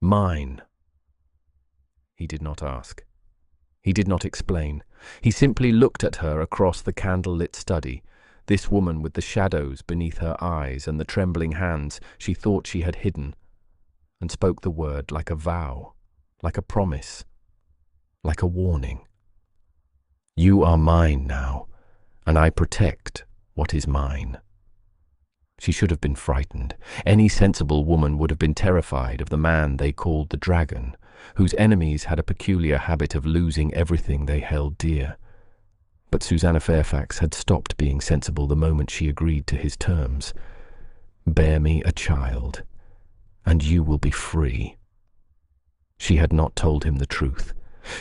Mine. He did not ask. He did not explain. He simply looked at her across the candle-lit study, this woman with the shadows beneath her eyes and the trembling hands she thought she had hidden, and spoke the word like a vow, like a promise, like a warning. You are mine now, and I protect what is mine. She should have been frightened. Any sensible woman would have been terrified of the man they called the dragon, whose enemies had a peculiar habit of losing everything they held dear. But Susannah Fairfax had stopped being sensible the moment she agreed to his terms. Bear me a child, and you will be free. She had not told him the truth.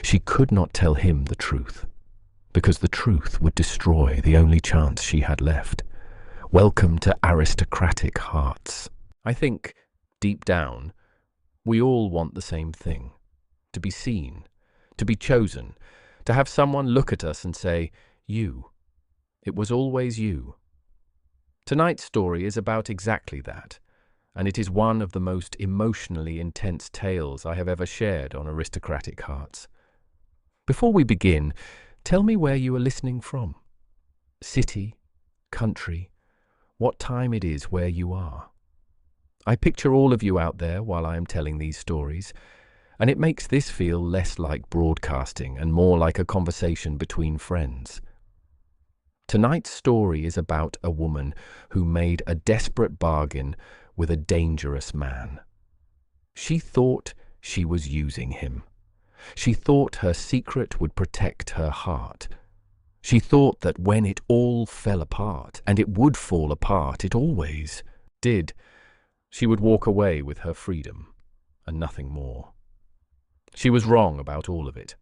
She could not tell him the truth, because the truth would destroy the only chance she had left. Welcome to Aristocratic Hearts. I think, deep down, we all want the same thing. To be seen, to be chosen, to have someone look at us and say, you. It was always you. Tonight's story is about exactly that, and it is one of the most emotionally intense tales I have ever shared on Aristocratic Hearts. Before we begin, tell me where you are listening from. City, country, what time it is where you are. I picture all of you out there while I am telling these stories, and it makes this feel less like broadcasting and more like a conversation between friends. Tonight's story is about a woman who made a desperate bargain with a dangerous man. She thought she was using him. She thought her secret would protect her heart. She thought that when it all fell apart, and it would fall apart, it always did, she would walk away with her freedom, and nothing more. She was wrong about all of it.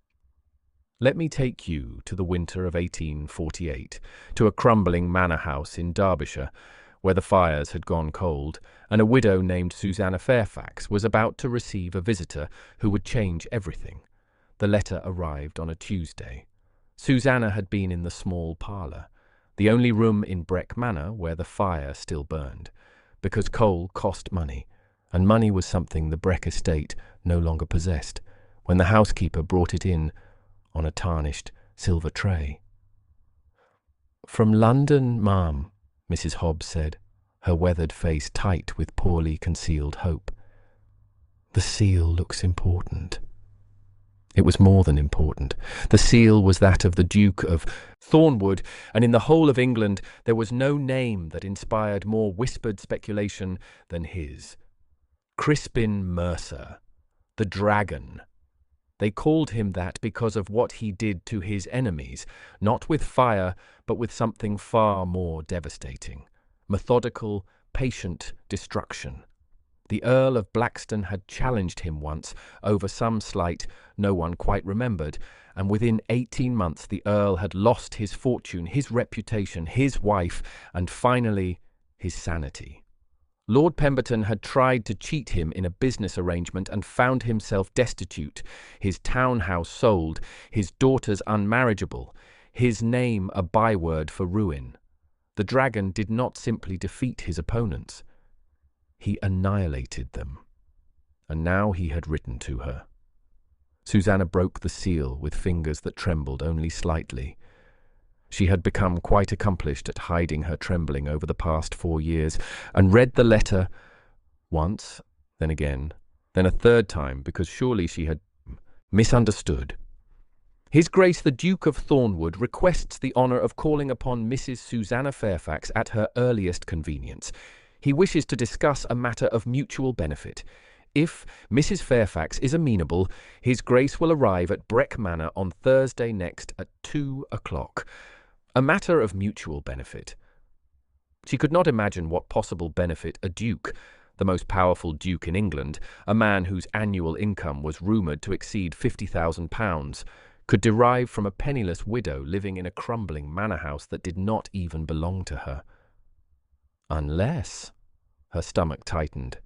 Let me take you to the winter of 1848, to a crumbling manor house in Derbyshire, where the fires had gone cold, and a widow named Susannah Fairfax was about to receive a visitor who would change everything. The letter arrived on a Tuesday. Susannah had been in the small parlour, the only room in Breck Manor where the fire still burned, because coal cost money, and money was something the Breck estate no longer possessed, when the housekeeper brought it in on a tarnished silver tray. "From London, ma'am," Mrs. Hobbs said, her weathered face tight with poorly concealed hope. "The seal looks important." It was more than important. The seal was that of the Duke of Thornwood, and in the whole of England there was no name that inspired more whispered speculation than his. Crispin Mercer, the Dragon. They called him that because of what he did to his enemies, not with fire, but with something far more devastating. Methodical, patient destruction. The Earl of Blackstone had challenged him once over some slight no one quite remembered, and within 18 months the Earl had lost his fortune, his reputation, his wife, and finally his sanity. Lord Pemberton had tried to cheat him in a business arrangement and found himself destitute, his townhouse sold, his daughters unmarriageable, his name a byword for ruin. The dragon did not simply defeat his opponents. He annihilated them. And now he had written to her. Susannah broke the seal with fingers that trembled only slightly. She had become quite accomplished at hiding her trembling over the past 4 years, and read the letter once, then again, then a third time, because surely she had misunderstood. His Grace the Duke of Thornwood requests the honour of calling upon Mrs. Susannah Fairfax at her earliest convenience. He wishes to discuss a matter of mutual benefit. If Mrs. Fairfax is amenable, His Grace will arrive at Breck Manor on Thursday next at 2 o'clock. A matter of mutual benefit. She could not imagine what possible benefit a duke, the most powerful duke in England, a man whose annual income was rumoured to exceed £50,000, could derive from a penniless widow living in a crumbling manor house that did not even belong to her. Unless... Her stomach tightened.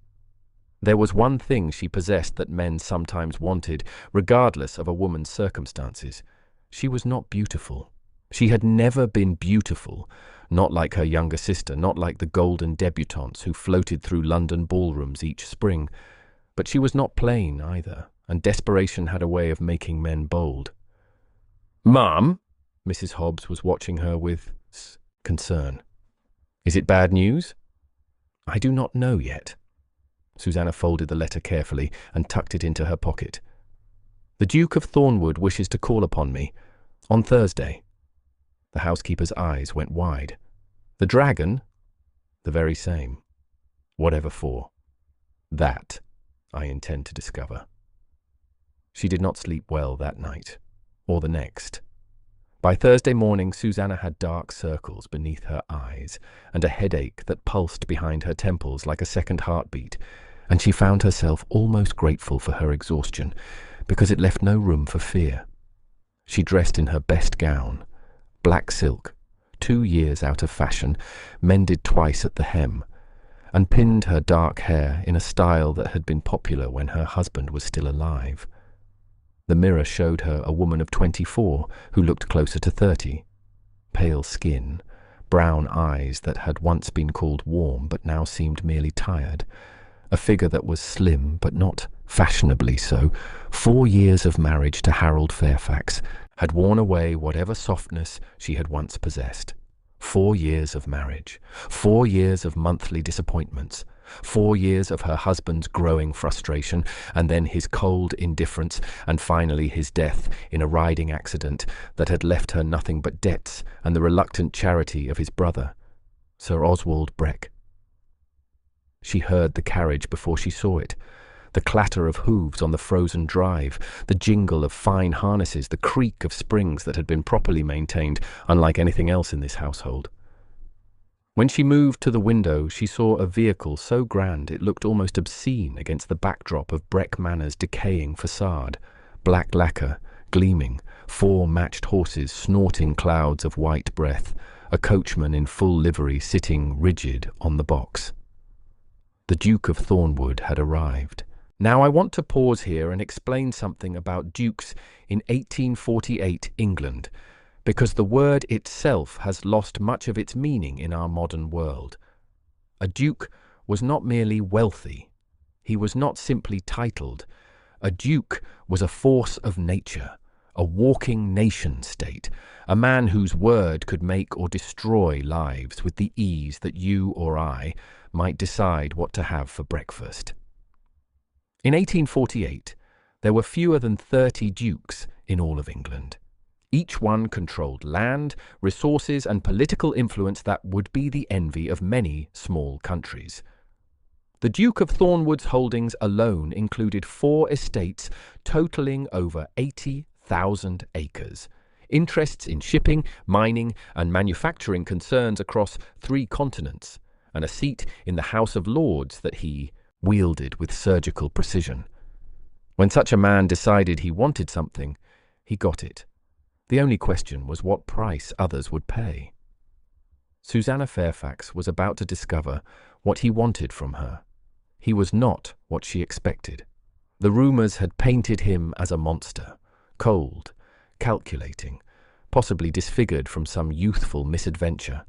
There was one thing she possessed that men sometimes wanted, regardless of a woman's circumstances. She was not beautiful. She had never been beautiful, not like her younger sister, not like the golden debutantes who floated through London ballrooms each spring, But she was not plain either, and desperation had a way of making men bold. "Ma'am," Mrs. Hobbs was watching her with concern. "Is it bad news?" "I do not know yet." Susannah folded the letter carefully and tucked it into her pocket. "The Duke of Thornwood wishes to call upon me on Thursday." The housekeeper's eyes went wide. "The dragon?" "The very same. Whatever for?" "That I intend to discover." She did not sleep well that night, or the next. By Thursday morning, Susannah had dark circles beneath her eyes and a headache that pulsed behind her temples like a second heartbeat, and she found herself almost grateful for her exhaustion, because it left no room for fear. She dressed in her best gown, black silk, 2 years out of fashion, mended twice at the hem, and pinned her dark hair in a style that had been popular when her husband was still alive. The mirror showed her a woman of 24 who looked closer to 30. Pale skin, brown eyes that had once been called warm but now seemed merely tired, a figure that was slim but not fashionably so. 4 years of marriage to Harold Fairfax had worn away whatever softness she had once possessed. 4 years of marriage, 4 years of monthly disappointments, 4 years of her husband's growing frustration, and then his cold indifference, and finally his death in a riding accident that had left her nothing but debts and the reluctant charity of his brother, Sir Oswald Breck. She heard the carriage before she saw it, the clatter of hooves on the frozen drive, the jingle of fine harnesses, the creak of springs that had been properly maintained, unlike anything else in this household. When she moved to the window, she saw a vehicle so grand it looked almost obscene against the backdrop of Breck Manor's decaying facade, black lacquer, gleaming, 4 matched horses snorting clouds of white breath, a coachman in full livery sitting rigid on the box. The Duke of Thornwood had arrived. Now I want to pause here and explain something about dukes in 1848 England, because the word itself has lost much of its meaning in our modern world. A duke was not merely wealthy. He was not simply titled. A duke was a force of nature, a walking nation-state, a man whose word could make or destroy lives with the ease that you or I might decide what to have for breakfast. In 1848, there were fewer than 30 dukes in all of England. Each one controlled land, resources, and political influence that would be the envy of many small countries. The Duke of Thornwood's holdings alone included 4 estates totaling over 80,000 acres, interests in shipping, mining, and manufacturing concerns across 3 continents, and a seat in the House of Lords that he wielded with surgical precision. When such a man decided he wanted something, he got it. The only question was what price others would pay. Susannah Fairfax was about to discover what he wanted from her. He was not what she expected. The rumours had painted him as a monster, cold, calculating, possibly disfigured from some youthful misadventure.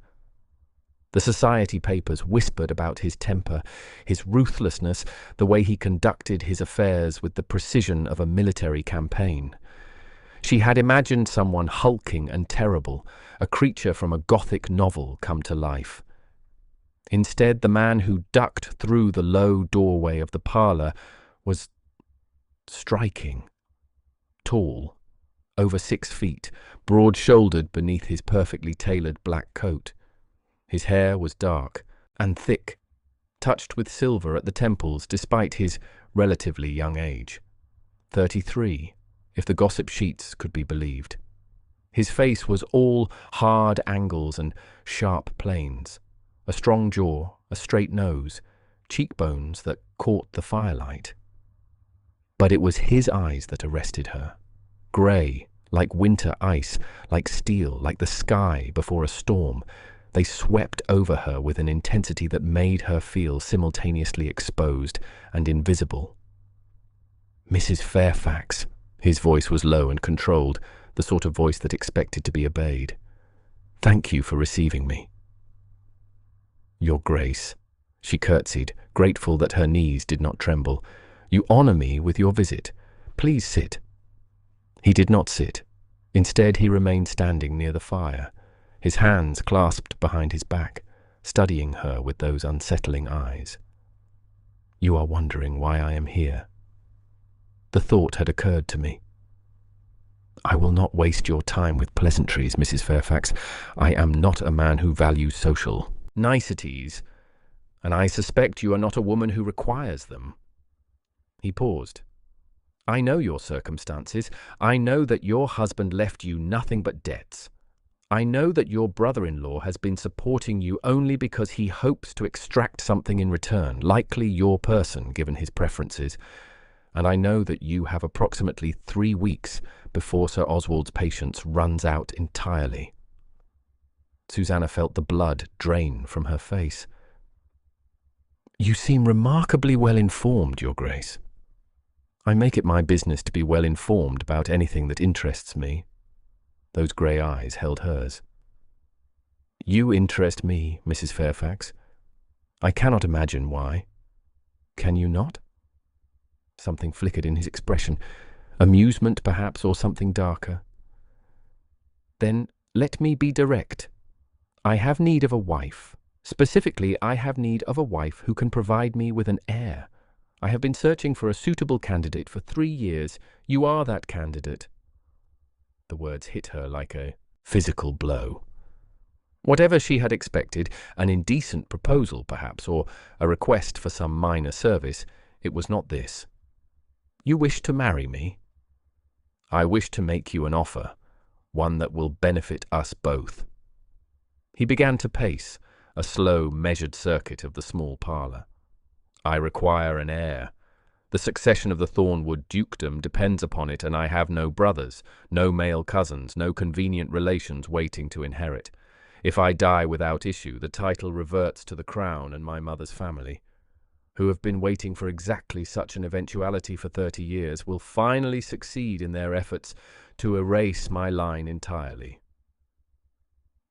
The society papers whispered about his temper, his ruthlessness, the way he conducted his affairs with the precision of a military campaign. She had imagined someone hulking and terrible, a creature from a Gothic novel come to life. Instead, the man who ducked through the low doorway of the parlour was striking, tall, over 6 feet, broad-shouldered beneath his perfectly tailored black coat. His hair was dark and thick, touched with silver at the temples despite his relatively young age. 33, if the gossip sheets could be believed. His face was all hard angles and sharp planes, a strong jaw, a straight nose, cheekbones that caught the firelight. But it was his eyes that arrested her, grey, like winter ice, like steel, like the sky before a storm. They swept over her with an intensity that made her feel simultaneously exposed and invisible. "Mrs. Fairfax," his voice was low and controlled, the sort of voice that expected to be obeyed. "Thank you for receiving me." "Your Grace," she curtsied, grateful that her knees did not tremble. You honor me with your visit. Please sit." He did not sit. Instead, he remained standing near the fire, his hands clasped behind his back, studying her with those unsettling eyes. "You are wondering why I am here." The thought had occurred to me. "I will not waste your time with pleasantries, Mrs. Fairfax. I am not a man who values social niceties, and I suspect you are not a woman who requires them." He paused. "I know your circumstances. I know that your husband left you nothing but debts. I know that your brother-in-law has been supporting you only because he hopes to extract something in return, likely your person, given his preferences. And I know that you have approximately 3 weeks before Sir Oswald's patience runs out entirely." Susannah felt the blood drain from her face. "You seem remarkably well informed, Your Grace." "I make it my business to be well informed about anything that interests me." Those grey eyes held hers. "You interest me, Mrs. Fairfax. I cannot imagine why. Can you not?" Something flickered in his expression. Amusement, perhaps, or something darker. "Then let me be direct. I have need of a wife. Specifically, I have need of a wife who can provide me with an heir. I have been searching for a suitable candidate for 3 years. You are that candidate." The words hit her like a physical blow. Whatever she had expected, an indecent proposal perhaps, or a request for some minor service, it was not this. "You wish to marry me?" "I wish to make you an offer, one that will benefit us both." He began to pace, a slow, measured circuit of the small parlour. "I require an heir. The succession of the Thornwood dukedom depends upon it, and I have no brothers, no male cousins, no convenient relations waiting to inherit. If I die without issue, the title reverts to the crown and my mother's family, who have been waiting for exactly such an eventuality for 30 years, will finally succeed in their efforts to erase my line entirely.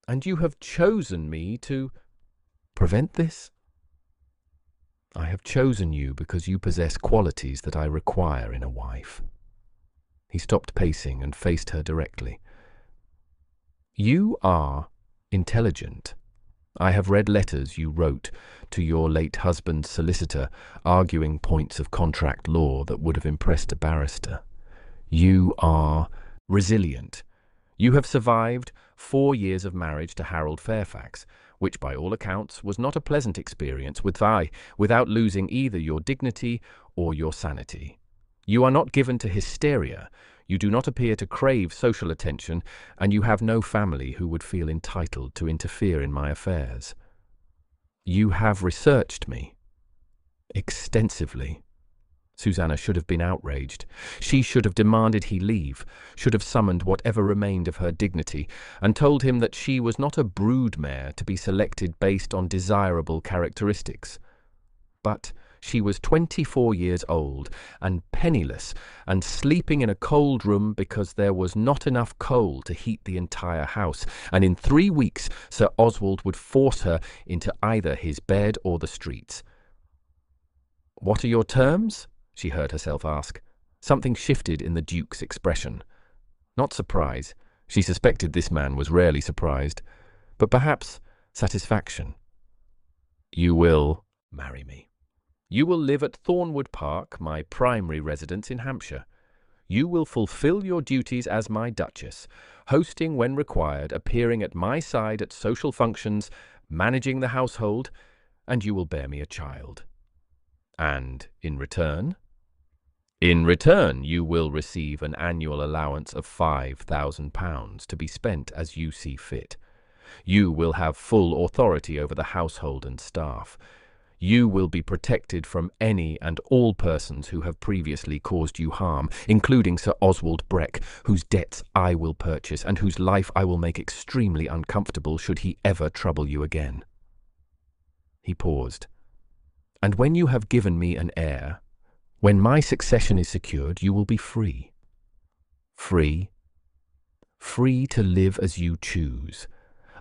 And you have chosen me to prevent this?" "I have chosen you because you possess qualities that I require in a wife." He stopped pacing and faced her directly. "You are intelligent. I have read letters you wrote to your late husband's solicitor arguing points of contract law that would have impressed a barrister. You are resilient. You have survived 4 years of marriage to Harold Fairfax, which by all accounts was not a pleasant experience without losing either your dignity or your sanity. You are not given to hysteria, you do not appear to crave social attention, and you have no family who would feel entitled to interfere in my affairs. You have researched me extensively." Susannah should have been outraged. She should have demanded he leave, should have summoned whatever remained of her dignity, and told him that she was not a broodmare to be selected based on desirable characteristics. But she was 24 years old, and penniless, and sleeping in a cold room because there was not enough coal to heat the entire house, and in 3 weeks Sir Oswald would force her into either his bed or the streets. "What are your terms?" she heard herself ask. Something shifted in the Duke's expression. Not surprise. She suspected this man was rarely surprised. But perhaps satisfaction. "You will marry me. You will live at Thornwood Park, my primary residence in Hampshire. You will fulfill your duties as my Duchess, hosting when required, appearing at my side at social functions, managing the household, and you will bear me a child. And in return? In return, you will receive an annual allowance of £5,000 to be spent as you see fit. You will have full authority over the household and staff. You will be protected from any and all persons who have previously caused you harm, including Sir Oswald Breck, whose debts I will purchase and whose life I will make extremely uncomfortable should he ever trouble you again." He paused. "And when you have given me an heir, when my succession is secured, you will be free. Free? Free to live as you choose.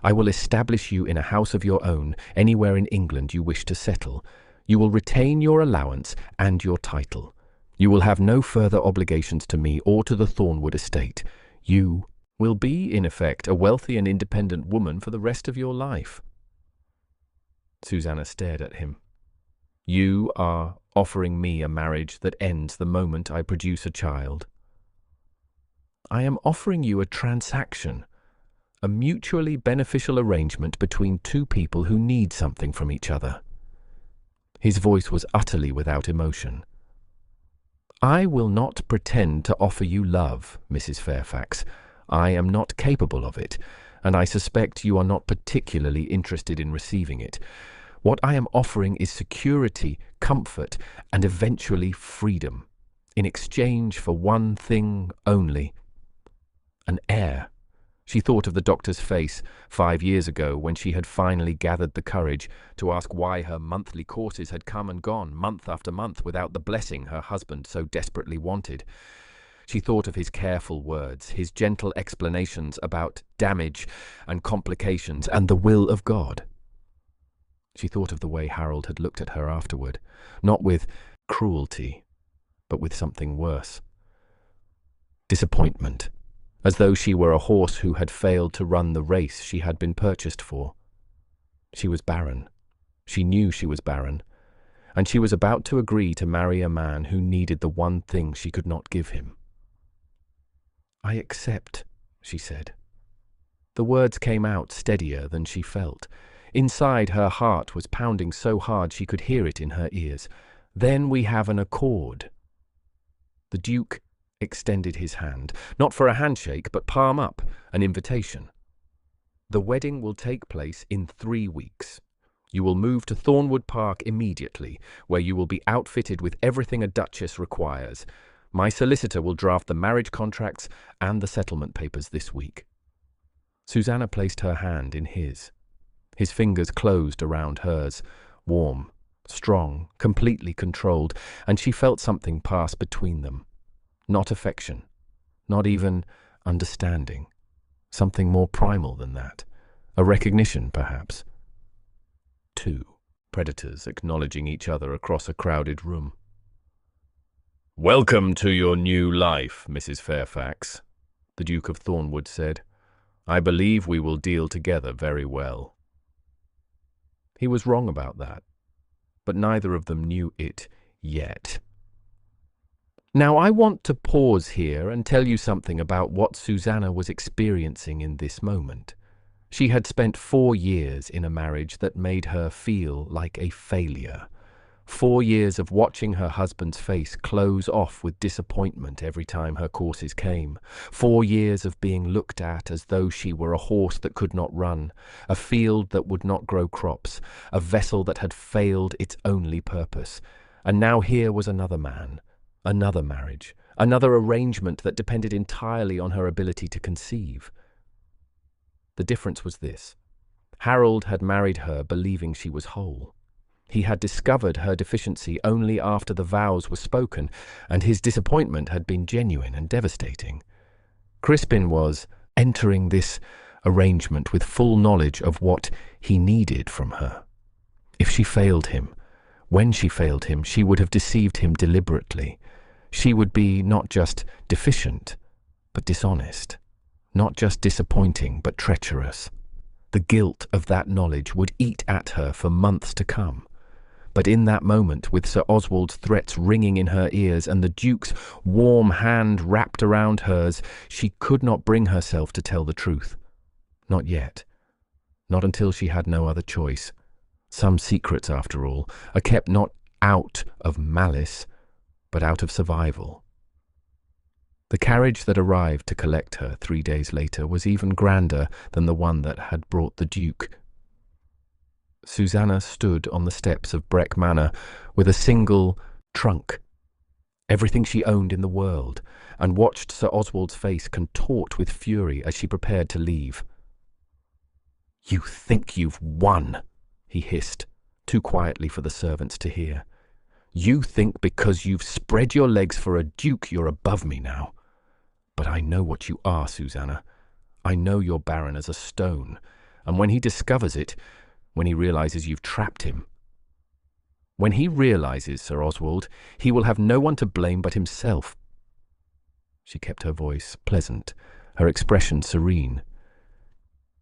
I will establish you in a house of your own, anywhere in England you wish to settle. You will retain your allowance and your title. You will have no further obligations to me or to the Thornwood estate. You will be, in effect, a wealthy and independent woman for the rest of your life." Susannah stared at him. "You are offering me a marriage that ends the moment I produce a child." "I am offering you a transaction, a mutually beneficial arrangement between two people who need something from each other." His voice was utterly without emotion. "I will not pretend to offer you love, Mrs. Fairfax. I am not capable of it, and I suspect you are not particularly interested in receiving it. What I am offering is security, comfort, and eventually freedom, in exchange for one thing only: an heir." She thought of the doctor's face 5 years ago when she had finally gathered the courage to ask why her monthly courses had come and gone month after month without the blessing her husband so desperately wanted. She thought of his careful words, his gentle explanations about damage and complications and the will of God. She thought of the way Harold had looked at her afterward, not with cruelty, but with something worse: disappointment, as though she were a horse who had failed to run the race she had been purchased for. She was barren. She knew she was barren, and she was about to agree to marry a man who needed the one thing she could not give him. "I accept," she said. The words came out steadier than she felt. Inside, her heart was pounding so hard she could hear it in her ears. "Then we have an accord." The Duke extended his hand, not for a handshake, but palm up, an invitation. "The wedding will take place in 3 weeks. You will move to Thornwood Park immediately, where you will be outfitted with everything a duchess requires. My solicitor will draft the marriage contracts and the settlement papers this week." Susannah placed her hand in his. His fingers closed around hers, warm, strong, completely controlled, and she felt something pass between them. Not affection, not even understanding. Something more primal than that. A recognition, perhaps. 2 predators acknowledging each other across a crowded room. "Welcome to your new life, Mrs. Fairfax," the Duke of Thornwood said. "I believe we will deal together very well." He was wrong about that, but neither of them knew it yet. Now, I want to pause here and tell you something about what Susannah was experiencing in this moment. She had spent 4 years in a marriage that made her feel like a failure. 4 years of watching her husband's face close off with disappointment every time her courses came. 4 years of being looked at as though she were a horse that could not run, a field that would not grow crops, a vessel that had failed its only purpose. And now here was another man, another marriage, another arrangement that depended entirely on her ability to conceive. The difference was this: Harold had married her believing she was whole. He had discovered her deficiency only after the vows were spoken, and his disappointment had been genuine and devastating. Crispin was entering this arrangement with full knowledge of what he needed from her. If she failed him, when she failed him, she would have deceived him deliberately. She would be not just deficient, but dishonest. Not just disappointing, but treacherous. The guilt of that knowledge would eat at her for months to come. But in that moment, with Sir Oswald's threats ringing in her ears and the Duke's warm hand wrapped around hers, she could not bring herself to tell the truth. Not yet. Not until she had no other choice. Some secrets, after all, are kept not out of malice, but out of survival. The carriage that arrived to collect her 3 days later was even grander than the one that had brought the Duke. Susannah stood on the steps of Breck Manor with a single trunk, everything she owned in the world, and watched Sir Oswald's face contort with fury as she prepared to leave. "You think you've won," he hissed, too quietly for the servants to hear. "You think because you've spread your legs for a duke you're above me now. But I know what you are, Susannah. I know you're barren as a stone, and when he discovers it, when he realizes you've trapped him, When he realizes, Sir Oswald, he will have no one to blame but himself." She kept her voice pleasant, her expression serene.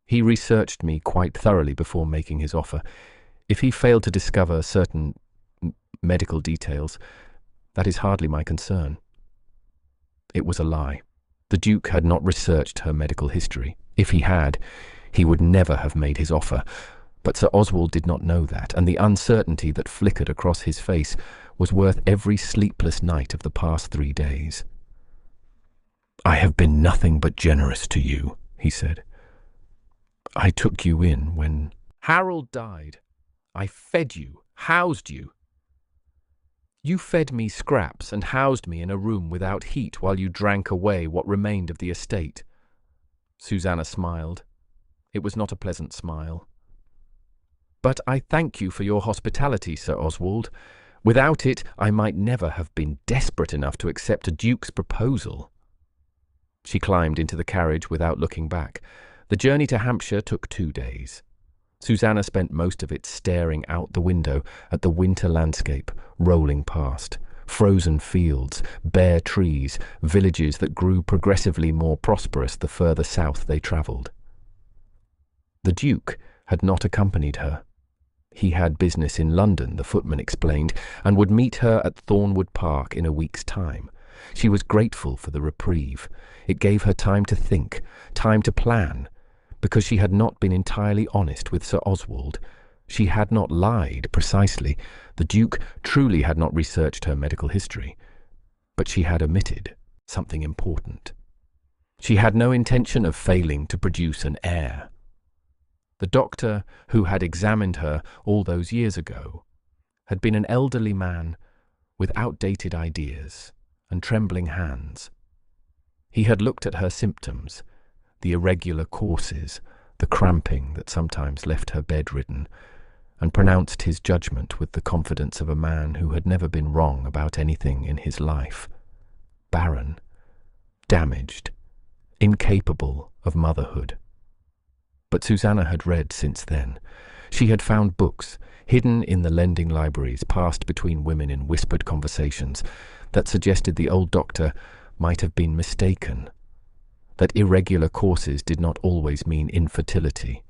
"He researched me quite thoroughly before making his offer. If he failed to discover certain medical details, that is hardly my concern." It was a lie. The Duke had not researched her medical history. If he had, he would never have made his offer. But Sir Oswald did not know that, and the uncertainty that flickered across his face was worth every sleepless night of the past 3 days. "I have been nothing but generous to you," he said. "I took you in when Harold died. I fed you, housed you. You fed me scraps and housed me in a room without heat while you drank away what remained of the estate." Susannah smiled. It was not a pleasant smile. "But I thank you for your hospitality, Sir Oswald. Without it, I might never have been desperate enough to accept a duke's proposal." She climbed into the carriage without looking back. The journey to Hampshire took 2 days. Susannah spent most of it staring out the window at the winter landscape rolling past. Frozen fields, bare trees, villages that grew progressively more prosperous the further south they travelled. The Duke had not accompanied her. He had business in London, the footman explained, and would meet her at Thornwood Park in a week's time. She was grateful for the reprieve. It gave her time to think, time to plan, because she had not been entirely honest with Sir Oswald. She had not lied, precisely. The Duke truly had not researched her medical history. But she had omitted something important. She had no intention of failing to produce an heir. The doctor who had examined her all those years ago had been an elderly man with outdated ideas and trembling hands. He had looked at her symptoms, the irregular courses, the cramping that sometimes left her bedridden, and pronounced his judgment with the confidence of a man who had never been wrong about anything in his life. Barren, damaged, incapable of motherhood. But Susannah had read since then. She had found books, hidden in the lending libraries, passed between women in whispered conversations, that suggested the old doctor might have been mistaken, that irregular courses did not always mean infertility,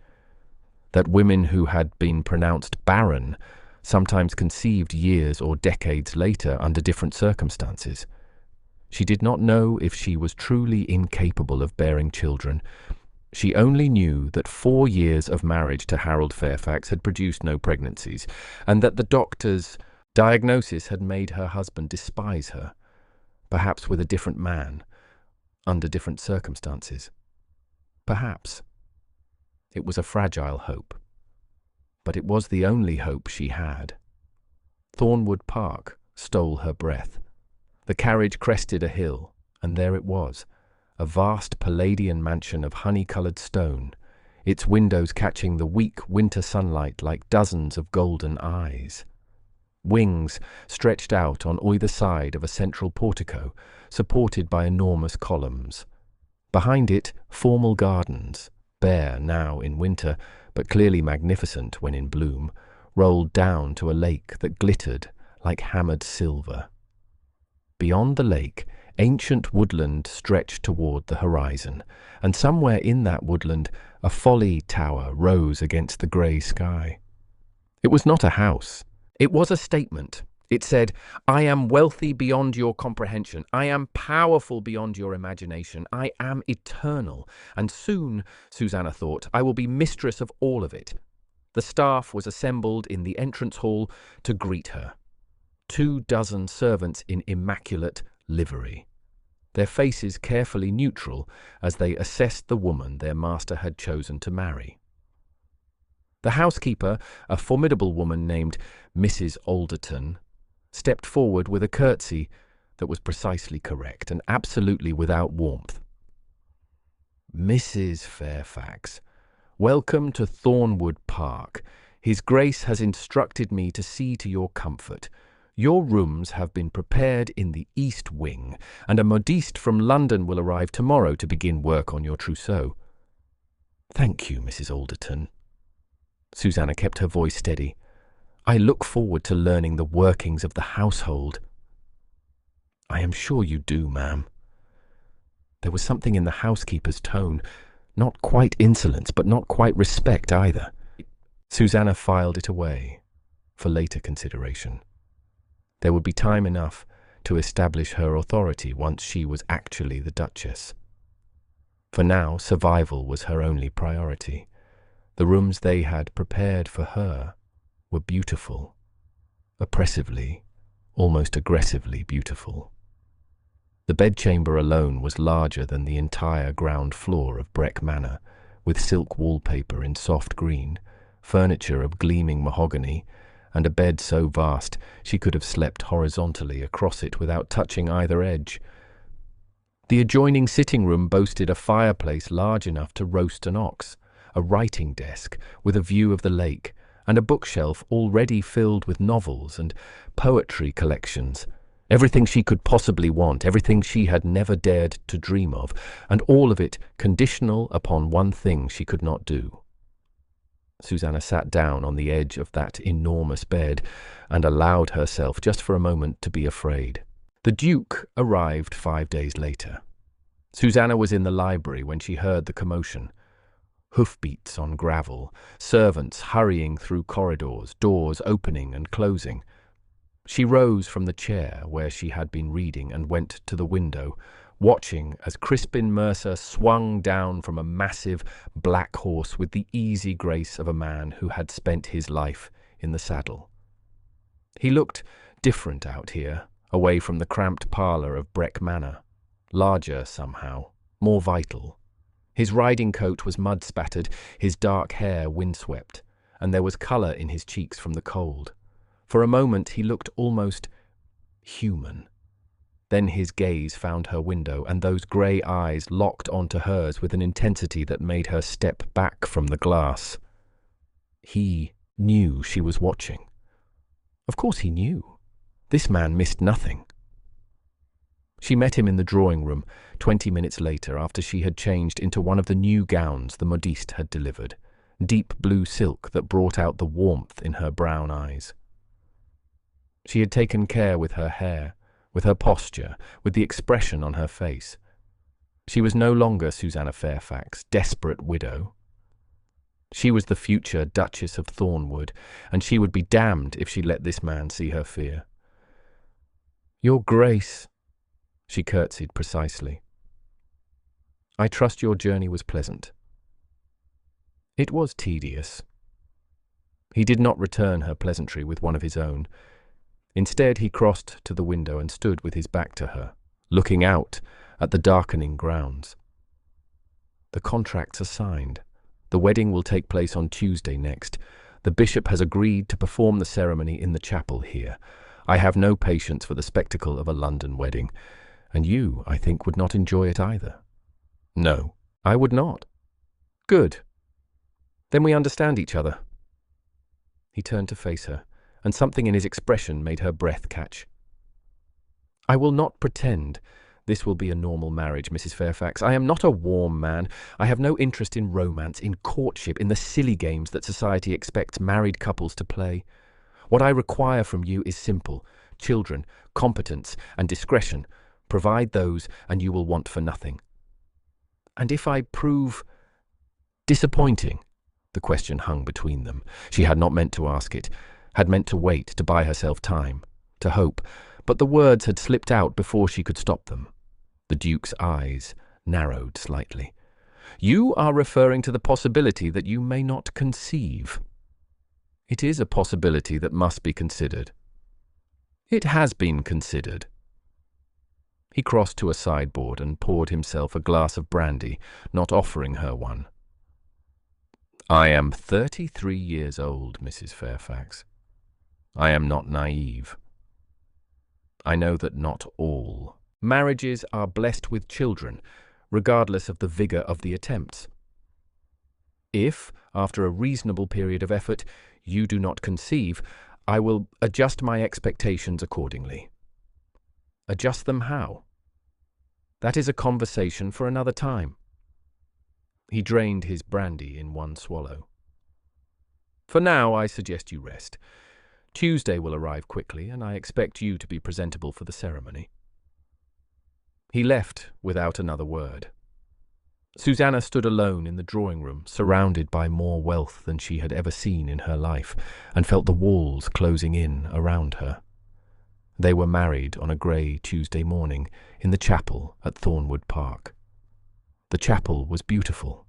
that women who had been pronounced barren sometimes conceived years or decades later under different circumstances. She did not know if she was truly incapable of bearing children. She only knew that 4 years of marriage to Harold Fairfax had produced no pregnancies, and that the doctor's diagnosis had made her husband despise her, perhaps with a different man, under different circumstances. Perhaps. It was a fragile hope, but it was the only hope she had. Thornwood Park stole her breath. The carriage crested a hill, and there it was, a vast Palladian mansion of honey-coloured stone, its windows catching the weak winter sunlight like dozens of golden eyes. Wings stretched out on either side of a central portico, supported by enormous columns. Behind it, formal gardens, bare now in winter, but clearly magnificent when in bloom, rolled down to a lake that glittered like hammered silver. Beyond the lake, ancient woodland stretched toward the horizon, and somewhere in that woodland a folly tower rose against the grey sky. It was not a house. It was a statement. It said, "I am wealthy beyond your comprehension. I am powerful beyond your imagination. I am eternal. And soon, Susannah thought, I will be mistress of all of it." The staff was assembled in the entrance hall to greet her. 24 servants in immaculate livery, their faces carefully neutral as they assessed the woman their master had chosen to marry. The housekeeper, a formidable woman named Mrs. Alderton, stepped forward with a curtsy that was precisely correct and absolutely without warmth. "Mrs. Fairfax, welcome to Thornwood Park. His Grace has instructed me to see to your comfort. Your rooms have been prepared in the East Wing, and a modiste from London will arrive tomorrow to begin work on your trousseau." "Thank you, Mrs. Alderton." Susannah kept her voice steady. I look forward to learning the workings of the household." "I am sure you do, ma'am." There was something in the housekeeper's tone, not quite insolence, but not quite respect either. Susannah filed it away for later consideration. There would be time enough to establish her authority once she was actually the Duchess. For now, survival was her only priority. The rooms they had prepared for her were beautiful, oppressively, almost aggressively beautiful. The bedchamber alone was larger than the entire ground floor of Breck Manor, with silk wallpaper in soft green, furniture of gleaming mahogany, and a bed so vast she could have slept horizontally across it without touching either edge. The adjoining sitting room boasted a fireplace large enough to roast an ox, a writing desk with a view of the lake, and a bookshelf already filled with novels and poetry collections. Everything she could possibly want, everything she had never dared to dream of, and all of it conditional upon one thing she could not do. Susannah sat down on the edge of that enormous bed and allowed herself just for a moment to be afraid. The Duke arrived 5 days later. Susannah was in the library when she heard the commotion. Hoofbeats on gravel, servants hurrying through corridors, doors opening and closing. She rose from the chair where she had been reading and went to the window, watching as Crispin Mercer swung down from a massive black horse with the easy grace of a man who had spent his life in the saddle. He looked different out here, away from the cramped parlour of Breck Manor, larger somehow, more vital. His riding coat was mud-spattered, his dark hair windswept, and there was colour in his cheeks from the cold. For a moment he looked almost human. Then his gaze found her window, and those grey eyes locked onto hers with an intensity that made her step back from the glass. He knew she was watching. Of course he knew. This man missed nothing. She met him in the drawing room 20 minutes later, after she had changed into one of the new gowns the modiste had delivered, deep blue silk that brought out the warmth in her brown eyes. She had taken care with her hair, with her posture, with the expression on her face. She was no longer Susannah Fairfax, desperate widow. She was the future Duchess of Thornwood, and she would be damned if she let this man see her fear. "Your Grace," she curtsied precisely. "I trust your journey was pleasant." It was tedious. He did not return her pleasantry with one of his own. Instead, he crossed to the window and stood with his back to her, looking out at the darkening grounds. "The contracts are signed. The wedding will take place on Tuesday next. The bishop has agreed to perform the ceremony in the chapel here. I have no patience for the spectacle of a London wedding, and you, I think, would not enjoy it either." "No, I would not." "Good. Then we understand each other." He turned to face her, and something in his expression made her breath catch. "I will not pretend this will be a normal marriage, Mrs. Fairfax. I am not a warm man. I have no interest in romance, in courtship, in the silly games that society expects married couples to play. What I require from you is simple: children, competence, and discretion. Provide those, and you will want for nothing." "And if I prove disappointing?" The question hung between them. She had not meant to ask it, had meant to wait, to buy herself time, to hope, but the words had slipped out before she could stop them. The Duke's eyes narrowed slightly. "You are referring to the possibility that you may not conceive." "It is a possibility that must be considered." "It has been considered." He crossed to a sideboard and poured himself a glass of brandy, not offering her one. "I am 33 years old, Mrs. Fairfax. I am not naive. I know that not all marriages are blessed with children, regardless of the vigour of the attempts. If, after a reasonable period of effort, you do not conceive, I will adjust my expectations accordingly." "Adjust them how?" "That is a conversation for another time." He drained his brandy in one swallow. "For now, I suggest you rest. Tuesday will arrive quickly, and I expect you to be presentable for the ceremony." He left without another word. Susannah stood alone in the drawing-room, surrounded by more wealth than she had ever seen in her life, and felt the walls closing in around her. They were married on a grey Tuesday morning in the chapel at Thornwood Park. The chapel was beautiful.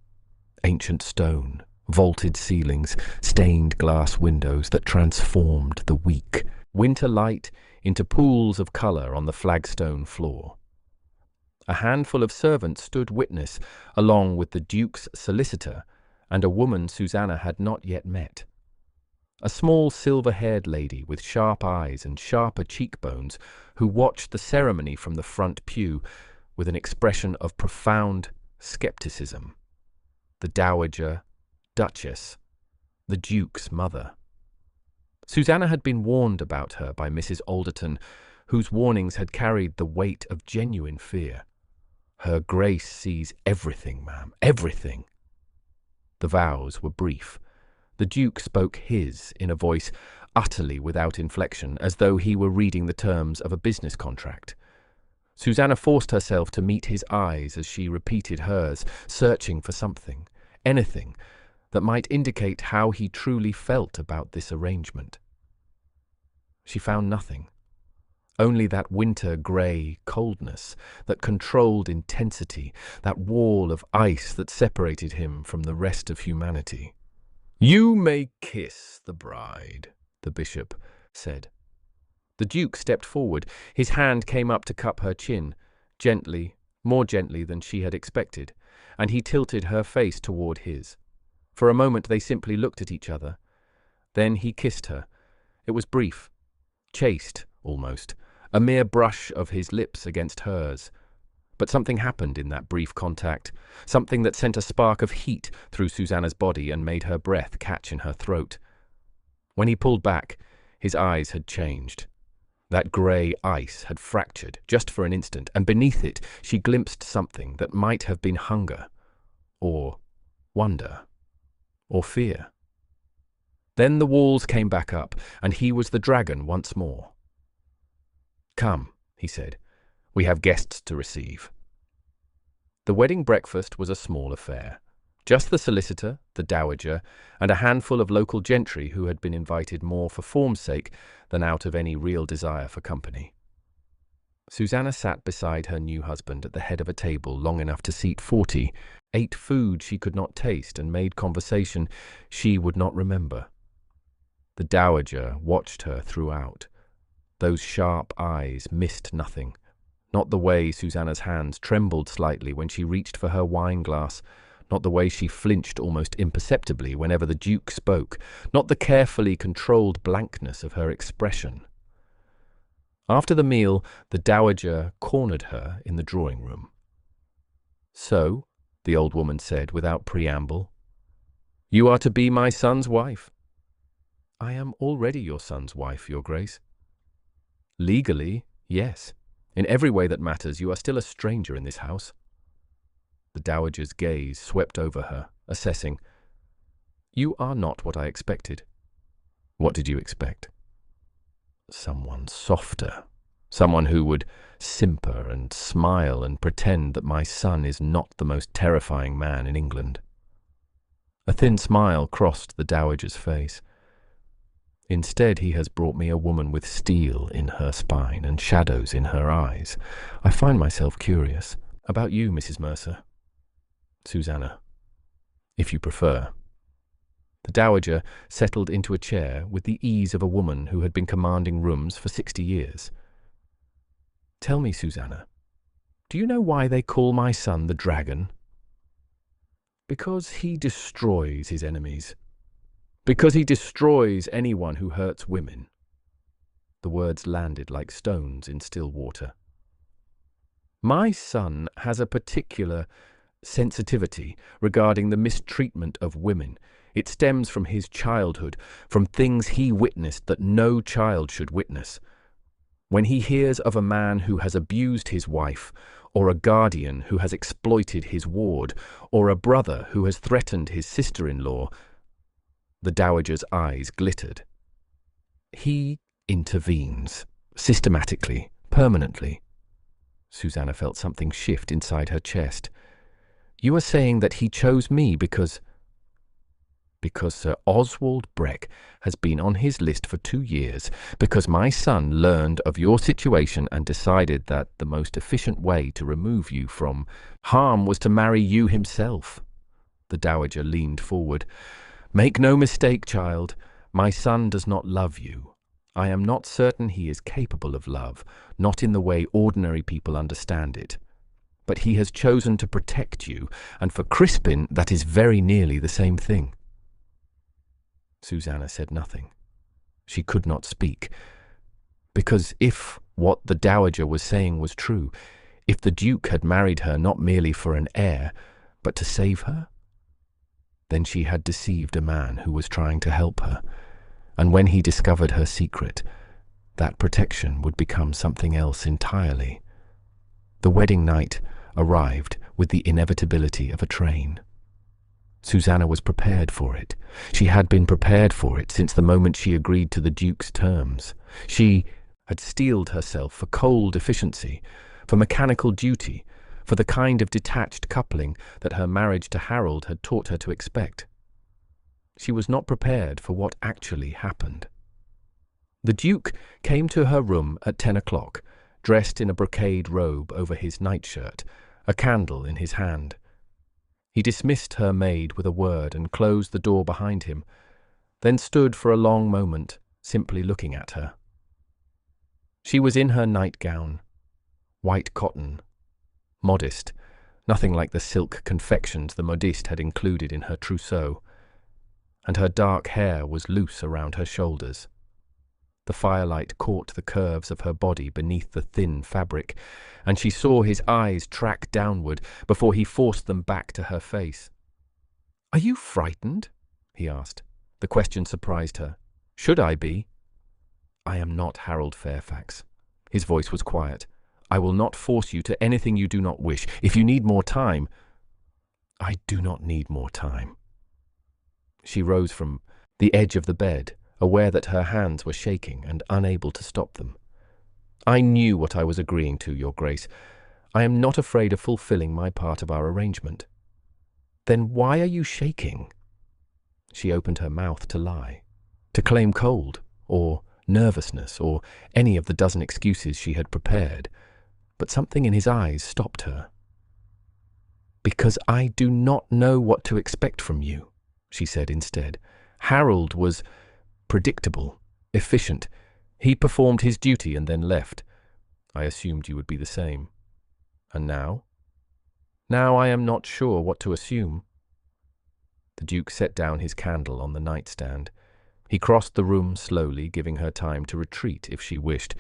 Ancient stone, vaulted ceilings, stained glass windows that transformed the weak winter light into pools of colour on the flagstone floor. A handful of servants stood witness, along with the Duke's solicitor and a woman Susannah had not yet met. A small silver-haired lady with sharp eyes and sharper cheekbones who watched the ceremony from the front pew with an expression of profound skepticism. The Dowager Duchess, the Duke's mother. Susannah had been warned about her by Mrs. Alderton, whose warnings had carried the weight of genuine fear. "Her Grace sees everything, ma'am, everything." The vows were brief. The Duke spoke his in a voice utterly without inflection, as though he were reading the terms of a business contract. Susannah forced herself to meet his eyes as she repeated hers, searching for something, anything, that might indicate how he truly felt about this arrangement. She found nothing. Only that winter-grey coldness that controlled intensity, that wall of ice that separated him from the rest of humanity. "You may kiss the bride," the bishop said. The Duke stepped forward. His hand came up to cup her chin, gently, more gently than she had expected, and he tilted her face toward his. For a moment they simply looked at each other. Then he kissed her. It was brief, chaste almost, a mere brush of his lips against hers. But something happened in that brief contact, something that sent a spark of heat through Susannah's body and made her breath catch in her throat. When he pulled back, his eyes had changed. That grey ice had fractured just for an instant, and beneath it she glimpsed something that might have been hunger, or wonder, or fear. Then the walls came back up, and he was the dragon once more. "Come," he said, "we have guests to receive." The wedding breakfast was a small affair. Just the solicitor, the dowager, and a handful of local gentry who had been invited more for form's sake than out of any real desire for company. Susannah sat beside her new husband at the head of a table long enough to seat 40, ate food she could not taste, and made conversation she would not remember. The dowager watched her throughout. Those sharp eyes missed nothing. Not the way Susannah's hands trembled slightly when she reached for her wine-glass, not the way she flinched almost imperceptibly whenever the Duke spoke, not the carefully controlled blankness of her expression. After the meal, the dowager cornered her in the drawing-room. "So," the old woman said without preamble, "you are to be my son's wife." "I am already your son's wife, Your Grace." "Legally, yes. In every way that matters, you are still a stranger in this house." The dowager's gaze swept over her, assessing. "You are not what I expected." "What did you expect?" "Someone softer. Someone who would simper and smile and pretend that my son is not the most terrifying man in England." A thin smile crossed the dowager's face. "Instead, he has brought me a woman with steel in her spine and shadows in her eyes. I find myself curious. About you, Mrs. Mercer." "Susannah, if you prefer." The dowager settled into a chair with the ease of a woman who had been commanding rooms for 60 years. "Tell me, Susannah, do you know why they call my son the dragon?" "Because he destroys his enemies. Because he destroys anyone who hurts women." The words landed like stones in still water. "My son has a particular sensitivity regarding the mistreatment of women. It stems from his childhood, from things he witnessed that no child should witness. When he hears of a man who has abused his wife, or a guardian who has exploited his ward, or a brother who has threatened his sister-in-law," the dowager's eyes glittered. He intervenes, systematically, permanently. Susannah felt something shift inside her chest. You are saying that he chose me because Sir Oswald Breck has been on his list for 2 years, because my son learned of your situation and decided that the most efficient way to remove you from harm was to marry you himself. The dowager leaned forward. Make no mistake, child, my son does not love you. I am not certain he is capable of love, not in the way ordinary people understand it. But he has chosen to protect you, and for Crispin that is very nearly the same thing. Susannah said nothing. She could not speak, because if what the dowager was saying was true, if the Duke had married her not merely for an heir, but to save her, then she had deceived a man who was trying to help her, and when he discovered her secret, that protection would become something else entirely. The wedding night arrived with the inevitability of a train. Susannah was prepared for it. She had been prepared for it since the moment she agreed to the Duke's terms. She had steeled herself for cold efficiency, for mechanical duty, for the kind of detached coupling that her marriage to Harold had taught her to expect. She was not prepared for what actually happened. The Duke came to her room at 10 o'clock, dressed in a brocade robe over his nightshirt, a candle in his hand. He dismissed her maid with a word and closed the door behind him, then stood for a long moment, simply looking at her. She was in her nightgown, white cotton, modest, nothing like the silk confections the modiste had included in her trousseau, and her dark hair was loose around her shoulders. The firelight caught the curves of her body beneath the thin fabric, and she saw his eyes track downward before he forced them back to her face. "Are you frightened?" he asked. The question surprised her. "Should I be?" "I am not Harold Fairfax." His voice was quiet. "I will not force you to anything you do not wish. If you need more time—" "I do not need more time." She rose from the edge of the bed, aware that her hands were shaking and unable to stop them. "I knew what I was agreeing to, Your Grace. I am not afraid of fulfilling my part of our arrangement." "Then why are you shaking?" She opened her mouth to lie, to claim cold, or nervousness, or any of the dozen excuses she had prepared, but something in his eyes stopped her. "Because I do not know what to expect from you," she said instead. "Harold was predictable, efficient. He performed his duty and then left. I assumed you would be the same. And now? Now I am not sure what to assume." The Duke set down his candle on the nightstand. He crossed the room slowly, giving her time to retreat if she wished,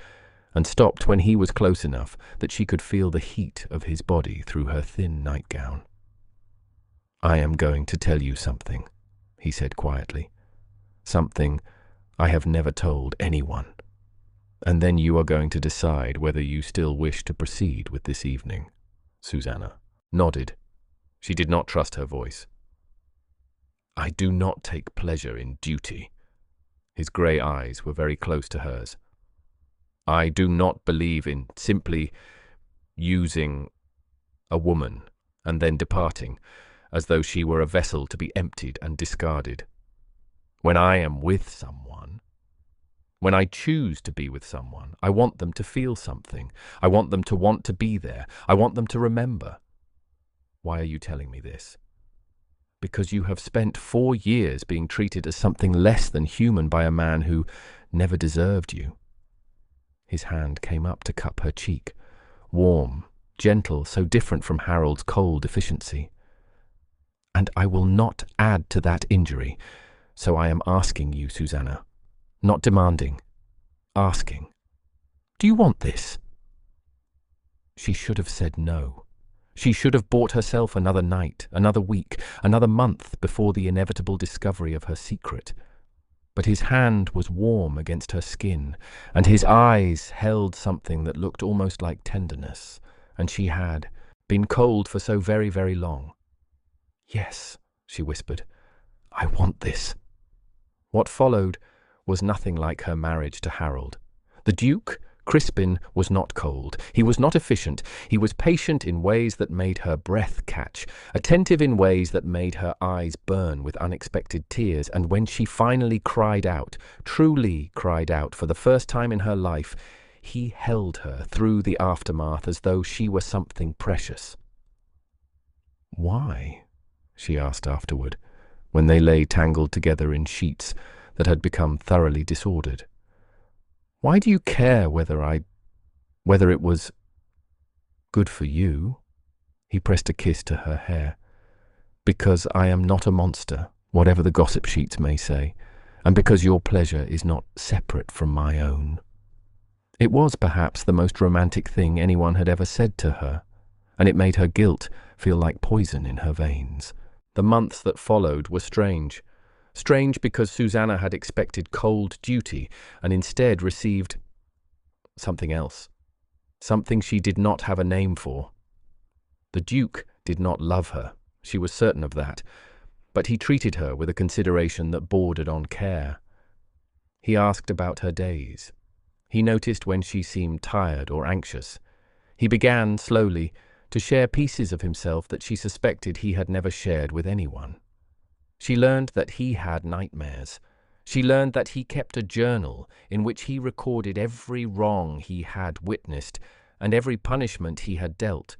and stopped when he was close enough that she could feel the heat of his body through her thin nightgown. "I am going to tell you something," he said quietly. "Something I have never told anyone. And then you are going to decide whether you still wish to proceed with this evening." Susannah nodded. She did not trust her voice. "I do not take pleasure in duty." His grey eyes were very close to hers. "I do not believe in simply using a woman and then departing, as though she were a vessel to be emptied and discarded. When I am with someone, when I choose to be with someone, I want them to feel something. I want them to want to be there. I want them to remember. Why are you telling me this? Because you have spent 4 years being treated as something less than human by a man who never deserved you." His hand came up to cup her cheek, warm, gentle, so different from Harold's cold efficiency. "And I will not add to that injury. So I am asking you, Susannah, not demanding, asking. Do you want this?" She should have said no. She should have bought herself another night, another week, another month before the inevitable discovery of her secret. But his hand was warm against her skin, and his eyes held something that looked almost like tenderness, and she had been cold for so very, very long. "Yes," she whispered, "I want this." What followed was nothing like her marriage to Harold. The Duke, Crispin, was not cold. He was not efficient. He was patient in ways that made her breath catch, attentive in ways that made her eyes burn with unexpected tears, and when she finally cried out, truly cried out for the first time in her life, he held her through the aftermath as though she were something precious. "Why?" she asked afterward, when they lay tangled together in sheets that had become thoroughly disordered. "Why do you care whether it was good for you?" He pressed a kiss to her hair. "Because I am not a monster, whatever the gossip sheets may say, and because your pleasure is not separate from my own." It was perhaps the most romantic thing anyone had ever said to her, and it made her guilt feel like poison in her veins. The months that followed were strange. Strange because Susannah had expected cold duty and instead received something else. Something she did not have a name for. The Duke did not love her, she was certain of that, but he treated her with a consideration that bordered on care. He asked about her days. He noticed when she seemed tired or anxious. He began, slowly, to share pieces of himself that she suspected he had never shared with anyone. She learned that he had nightmares. She learned that he kept a journal in which he recorded every wrong he had witnessed and every punishment he had dealt.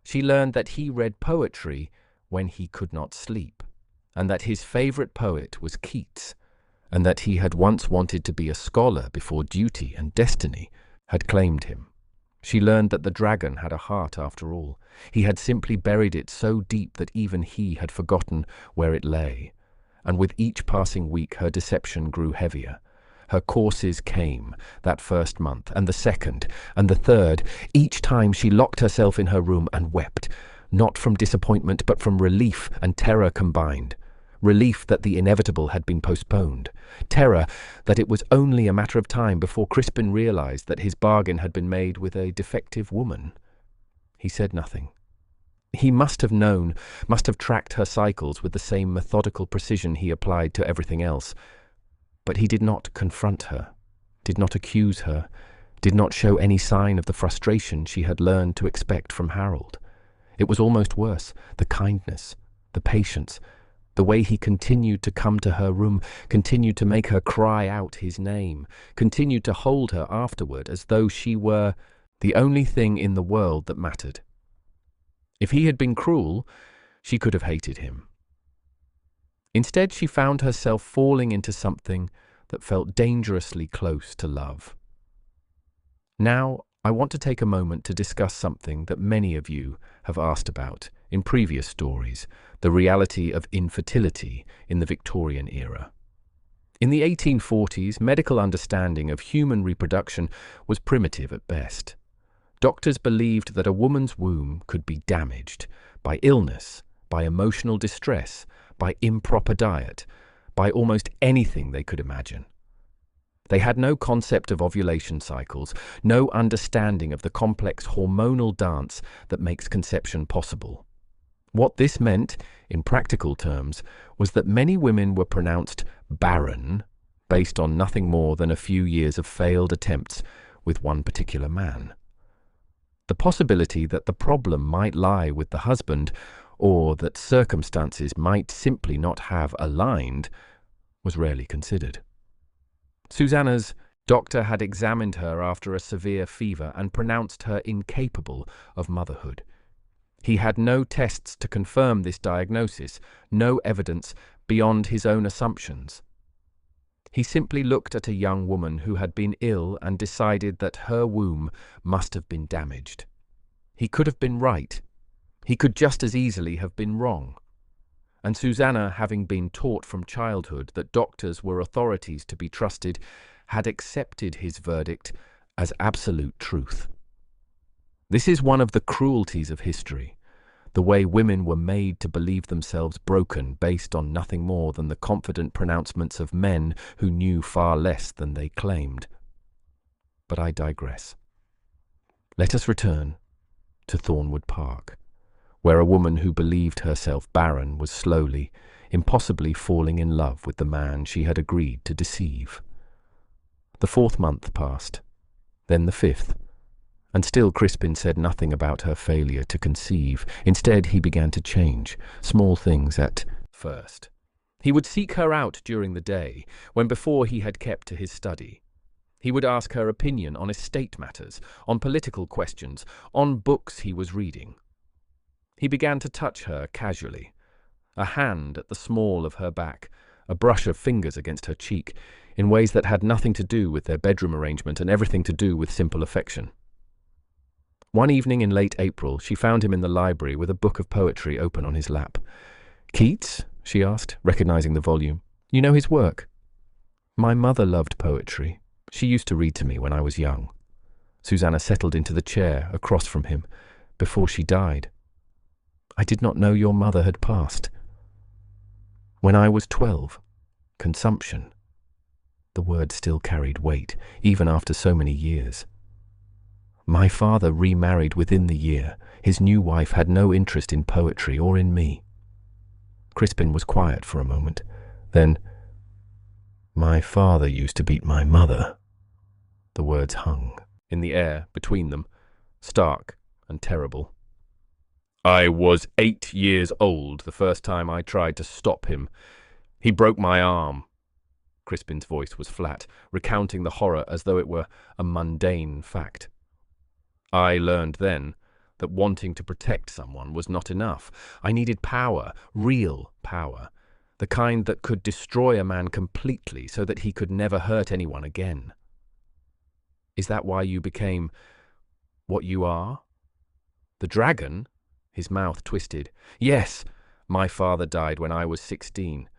She learned that he read poetry when he could not sleep, and that his favorite poet was Keats, and that he had once wanted to be a scholar before duty and destiny had claimed him. She learned that the dragon had a heart after all. He had simply buried it so deep that even he had forgotten where it lay. And with each passing week her deception grew heavier. Her courses came, that first month, and the second, and the third. Each time she locked herself in her room and wept, not from disappointment but from relief and terror combined. Relief that the inevitable had been postponed. Terror that it was only a matter of time before Crispin realized that his bargain had been made with a defective woman. He said nothing. He must have known, must have tracked her cycles with the same methodical precision he applied to everything else. But he did not confront her, did not accuse her, did not show any sign of the frustration she had learned to expect from Harold. It was almost worse, the kindness, the patience, the way he continued to come to her room, continued to make her cry out his name, continued to hold her afterward as though she were the only thing in the world that mattered. If he had been cruel, she could have hated him. Instead, she found herself falling into something that felt dangerously close to love. Now, I want to take a moment to discuss something that many of you have asked about in previous stories, the reality of infertility in the Victorian era. In the 1840s, medical understanding of human reproduction was primitive at best. Doctors believed that a woman's womb could be damaged by illness, by emotional distress, by improper diet, by almost anything they could imagine. They had no concept of ovulation cycles, no understanding of the complex hormonal dance that makes conception possible. What this meant, in practical terms, was that many women were pronounced barren based on nothing more than a few years of failed attempts with one particular man. The possibility that the problem might lie with the husband, or that circumstances might simply not have aligned, was rarely considered. Susannah's doctor had examined her after a severe fever and pronounced her incapable of motherhood. He had no tests to confirm this diagnosis, no evidence beyond his own assumptions. He simply looked at a young woman who had been ill and decided that her womb must have been damaged. He could have been right. He could just as easily have been wrong. And Susannah, having been taught from childhood that doctors were authorities to be trusted, had accepted his verdict as absolute truth. This is one of the cruelties of history, the way women were made to believe themselves broken based on nothing more than the confident pronouncements of men who knew far less than they claimed. But I digress. Let us return to Thornwood Park, where a woman who believed herself barren was slowly, impossibly falling in love with the man she had agreed to deceive. The 4th month passed, then the 5th, and still Crispin said nothing about her failure to conceive. Instead, he began to change, small things at first. He would seek her out during the day, when before he had kept to his study. He would ask her opinion on estate matters, on political questions, on books he was reading. He began to touch her casually, a hand at the small of her back, a brush of fingers against her cheek, in ways that had nothing to do with their bedroom arrangement and everything to do with simple affection. One evening in late April, she found him in the library with a book of poetry open on his lap. "Keats?" she asked, recognizing the volume. "You know his work?" "My mother loved poetry. She used to read to me when I was young." Susannah settled into the chair across from him. "Before she died." "I did not know your mother had passed." "When I was 12. Consumption." The word still carried weight, even after so many years. "My father remarried within the year. His new wife had no interest in poetry or in me." Crispin was quiet for a moment. Then, "My father used to beat my mother." The words hung in the air between them, stark and terrible. "I was 8 years old the first time I tried to stop him. He broke my arm." Crispin's voice was flat, recounting the horror as though it were a mundane fact. "I learned then that wanting to protect someone was not enough. I needed power, real power, the kind that could destroy a man completely so that he could never hurt anyone again." "Is that why you became what you are? The dragon?" His mouth twisted. "Yes, my father died when I was 16.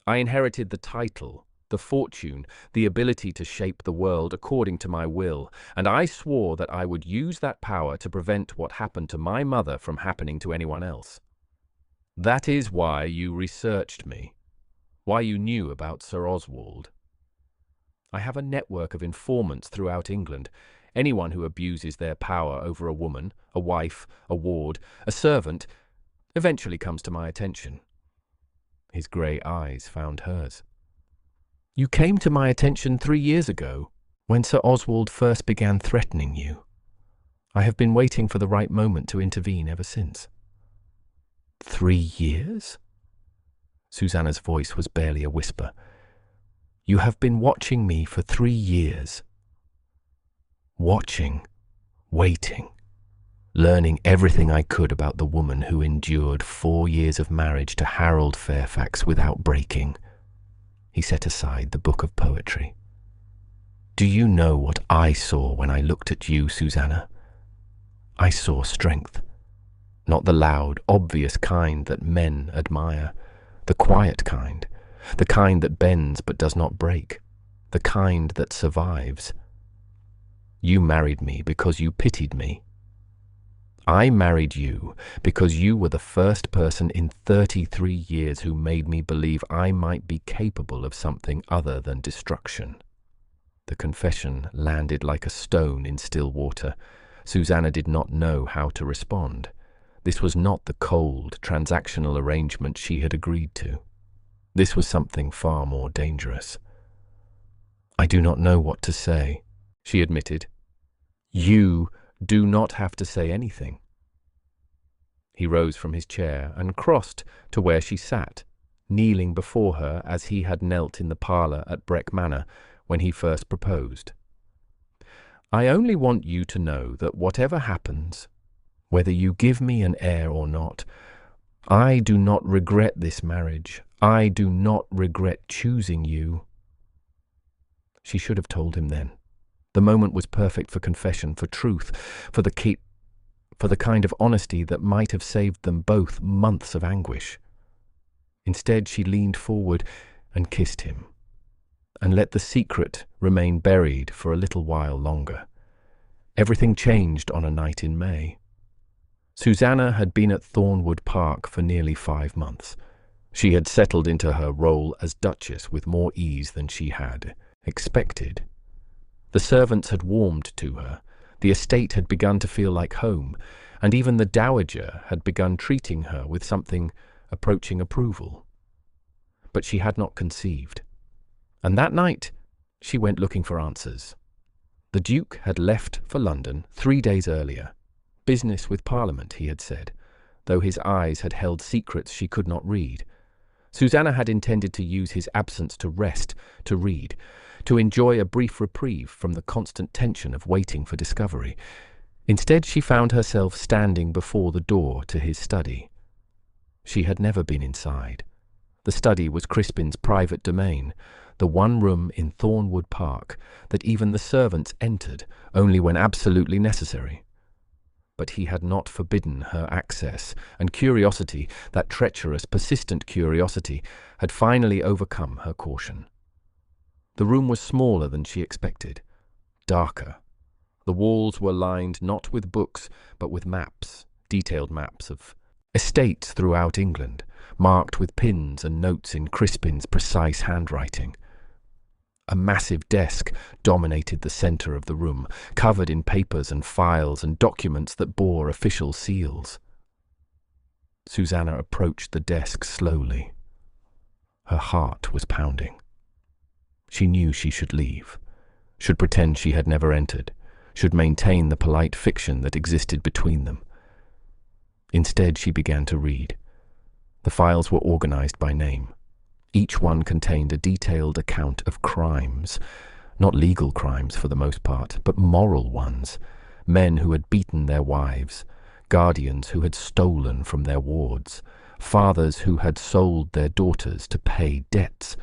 I inherited the title, the fortune, the ability to shape the world according to my will, and I swore that I would use that power to prevent what happened to my mother from happening to anyone else. That is why you researched me, why you knew about Sir Oswald. I have a network of informants throughout England. Anyone who abuses their power over a woman, a wife, a ward, a servant, eventually comes to my attention." His grey eyes found hers. "You came to my attention 3 years ago, when Sir Oswald first began threatening you. I have been waiting for the right moment to intervene ever since." 3 years? Susannah's voice was barely a whisper. "You have been watching me for 3 years. Watching, waiting, learning everything I could about the woman who endured 4 years of marriage to Harold Fairfax without breaking." He set aside the book of poetry. "Do you know what I saw when I looked at you, Susannah? I saw strength. Not the loud, obvious kind that men admire. The quiet kind. The kind that bends but does not break. The kind that survives. You married me because you pitied me. I married you because you were the first person in 33 years who made me believe I might be capable of something other than destruction." The confession landed like a stone in still water. Susannah did not know how to respond. This was not the cold, transactional arrangement she had agreed to. This was something far more dangerous. "I do not know what to say," she admitted. "You do not have to say anything." He rose from his chair and crossed to where she sat, kneeling before her as he had knelt in the parlour at Breck Manor when he first proposed. "I only want you to know that whatever happens, whether you give me an heir or not, I do not regret this marriage. I do not regret choosing you." She should have told him then. The moment was perfect for confession, for truth, for the kind of honesty that might have saved them both months of anguish. Instead, she leaned forward and kissed him, and let the secret remain buried for a little while longer. Everything changed on a night in May. Susannah had been at Thornwood Park for nearly 5 months. She had settled into her role as Duchess with more ease than she had expected. The servants had warmed to her, the estate had begun to feel like home, and even the Dowager had begun treating her with something approaching approval. But she had not conceived. And that night, She went looking for answers. The Duke had left for London 3 days earlier. Business with Parliament, he had said, though his eyes had held secrets she could not read. Susannah had intended to use his absence to rest, to read, to enjoy a brief reprieve from the constant tension of waiting for discovery. Instead, she found herself standing before the door to his study. She had never been inside. The study was Crispin's private domain, the one room in Thornwood Park that even the servants entered only when absolutely necessary. But he had not forbidden her access, and curiosity, that treacherous, persistent curiosity, had finally overcome her caution. The room was smaller than she expected, darker. The walls were lined not with books, but with maps, detailed maps of estates throughout England, marked with pins and notes in Crispin's precise handwriting. A massive desk dominated the centre of the room, covered in papers and files and documents that bore official seals. Susannah approached the desk slowly. Her heart was pounding. She knew she should leave, should pretend she had never entered, should maintain the polite fiction that existed between them. Instead, she began to read. The files were organized by name. Each one contained a detailed account of crimes, not legal crimes for the most part, but moral ones. Men who had beaten their wives, guardians who had stolen from their wards, fathers who had sold their daughters to pay debts.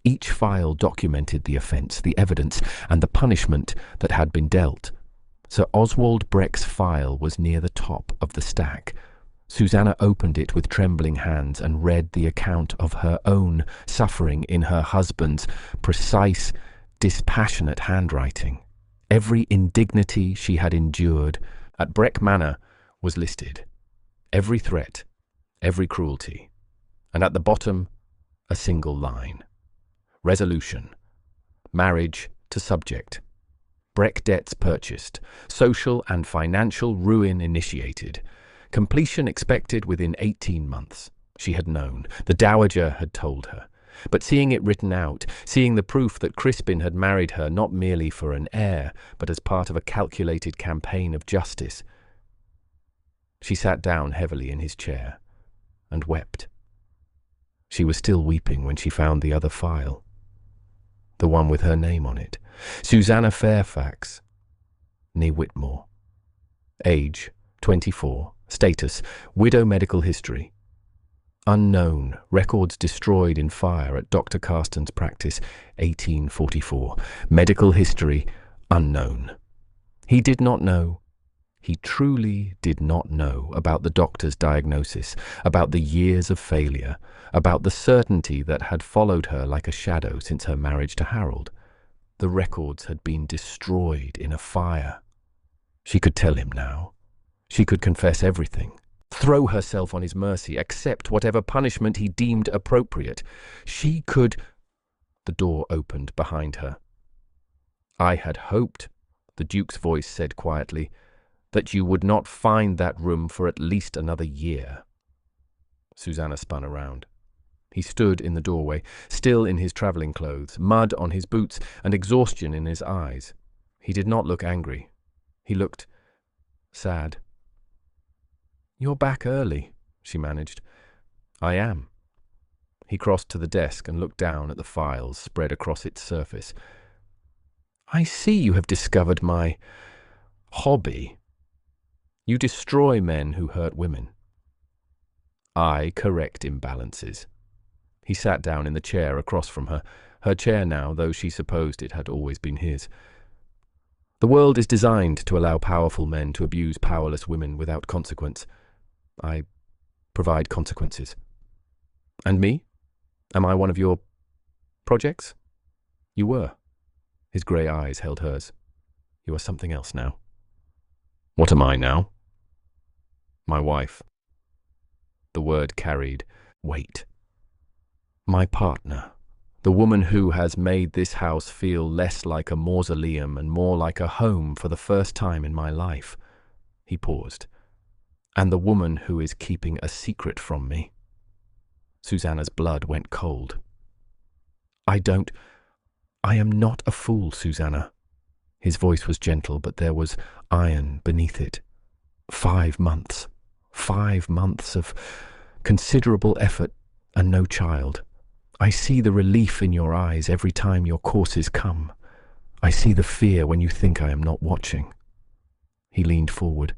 Each file documented the offence, the evidence, and the punishment that had been dealt. Sir Oswald Breck's file was near the top of the stack. Susannah opened it with trembling hands and read the account of her own suffering in her husband's precise, dispassionate handwriting. Every indignity she had endured at Breck Manor was listed. Every threat, every cruelty. And at the bottom, a single line. Resolution. Marriage to subject. Breck debts purchased. Social and financial ruin initiated. Completion expected within 18 months. She had known. The Dowager had told her. But seeing it written out, seeing the proof that Crispin had married her not merely for an heir, but as part of a calculated campaign of justice, she sat down heavily in his chair and wept. She was still weeping when she found the other file, the one with her name on it. Susannah Fairfax, née Whitmore. Age, 24. Status, widow, medical history. Unknown, records destroyed in fire at Dr. Carston's practice, 1844. Medical history, unknown. He did not know. He truly did not know about the doctor's diagnosis, about the years of failure, about the certainty that had followed her like a shadow since her marriage to Harold. The records had been destroyed in a fire. She could tell him now. She could confess everything, throw herself on his mercy, accept whatever punishment he deemed appropriate. She could... The door opened behind her. "I had hoped," the Duke's voice said quietly, "that you would not find that room for at least another year." Susannah spun around. He stood in the doorway, still in his travelling clothes, mud on his boots and exhaustion in his eyes. He did not look angry. He looked sad. "You're back early," she managed. "I am." He crossed to the desk and looked down at the files spread across its surface. "I see you have discovered my hobby. You destroy men who hurt women. I correct imbalances." He sat down in the chair across from her, her chair now, though she supposed it had always been his. "The world is designed to allow powerful men to abuse powerless women without consequence. I provide consequences. And me? Am I one of your projects?" "You were." His grey eyes held hers. "You are something else now." "What am I now?" "My wife." The word carried weight. "My partner. The woman who has made this house feel less like a mausoleum and more like a home for the first time in my life." He paused. "And the woman who is keeping a secret from me." Susannah's blood went cold. I don't I am not a fool, Susannah. His voice was gentle, but there was iron beneath it. 5 months. 5 months of considerable effort and no child. I see the relief in your eyes every time your courses come. I see the fear when you think I am not watching. He leaned forward.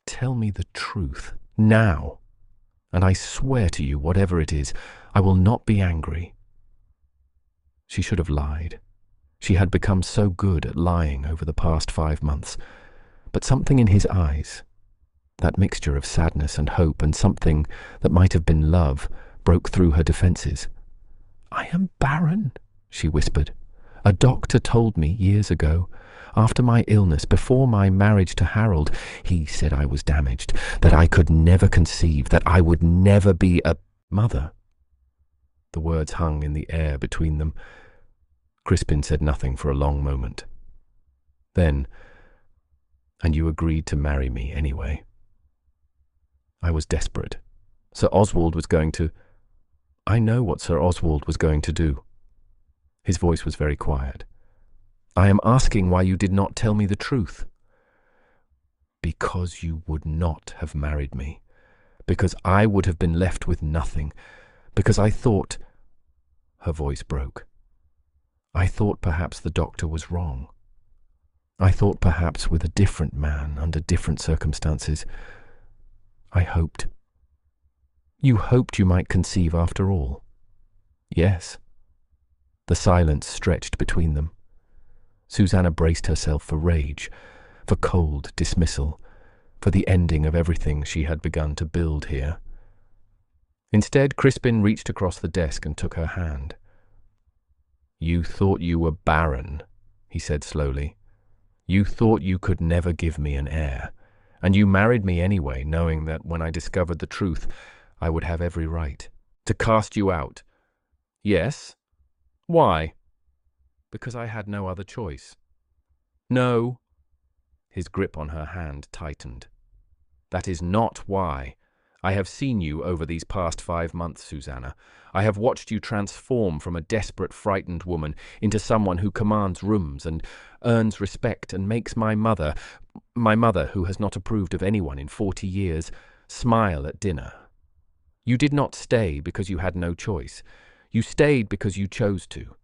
Tell me the truth, now, and I swear to you, whatever it is, I will not be angry. She should have lied. She had become so good at lying over the past 5 months. But something in his eyes, that mixture of sadness and hope and something that might have been love, broke through her defenses. I am barren, she whispered. A doctor told me years ago, after my illness, before my marriage to Harold, he said I was damaged, that I could never conceive, that I would never be a mother. The words hung in the air between them. Crispin said nothing for a long moment. Then, and you agreed to marry me anyway. I was desperate. Sir Oswald was going to... I know what Sir Oswald was going to do. His voice was very quiet. I am asking why you did not tell me the truth. Because you would not have married me. Because I would have been left with nothing. Because I thought... Her voice broke. I thought perhaps the doctor was wrong. I thought perhaps with a different man, under different circumstances. I hoped. You hoped you might conceive after all. Yes. The silence stretched between them. Susannah braced herself for rage, for cold dismissal, for the ending of everything she had begun to build here. Instead, Crispin reached across the desk and took her hand. You thought you were barren, he said slowly. You thought you could never give me an heir, and you married me anyway, knowing that when I discovered the truth, I would have every right to cast you out. Yes? Why? Because I had no other choice. No. His grip on her hand tightened. That is not why. I have seen you over these past 5 months, Susannah. I have watched you transform from a desperate, frightened woman into someone who commands rooms and earns respect and makes my mother, who has not approved of anyone in 40 years, smile at dinner. You did not stay because you had no choice. You stayed because you chose to.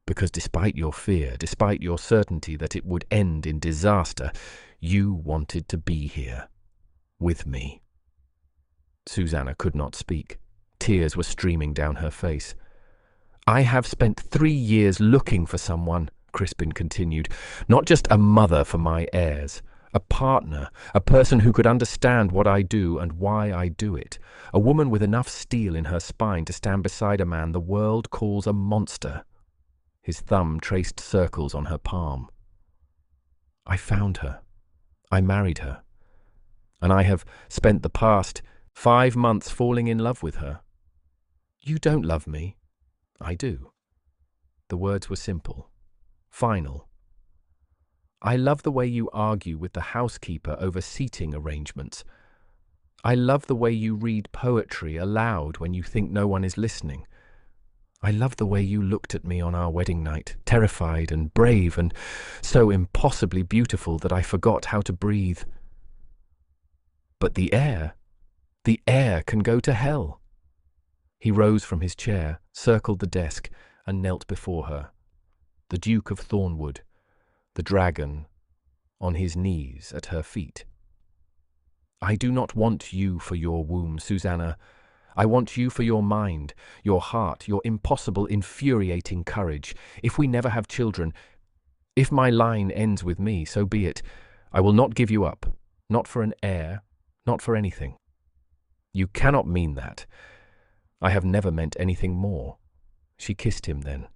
Because despite your fear, despite your certainty that it would end in disaster, you wanted to be here, with me. Susannah could not speak. Tears were streaming down her face. I have spent 3 years looking for someone, Crispin continued, not just a mother for my heirs, a partner, a person who could understand what I do and why I do it, a woman with enough steel in her spine to stand beside a man the world calls a monster. His thumb traced circles on her palm. I found her. I married her. And I have spent the past 5 months falling in love with her. You don't love me. I do. The words were simple, final. I love the way you argue with the housekeeper over seating arrangements. I love the way you read poetry aloud when you think no one is listening. I love the way you looked at me on our wedding night, terrified and brave and so impossibly beautiful that I forgot how to breathe. But the heir can go to hell. He rose from his chair, circled the desk, and knelt before her. The Duke of Thornwood, the dragon, on his knees at her feet. I do not want you for your womb, Susannah. I want you for your mind, your heart, your impossible, infuriating courage. If we never have children, if my line ends with me, so be it. I will not give you up, not for an heir, not for anything. You cannot mean that. I have never meant anything more. She kissed him then.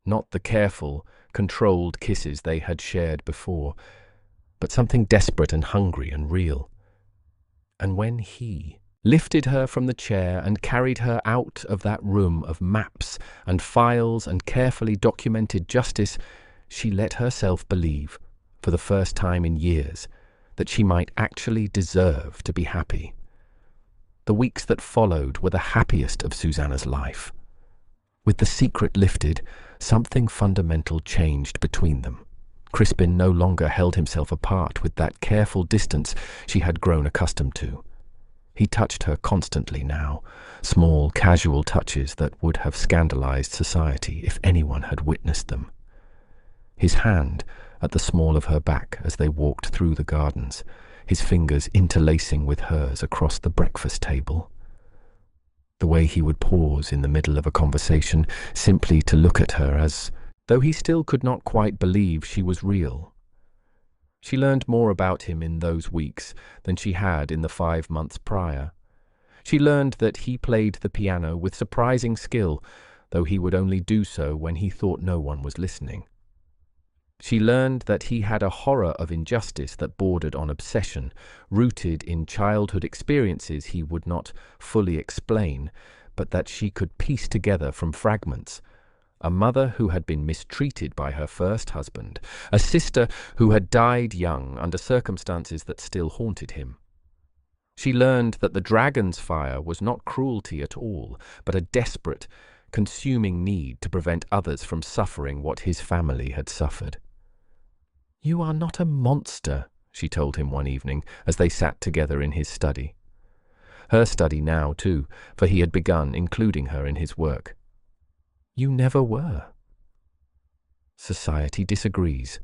Not the careful, controlled kisses they had shared before, but something desperate and hungry and real. And when he lifted her from the chair and carried her out of that room of maps and files and carefully documented justice, she let herself believe, for the first time in years, that she might actually deserve to be happy. The weeks that followed were the happiest of Susannah's life. With the secret lifted, something fundamental changed between them. Crispin no longer held himself apart with that careful distance she had grown accustomed to. He touched her constantly now, small, casual touches that would have scandalized society if anyone had witnessed them. His hand at the small of her back as they walked through the gardens, his fingers interlacing with hers across the breakfast table. The way he would pause in the middle of a conversation simply to look at her as though he still could not quite believe she was real. She learned more about him in those weeks than she had in the 5 months prior. She learned that he played the piano with surprising skill, though he would only do so when he thought no one was listening. She learned that he had a horror of injustice that bordered on obsession, rooted in childhood experiences he would not fully explain, but that she could piece together from fragments. A mother who had been mistreated by her first husband, a sister who had died young under circumstances that still haunted him. She learned that the dragon's fire was not cruelty at all, but a desperate, consuming need to prevent others from suffering what his family had suffered. "You are not a monster," she told him one evening as they sat together in his study. Her study now, too, for he had begun including her in his work. "You never were." Society disagrees.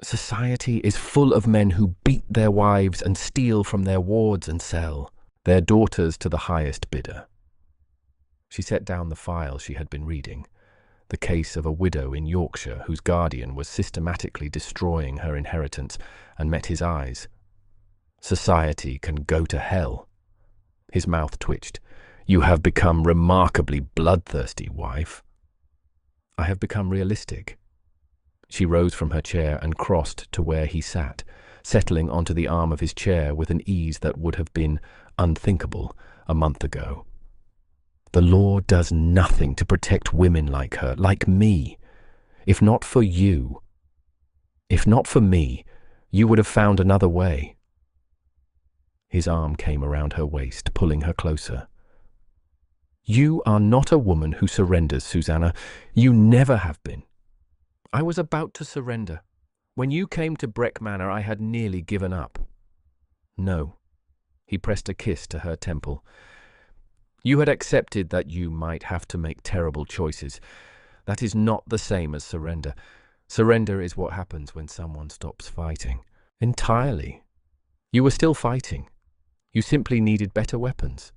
Society is full of men who beat their wives and steal from their wards and sell their daughters to the highest bidder. She set down the file she had been reading, the case of a widow in Yorkshire whose guardian was systematically destroying her inheritance, and met his eyes. "Society can go to hell." His mouth twitched. "You have become remarkably bloodthirsty, wife." "I have become realistic." She rose from her chair and crossed to where he sat, settling onto the arm of his chair with an ease that would have been unthinkable a month ago. "The law does nothing to protect women like her, like me. If not for you, if not for me, you would have found another way." His arm came around her waist, pulling her closer. "You are not a woman who surrenders, Susannah. You never have been." "I was about to surrender. When you came to Breck Manor, I had nearly given up." "No." He pressed a kiss to her temple. "You had accepted that you might have to make terrible choices. That is not the same as surrender. Surrender is what happens when someone stops fighting. Entirely. You were still fighting. You simply needed better weapons.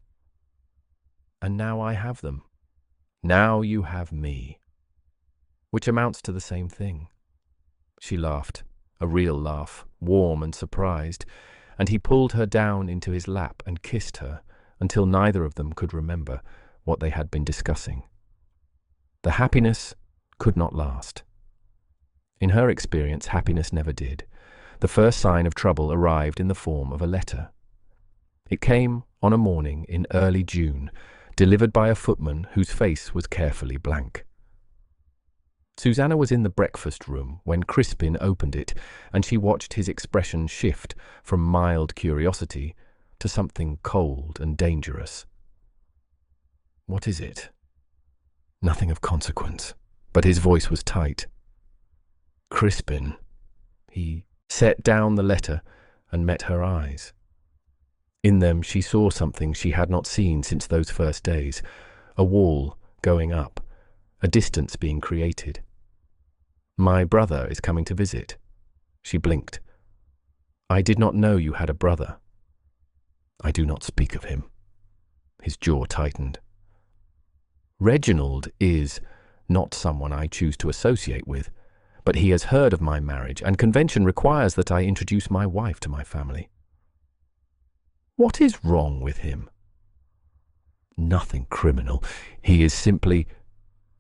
And now I have them. Now you have me. Which amounts to the same thing." She laughed, a real laugh, warm and surprised, and he pulled her down into his lap and kissed her until neither of them could remember what they had been discussing. The happiness could not last. In her experience, happiness never did. The first sign of trouble arrived in the form of a letter. It came on a morning in early June, delivered by a footman whose face was carefully blank. Susannah was in the breakfast room when Crispin opened it, and she watched his expression shift from mild curiosity to something cold and dangerous. "What is it?" "Nothing of consequence," but his voice was tight. "Crispin." He set down the letter and met her eyes. In them she saw something she had not seen since those first days, a wall going up, a distance being created. "My brother is coming to visit." She blinked. "I did not know you had a brother." "I do not speak of him." His jaw tightened. "Reginald is not someone I choose to associate with, but he has heard of my marriage, and convention requires that I introduce my wife to my family." "What is wrong with him?" "Nothing criminal. He is simply—"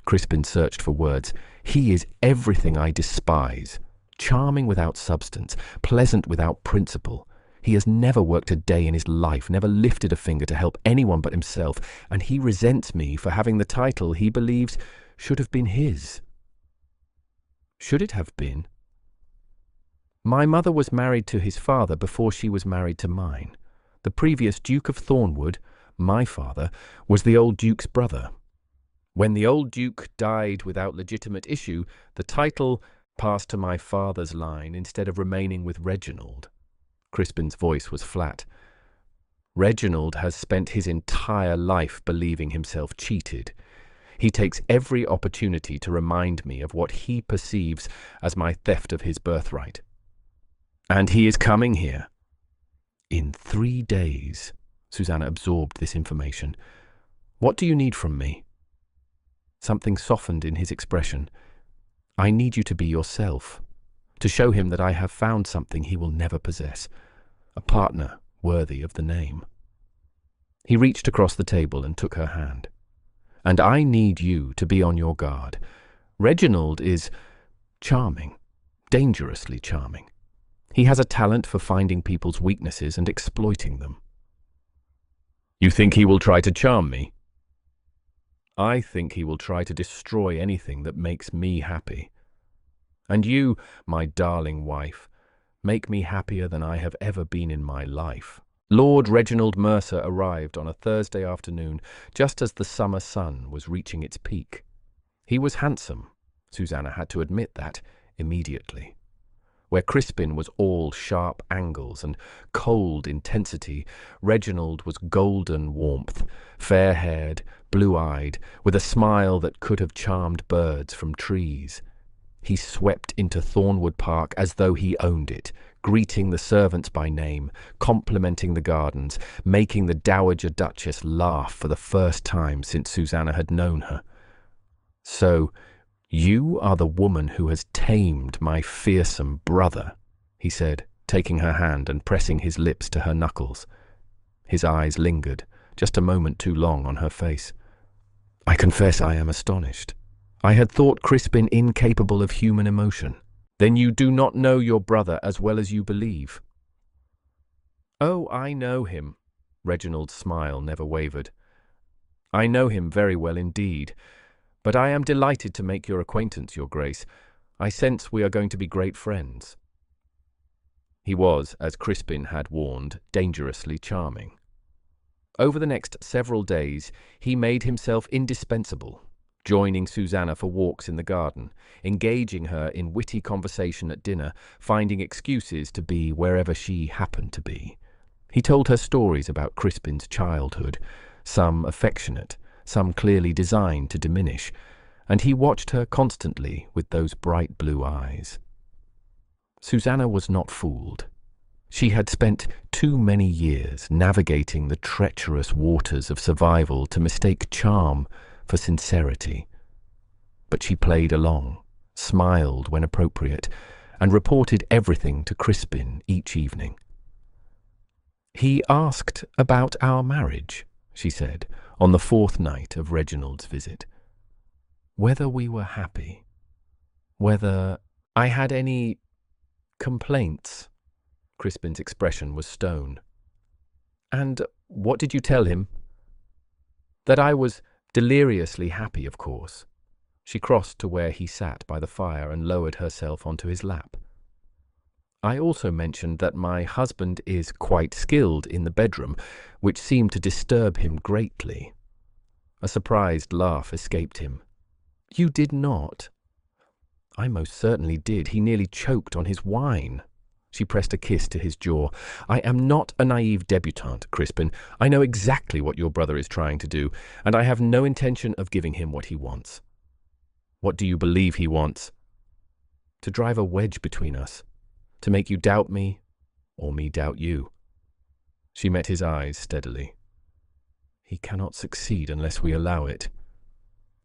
Crispin searched for words. "He is everything I despise. Charming without substance, pleasant without principle. He has never worked a day in his life, never lifted a finger to help anyone but himself, and he resents me for having the title he believes should have been his." "Should it have been?" "My mother was married to his father before she was married to mine. The previous Duke of Thornwood, my father, was the old Duke's brother. When the old Duke died without legitimate issue, the title passed to my father's line instead of remaining with Reginald. Crispin's voice was flat. Reginald has spent his entire life believing himself cheated. He takes every opportunity to remind me of what he perceives as my theft of his birthright. And he is coming here. In 3 days. Susannah absorbed this information. What do you need from me? Something softened in his expression. I need you to be yourself, to show him that I have found something he will never possess, a partner worthy of the name. He reached across the table and took her hand. And I need you to be on your guard. Reginald is charming, dangerously charming. He has a talent for finding people's weaknesses and exploiting them. You think he will try to charm me? I think he will try to destroy anything that makes me happy. And you, my darling wife, make me happier than I have ever been in my life. Lord Reginald Mercer arrived on a Thursday afternoon, just as the summer sun was reaching its peak. He was handsome. Susannah had to admit that immediately. Where Crispin was all sharp angles and cold intensity, Reginald was golden warmth, fair-haired, blue-eyed, with a smile that could have charmed birds from trees. He swept into Thornwood Park as though he owned it, greeting the servants by name, complimenting the gardens, making the Dowager Duchess laugh for the first time since Susannah had known her. So, you are the woman who has tamed my fearsome brother, he said, taking her hand and pressing his lips to her knuckles. His eyes lingered, just a moment too long on her face. I confess I am astonished. I had thought Crispin incapable of human emotion. Then you do not know your brother as well as you believe. Oh, I know him. Reginald's smile never wavered. I know him very well indeed. But I am delighted to make your acquaintance, Your Grace. I sense we are going to be great friends. He was, as Crispin had warned, dangerously charming. Over the next several days, he made himself indispensable, joining Susannah for walks in the garden, engaging her in witty conversation at dinner, finding excuses to be wherever she happened to be. He told her stories about Crispin's childhood, some affectionate, some clearly designed to diminish, and he watched her constantly with those bright blue eyes. Susannah was not fooled. She had spent too many years navigating the treacherous waters of survival to mistake charm for sincerity. But she played along, smiled when appropriate, and reported everything to Crispin each evening. He asked about our marriage, she said, on the 4th night of Reginald's visit. Whether we were happy, whether I had any complaints. Crispin's expression was stone. And what did you tell him? That I was deliriously happy, of course. She crossed to where he sat by the fire and lowered herself onto his lap. I also mentioned that my husband is quite skilled in the bedroom, which seemed to disturb him greatly. A surprised laugh escaped him. You did not? I most certainly did. He nearly choked on his wine. She pressed a kiss to his jaw. I am not a naive debutante, Crispin. I know exactly what your brother is trying to do, and I have no intention of giving him what he wants. What do you believe he wants? To drive a wedge between us. To make you doubt me, or me doubt you. She met his eyes steadily. He cannot succeed unless we allow it.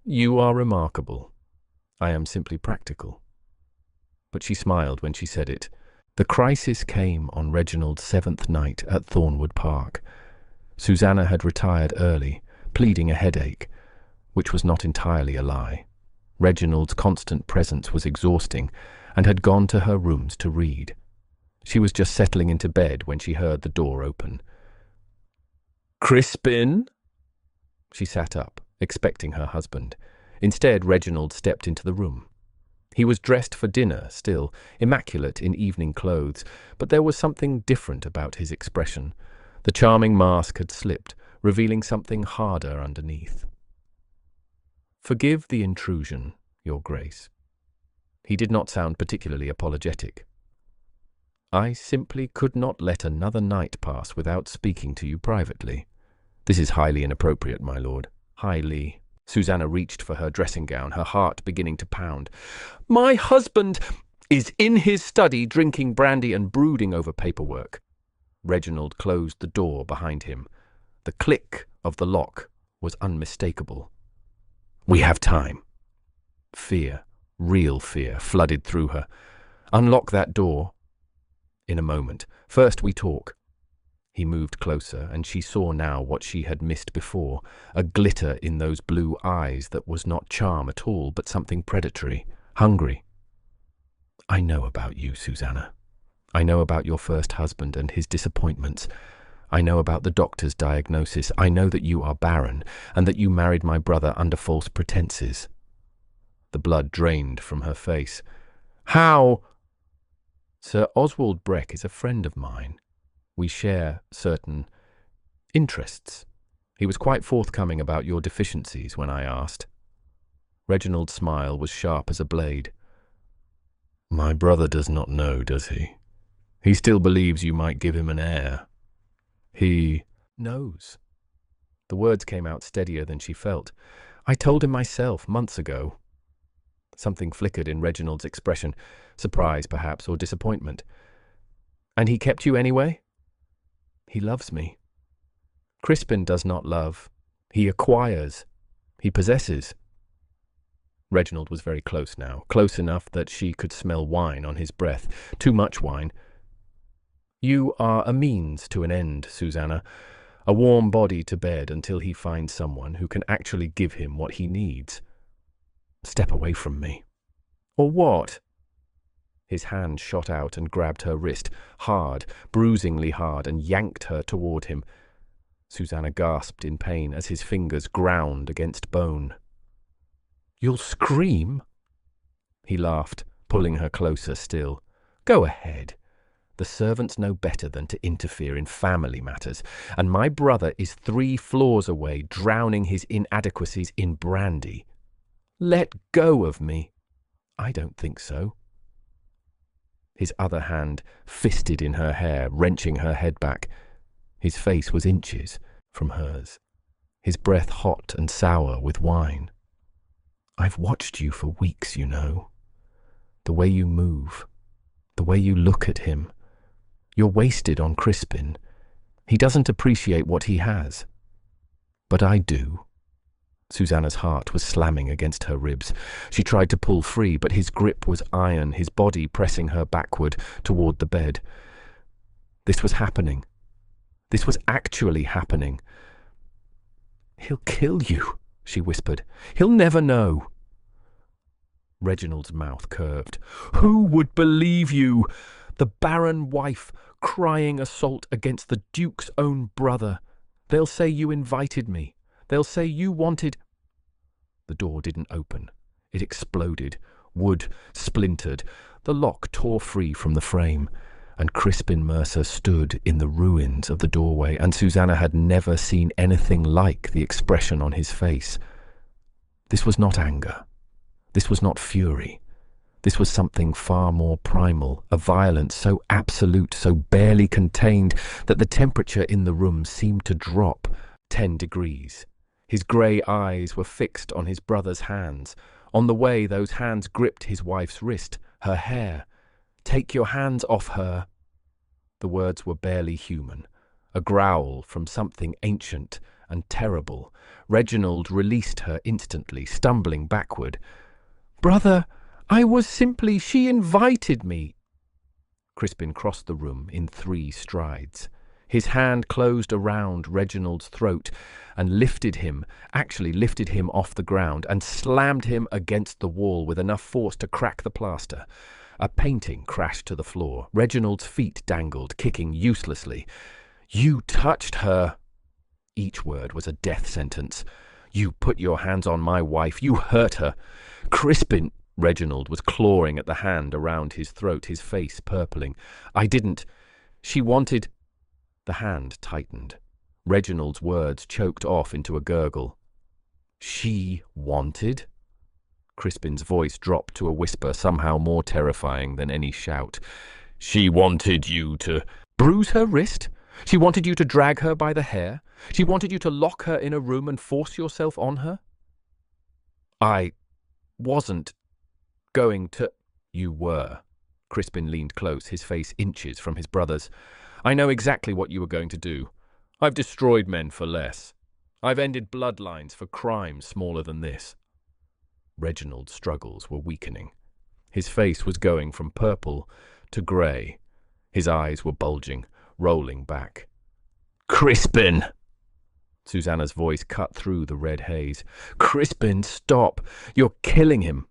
You are remarkable. I am simply practical. But she smiled when she said it. The crisis came on Reginald's 7th night at Thornwood Park. Susannah had retired early, pleading a headache, which was not entirely a lie. Reginald's constant presence was exhausting, and had gone to her rooms to read. She was just settling into bed when she heard the door open. Crispin? She sat up, expecting her husband. Instead, Reginald stepped into the room. He was dressed for dinner still, immaculate in evening clothes, but there was something different about his expression. The charming mask had slipped, revealing something harder underneath. Forgive the intrusion, Your Grace. He did not sound particularly apologetic. I simply could not let another night pass without speaking to you privately. This is highly inappropriate, my lord. Highly. Susannah reached for her dressing gown, her heart beginning to pound. My husband is in his study drinking brandy and brooding over paperwork. Reginald closed the door behind him. The click of the lock was unmistakable. We have time. Fear, real fear, flooded through her. Unlock that door. In a moment. First we talk. He moved closer, and she saw now what she had missed before, a glitter in those blue eyes that was not charm at all, but something predatory, hungry. I know about you, Susannah. I know about your first husband and his disappointments. I know about the doctor's diagnosis. I know that you are barren, and that you married my brother under false pretenses. The blood drained from her face. How? Sir Oswald Breck is a friend of mine. We share certain interests. He was quite forthcoming about your deficiencies when I asked. Reginald's smile was sharp as a blade. My brother does not know, does he? He still believes you might give him an heir. He knows. The words came out steadier than she felt. I told him myself months ago. Something flickered in Reginald's expression, surprise perhaps, or disappointment. And he kept you anyway? He loves me. Crispin does not love. He acquires. He possesses. Reginald was very close now, close enough that she could smell wine on his breath, too much wine. You are a means to an end, Susannah, a warm body to bed until he finds someone who can actually give him what he needs. Step away from me. Or what? His hand shot out and grabbed her wrist, hard, bruisingly hard, and yanked her toward him. Susannah gasped in pain as his fingers ground against bone. You'll scream? He laughed, pulling her closer still. Go ahead. The servants know better than to interfere in family matters, and my brother is 3 floors away, drowning his inadequacies in brandy. Let go of me. I don't think so. His other hand fisted in her hair, wrenching her head back. His face was inches from hers, his breath hot and sour with wine. I've watched you for weeks, you know. The way you move, the way you look at him. You're wasted on Crispin. He doesn't appreciate what he has. But I do. Susannah's heart was slamming against her ribs. She tried to pull free, but his grip was iron, his body pressing her backward toward the bed. This was happening. This was actually happening. He'll kill you, she whispered. He'll never know. Reginald's mouth curved. Who would believe you? The barren wife crying assault against the Duke's own brother. They'll say you invited me. They'll say you wanted... The door didn't open. It exploded. Wood splintered. The lock tore free from the frame, and Crispin Mercer stood in the ruins of the doorway, and Susannah had never seen anything like the expression on his face. This was not anger. This was not fury. This was something far more primal, a violence so absolute, so barely contained, that the temperature in the room seemed to drop 10 degrees. His grey eyes were fixed on his brother's hands, on the way those hands gripped his wife's wrist, her hair. Take your hands off her. The words were barely human, a growl from something ancient and terrible. Reginald released her instantly, stumbling backward. Brother, I was simply... She invited me. Crispin crossed the room in 3 strides. His hand closed around Reginald's throat and lifted him off the ground and slammed him against the wall with enough force to crack the plaster. A painting crashed to the floor. Reginald's feet dangled, kicking uselessly. You touched her. Each word was a death sentence. You put your hands on my wife. You hurt her. Crispin... Reginald was clawing at the hand around his throat, his face purpling. I didn't... She wanted... The hand tightened. Reginald's words choked off into a gurgle. She wanted? Crispin's voice dropped to a whisper, somehow more terrifying than any shout. She wanted you to bruise her wrist? She wanted you to drag her by the hair? She wanted you to lock her in a room and force yourself on her? I wasn't going to... You were. Crispin leaned close, his face inches from his brother's. I know exactly what you were going to do. I've destroyed men for less. I've ended bloodlines for crimes smaller than this. Reginald's struggles were weakening. His face was going from purple to grey. His eyes were bulging, rolling back. Crispin! Susannah's voice cut through the red haze. Crispin, stop! You're killing him!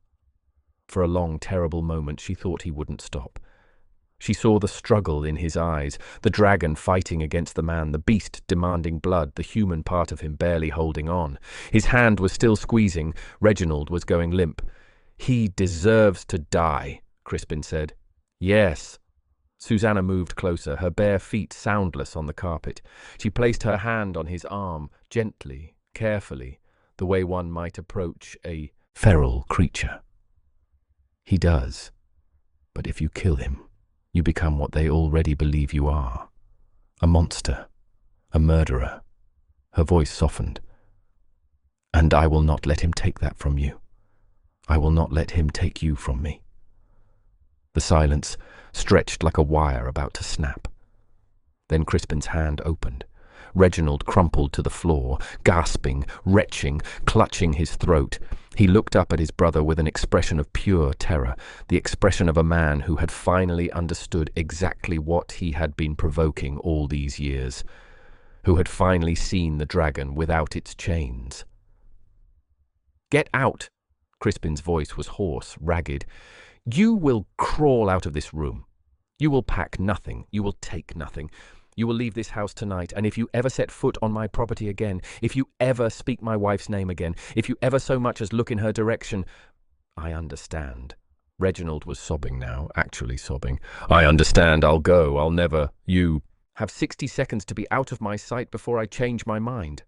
For a long, terrible moment, she thought he wouldn't stop. She saw the struggle in his eyes, the dragon fighting against the man, the beast demanding blood, the human part of him barely holding on. His hand was still squeezing. Reginald was going limp. He deserves to die, Crispin said. Yes. Susannah moved closer, her bare feet soundless on the carpet. She placed her hand on his arm, gently, carefully, the way one might approach a feral creature. He does. But if you kill him, you become what they already believe you are. A monster. A murderer. Her voice softened. And I will not let him take that from you. I will not let him take you from me. The silence stretched like a wire about to snap. Then Crispin's hand opened. Reginald crumpled to the floor, gasping, retching, clutching his throat. He looked up at his brother with an expression of pure terror, the expression of a man who had finally understood exactly what he had been provoking all these years, who had finally seen the dragon without its chains. Get out! Crispin's voice was hoarse, ragged. You will crawl out of this room. You will pack nothing. You will take nothing. You will leave this house tonight, and if you ever set foot on my property again, if you ever speak my wife's name again, if you ever so much as look in her direction... I understand. Reginald was sobbing now, actually sobbing. I understand. I'll go. I'll never... You have 60 seconds to be out of my sight before I change my mind.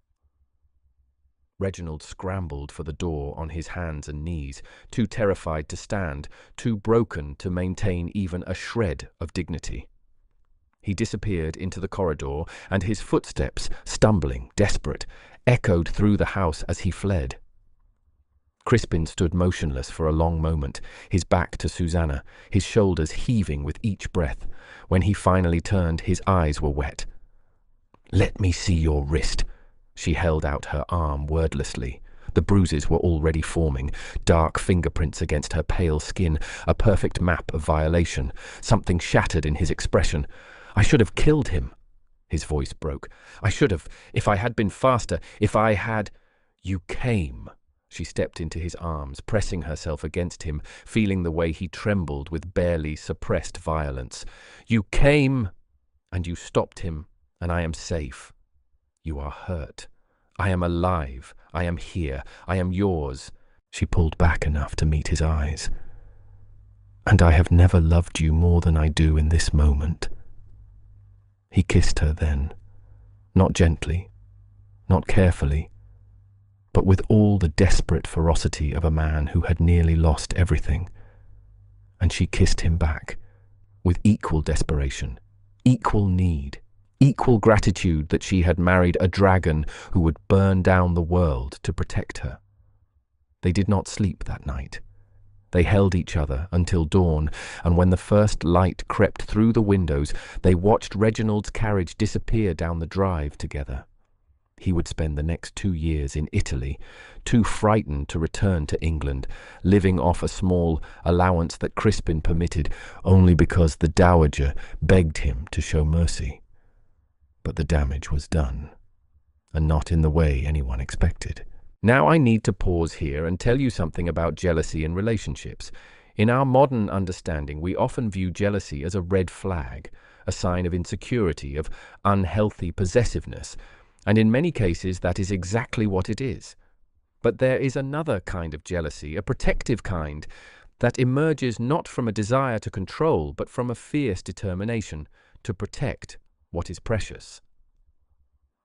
Reginald scrambled for the door on his hands and knees, too terrified to stand, too broken to maintain even a shred of dignity. He disappeared into the corridor, and his footsteps, stumbling, desperate, echoed through the house as he fled. Crispin stood motionless for a long moment, his back to Susannah, his shoulders heaving with each breath. When he finally turned, his eyes were wet. Let me see your wrist. She held out her arm wordlessly. The bruises were already forming, dark fingerprints against her pale skin, a perfect map of violation. Something shattered in his expression. I should have killed him. His voice broke. I should have, if I had been faster, if I had... You came. She stepped into his arms, pressing herself against him, feeling the way he trembled with barely suppressed violence. You came, and you stopped him, and I am safe. You are hurt. I am alive. I am here. I am yours. She pulled back enough to meet his eyes. And I have never loved you more than I do in this moment. He kissed her then, not gently, not carefully, but with all the desperate ferocity of a man who had nearly lost everything. And she kissed him back, with equal desperation, equal need, equal gratitude that she had married a dragon who would burn down the world to protect her. They did not sleep that night. They held each other until dawn, and when the first light crept through the windows, they watched Reginald's carriage disappear down the drive together. He would spend the next 2 years in Italy, too frightened to return to England, living off a small allowance that Crispin permitted only because the dowager begged him to show mercy. But the damage was done, and not in the way anyone expected. Now I need to pause here and tell you something about jealousy in relationships. In our modern understanding, we often view jealousy as a red flag, a sign of insecurity, of unhealthy possessiveness, and in many cases that is exactly what it is. But there is another kind of jealousy, a protective kind, that emerges not from a desire to control, but from a fierce determination to protect what is precious.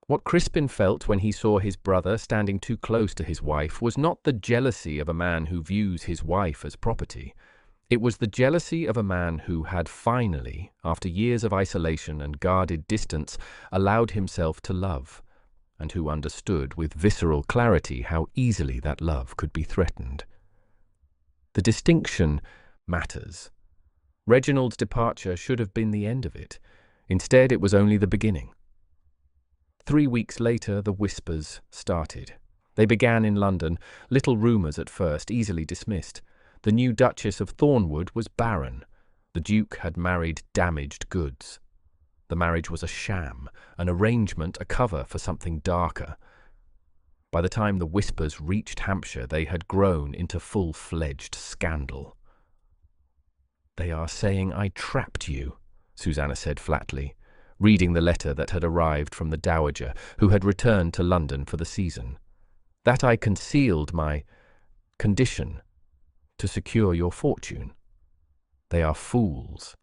What Crispin felt when he saw his brother standing too close to his wife was not the jealousy of a man who views his wife as property. It was the jealousy of a man who had finally, after years of isolation and guarded distance, allowed himself to love, and who understood with visceral clarity how easily that love could be threatened. The distinction matters. Reginald's departure should have been the end of it. Instead, it was only the beginning. 3 weeks later, the whispers started. They began in London, little rumours at first, easily dismissed. The new Duchess of Thornwood was barren. The Duke had married damaged goods. The marriage was a sham, an arrangement, a cover for something darker. By the time the whispers reached Hampshire, they had grown into full-fledged scandal. "They are saying I trapped you," Susannah said flatly, reading the letter that had arrived from the Dowager, who had returned to London for the season. "That I concealed my condition to secure your fortune. They are fools.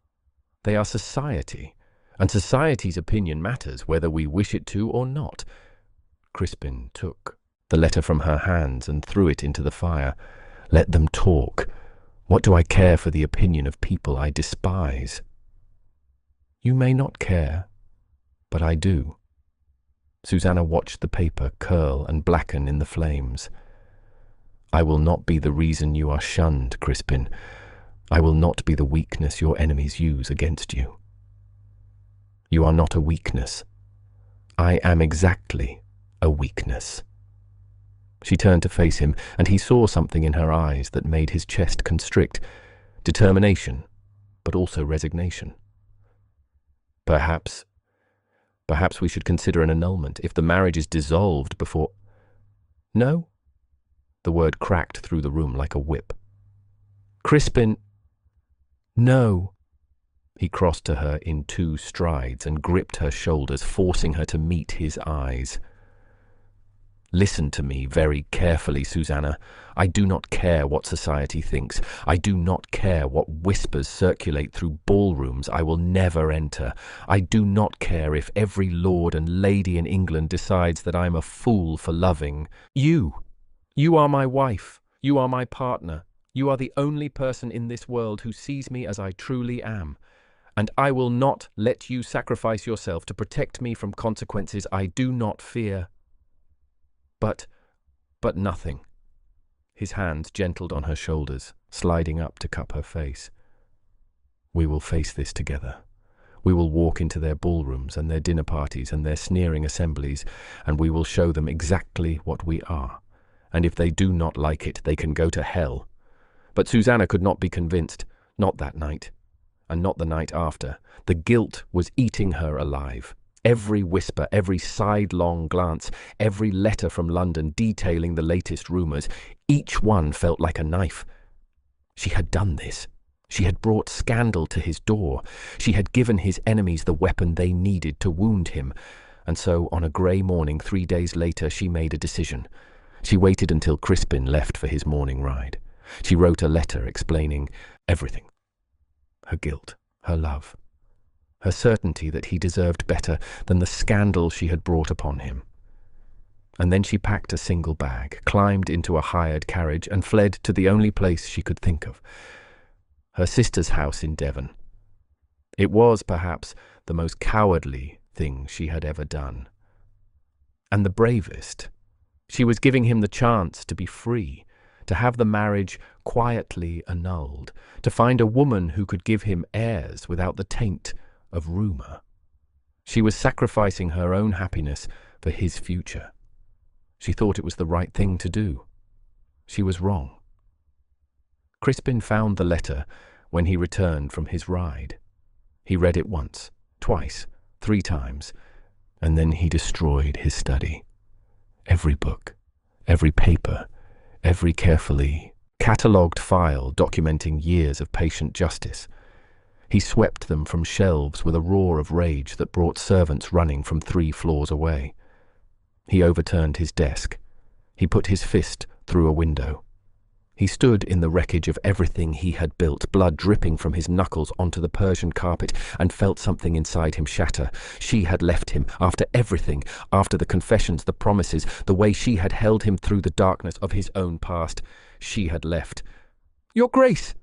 They are society, and society's opinion matters whether we wish it to or not." Crispin took the letter from her hands and threw it into the fire. "Let them talk. What do I care for the opinion of people I despise?" "You may not care, but I do." Susannah watched the paper curl and blacken in the flames. "I will not be the reason you are shunned, Crispin. I will not be the weakness your enemies use against you. You are not a weakness. I am exactly a weakness." She turned to face him, and he saw something in her eyes that made his chest constrict. Determination, but also resignation. Perhaps we should consider an annulment if the marriage is dissolved before—" "No?" The word cracked through the room like a whip. "Crispin, no." He crossed to her in 2 strides and gripped her shoulders, forcing her to meet his eyes. "Listen to me very carefully, Susannah. I do not care what society thinks. I do not care what whispers circulate through ballrooms I will never enter. I do not care if every lord and lady in England decides that I'm a fool for loving you. You are my wife. You are my partner. You are the only person in this world who sees me as I truly am. And I will not let you sacrifice yourself to protect me from consequences I do not fear. But nothing." His hands gentled on her shoulders, sliding up to cup her face. "We will face this together. We will walk into their ballrooms and their dinner parties and their sneering assemblies, and we will show them exactly what we are. And if they do not like it, they can go to hell." But Susannah could not be convinced, not that night, and not the night after. The guilt was eating her alive. Every whisper, every sidelong glance, every letter from London detailing the latest rumours, each one felt like a knife. She had done this. She had brought scandal to his door. She had given his enemies the weapon they needed to wound him. And so, on a grey morning 3 days later, she made a decision. She waited until Crispin left for his morning ride. She wrote a letter explaining everything. Her guilt, her love, her certainty that he deserved better than the scandal she had brought upon him. And then she packed a single bag, climbed into a hired carriage, and fled to the only place she could think of, her sister's house in Devon. It was, perhaps, the most cowardly thing she had ever done. And the bravest. She was giving him the chance to be free, to have the marriage quietly annulled, to find a woman who could give him heirs without the taint of rumour. She was sacrificing her own happiness for his future. She thought it was the right thing to do. She was wrong. Crispin found the letter when he returned from his ride. He read it once, twice, 3 times, and then he destroyed his study. Every book, every paper, every carefully catalogued file documenting years of patient justice. He swept them from shelves with a roar of rage that brought servants running from 3 floors away. He overturned his desk. He put his fist through a window. He stood in the wreckage of everything he had built, blood dripping from his knuckles onto the Persian carpet, and felt something inside him shatter. She had left him, after everything, after the confessions, the promises, the way she had held him through the darkness of his own past. She had left. "Your Grace!"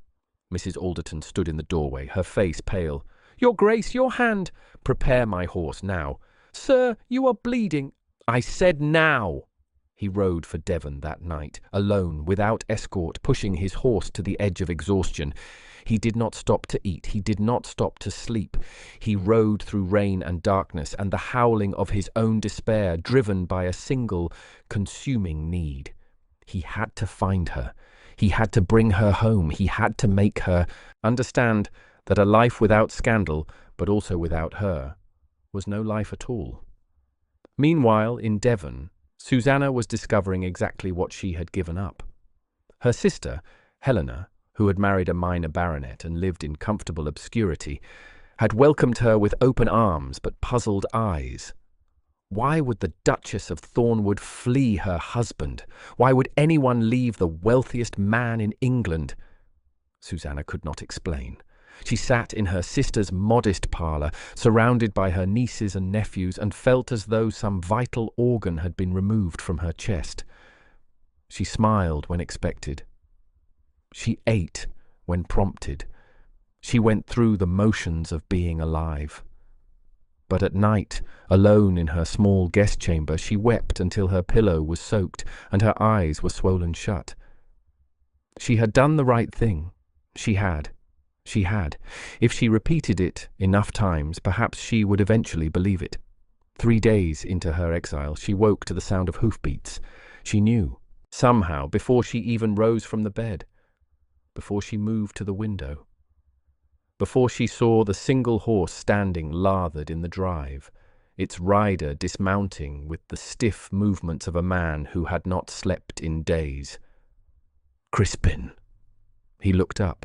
Mrs. Alderton stood in the doorway, her face pale. "Your Grace, your hand!" "Prepare my horse now." "Sir, you are bleeding." "I said now." He rode for Devon that night, alone, without escort, pushing his horse to the edge of exhaustion. He did not stop to eat. He did not stop to sleep. He rode through rain and darkness and the howling of his own despair, driven by a single, consuming need. He had to find her. He had to bring her home. He had to make her understand that a life without scandal, but also without her, was no life at all. Meanwhile, in Devon, Susannah was discovering exactly what she had given up. Her sister, Helena, who had married a minor baronet and lived in comfortable obscurity, had welcomed her with open arms but puzzled eyes. Why would the Duchess of Thornwood flee her husband? Why would anyone leave the wealthiest man in England? Susannah could not explain. She sat in her sister's modest parlour, surrounded by her nieces and nephews, and felt as though some vital organ had been removed from her chest. She smiled when expected. She ate when prompted. She went through the motions of being alive. But at night, alone in her small guest chamber, she wept until her pillow was soaked and her eyes were swollen shut. She had done the right thing. She had. If she repeated it enough times, perhaps she would eventually believe it. 3 days into her exile, she woke to the sound of hoofbeats. She knew, somehow, before she even rose from the bed, before she moved to the window, before she saw the single horse standing lathered in the drive, its rider dismounting with the stiff movements of a man who had not slept in days. "Crispin!" He looked up.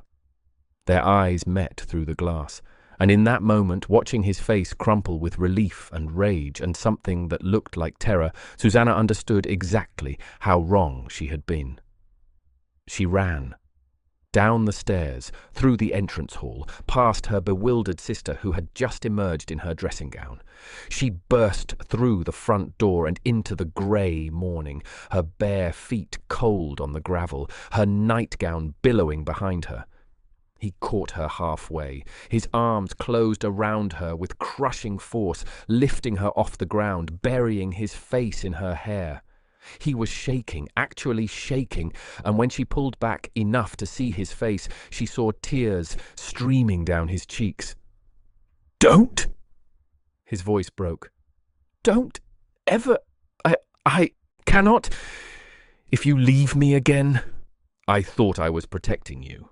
Their eyes met through the glass, and in that moment, watching his face crumple with relief and rage and something that looked like terror, Susannah understood exactly how wrong she had been. She ran. Down the stairs, through the entrance hall, past her bewildered sister who had just emerged in her dressing gown. She burst through the front door and into the grey morning, her bare feet cold on the gravel, her nightgown billowing behind her. He caught her halfway. His arms closed around her with crushing force, lifting her off the ground, burying his face in her hair. He was shaking, actually shaking, and when she pulled back enough to see his face, she saw tears streaming down his cheeks. "Don't!" His voice broke. "Don't ever! I cannot! If you leave me again..." "I thought I was protecting you."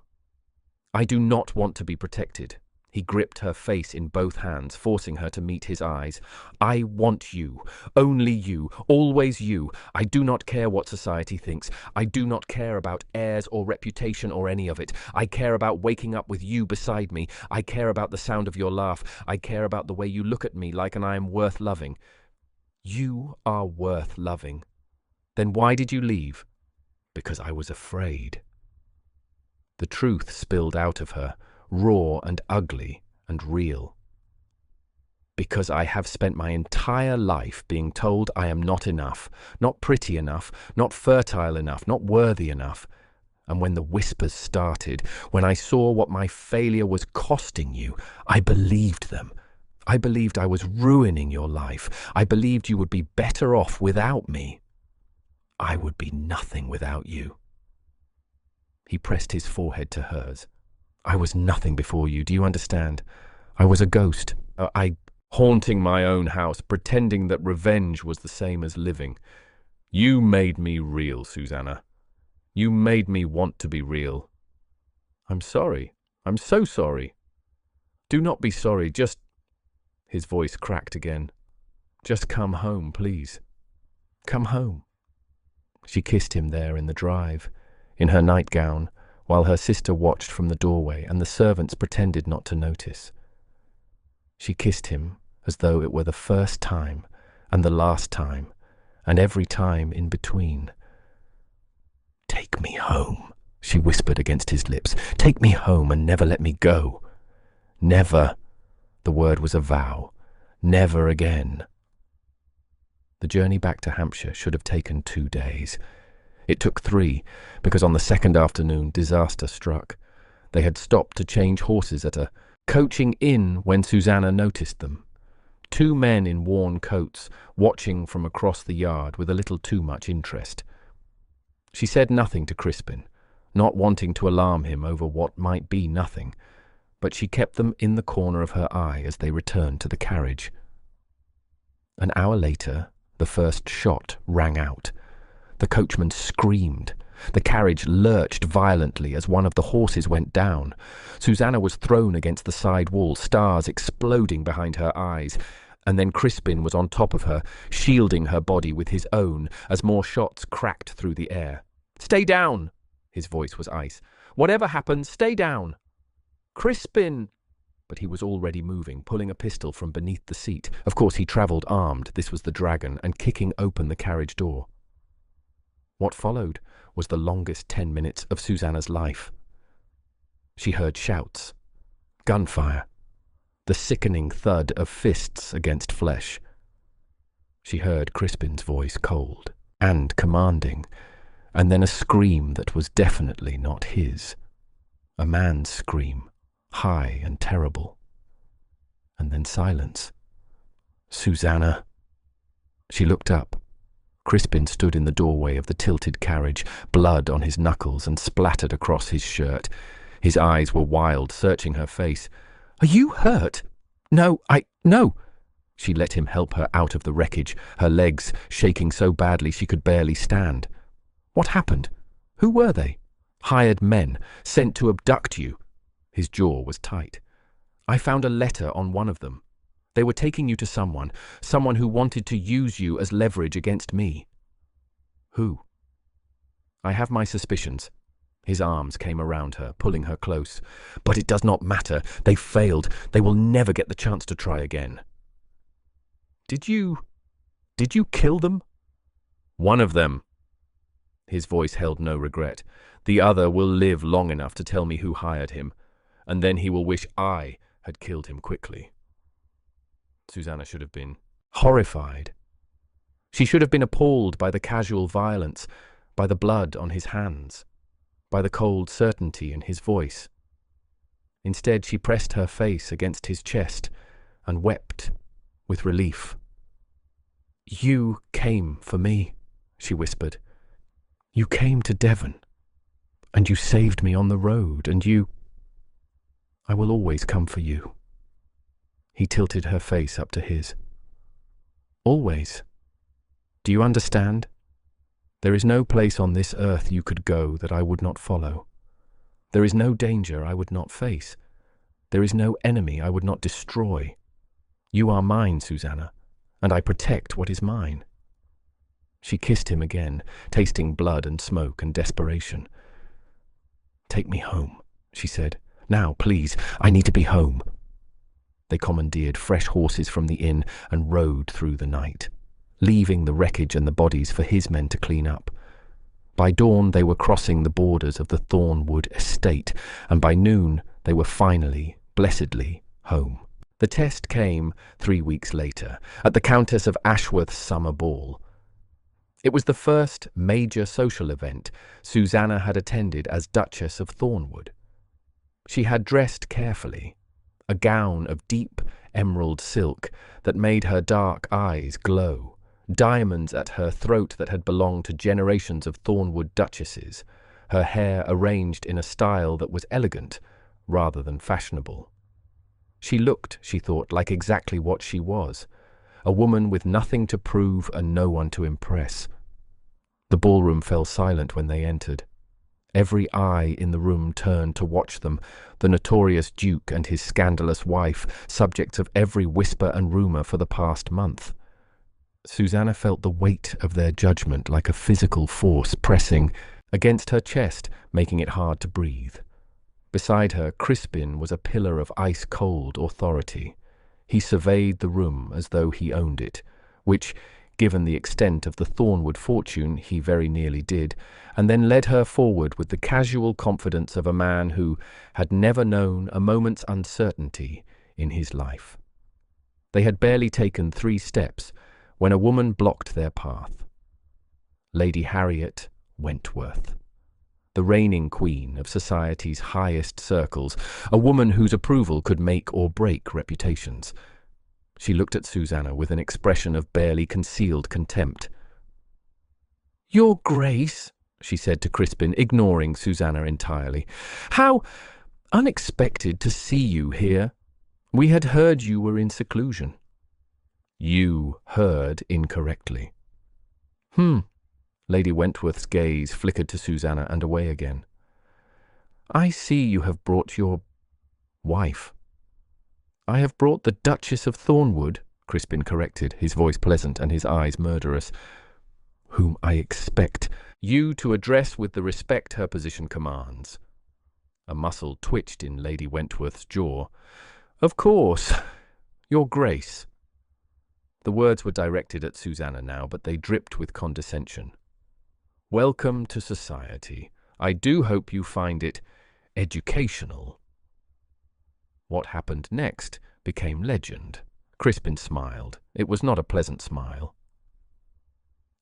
"I do not want to be protected." He gripped her face in both hands, forcing her to meet his eyes. "I want you, only you, always you. I do not care what society thinks. I do not care about heirs or reputation or any of it. I care about waking up with you beside me. I care about the sound of your laugh. I care about the way you look at me like I am worth loving." "You are worth loving." "Then why did you leave?" "Because I was afraid." The truth spilled out of her, raw and ugly and real. "Because I have spent my entire life being told I am not enough, not pretty enough, not fertile enough, not worthy enough. And when the whispers started, when I saw what my failure was costing you, I believed them. I believed I was ruining your life. I believed you would be better off without me. I would be nothing without you." He pressed his forehead to hers. "I was nothing before you, do you understand? I was a ghost. I haunting my own house, pretending that revenge was the same as living. You made me real, Susannah. You made me want to be real. I'm sorry. I'm so sorry. Do not be sorry, just..." His voice cracked again. "Just come home, please. Come home." She kissed him there in the drive, in her nightgown, while her sister watched from the doorway and the servants pretended not to notice. She kissed him as though it were the first time and the last time and every time in between. "Take me home," she whispered against his lips. Take me home and never let me go. Never. The word was a vow. Never again. The journey back to Hampshire should have taken 2 days. It took 3, because on the second afternoon disaster struck. They had stopped to change horses at a coaching inn when Susannah noticed them. 2 men in worn coats, watching from across the yard with a little too much interest. She said nothing to Crispin, not wanting to alarm him over what might be nothing, but she kept them in the corner of her eye as they returned to the carriage. An hour later, the first shot rang out. The coachman screamed. The carriage lurched violently as one of the horses went down. Susannah was thrown against the side wall, stars exploding behind her eyes, and then Crispin was on top of her, shielding her body with his own as more shots cracked through the air. "Stay down!" His voice was ice. "Whatever happens, stay down!" "Crispin!" But he was already moving, pulling a pistol from beneath the seat. Of course, he travelled armed, this was the dragon, and kicking open the carriage door. What followed was the longest 10 minutes of Susannah's life. She heard shouts, gunfire, the sickening thud of fists against flesh. She heard Crispin's voice, cold and commanding, and then a scream that was definitely not his. A man's scream, high and terrible. And then silence. "Susannah." She looked up. Crispin stood in the doorway of the tilted carriage, blood on his knuckles and splattered across his shirt. His eyes were wild, searching her face. "Are you hurt?" No. She let him help her out of the wreckage, her legs shaking so badly she could barely stand. "What happened? Who were they?" "Hired men, sent to abduct you." His jaw was tight. "I found a letter on one of them. They were taking you to someone who wanted to use you as leverage against me." "Who?" "I have my suspicions." His arms came around her, pulling her close. "But it does not matter. They failed. They will never get the chance to try again." Did you kill them?" "One of them." His voice held no regret. "The other will live long enough to tell me who hired him, and then he will wish I had killed him quickly." Susannah should have been horrified. She should have been appalled by the casual violence, by the blood on his hands, by the cold certainty in his voice. Instead, she pressed her face against his chest and wept with relief. "You came for me," she whispered. "You came to Devon, and you saved me on the road, and I will always come for you." He tilted her face up to his. "Always. Do you understand? There is no place on this earth you could go that I would not follow. There is no danger I would not face. There is no enemy I would not destroy. You are mine, Susannah, and I protect what is mine." She kissed him again, tasting blood and smoke and desperation. "Take me home," she said. "Now, please, I need to be home." They commandeered fresh horses from the inn and rode through the night, leaving the wreckage and the bodies for his men to clean up. By dawn they were crossing the borders of the Thornwood estate, and by noon they were finally, blessedly, home. The test came 3 weeks later, at the Countess of Ashworth's summer ball. It was the first major social event Susannah had attended as Duchess of Thornwood. She had dressed carefully, a gown of deep emerald silk that made her dark eyes glow, diamonds at her throat that had belonged to generations of Thornwood duchesses, her hair arranged in a style that was elegant rather than fashionable. She looked, she thought, like exactly what she was, a woman with nothing to prove and no one to impress. The ballroom fell silent when they entered. Every eye in the room turned to watch them, the notorious Duke and his scandalous wife, subjects of every whisper and rumour for the past month. Susannah felt the weight of their judgment like a physical force pressing against her chest, making it hard to breathe. Beside her, Crispin was a pillar of ice-cold authority. He surveyed the room as though he owned it, which, Given the extent of the Thornwood fortune, he very nearly did, and then led her forward with the casual confidence of a man who had never known a moment's uncertainty in his life. They had barely taken 3 steps when a woman blocked their path. Lady Harriet Wentworth, the reigning queen of society's highest circles, a woman whose approval could make or break reputations. She looked at Susannah with an expression of barely concealed contempt. "Your Grace," she said to Crispin, ignoring Susannah entirely, "how unexpected to see you here. We had heard you were in seclusion." "You heard incorrectly." Lady Wentworth's gaze flickered to Susannah and away again. "I see you have brought your wife." "I have brought the Duchess of Thornwood," Crispin corrected, his voice pleasant and his eyes murderous, "whom I expect you to address with the respect her position commands." A muscle twitched in Lady Wentworth's jaw. "Of course, Your Grace." The words were directed at Susannah now, but they dripped with condescension. "Welcome to society. I do hope you find it educational." What happened next became legend. Crispin smiled. It was not a pleasant smile.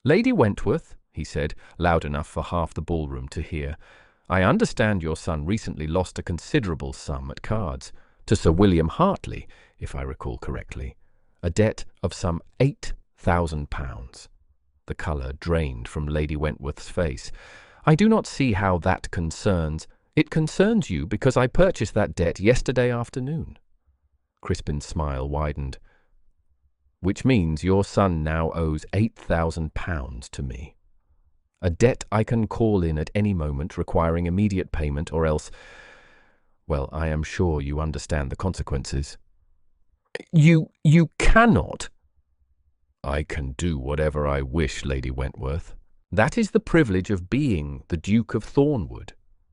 "Lady Wentworth," he said, loud enough for half the ballroom to hear, "I understand your son recently lost a considerable sum at cards, to Sir William Hartley, if I recall correctly, a debt of some £8,000. The colour drained from Lady Wentworth's face. "I do not see how that concerns—" "It concerns you because I purchased that debt yesterday afternoon." Crispin's smile widened. "Which means your son now owes £8,000 to me. A debt I can call in at any moment, requiring immediate payment, or else— well, I am sure you understand the consequences." You cannot." "I can do whatever I wish, Lady Wentworth. That is the privilege of being the Duke of Thornwood."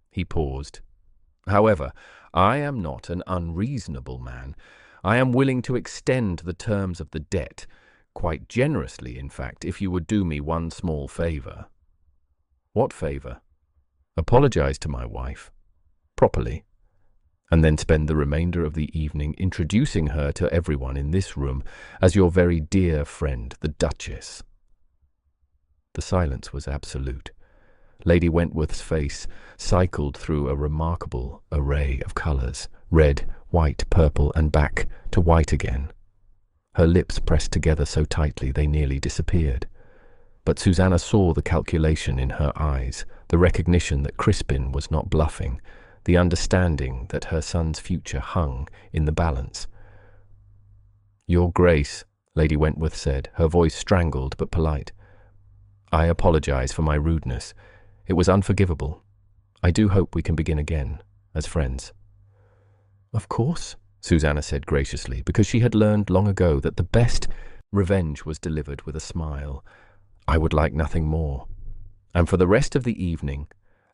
He paused. "However, I am not an unreasonable man. I am willing to extend the terms of the debt, quite generously, in fact, if you would do me one small favour." "What favour?" "Apologize to my wife, properly, and then spend the remainder of the evening introducing her to everyone in this room as your very dear friend, the Duchess." The silence was absolute. Lady Wentworth's face cycled through a remarkable array of colours, red, white, purple, and back to white again. Her lips pressed together so tightly they nearly disappeared. But Susannah saw the calculation in her eyes, the recognition that Crispin was not bluffing, the understanding that her son's future hung in the balance. "Your Grace," Lady Wentworth said, her voice strangled but polite, "I apologize for my rudeness. It was unforgivable. I do hope we can begin again, as friends." "Of course," Susannah said graciously, because she had learned long ago that the best revenge was delivered with a smile. "I would like nothing more." And for the rest of the evening,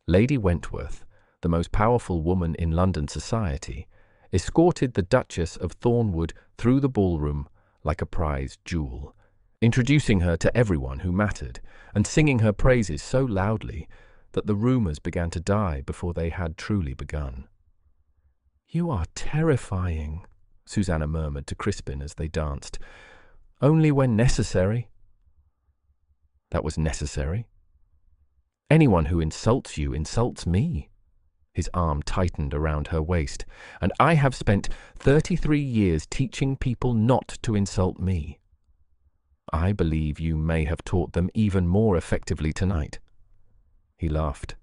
Lady Wentworth, the most powerful woman in London society, escorted the Duchess of Thornwood through the ballroom like a prized jewel, introducing her to everyone who mattered, and singing her praises so loudly that the rumours began to die before they had truly begun. "You are terrifying," Susannah murmured to Crispin as they danced. "Only when necessary." "That was necessary. Anyone who insults you insults me." His arm tightened around her waist. "And I have spent 33 years teaching people not to insult me. I believe you may have taught them even more effectively tonight." He laughed.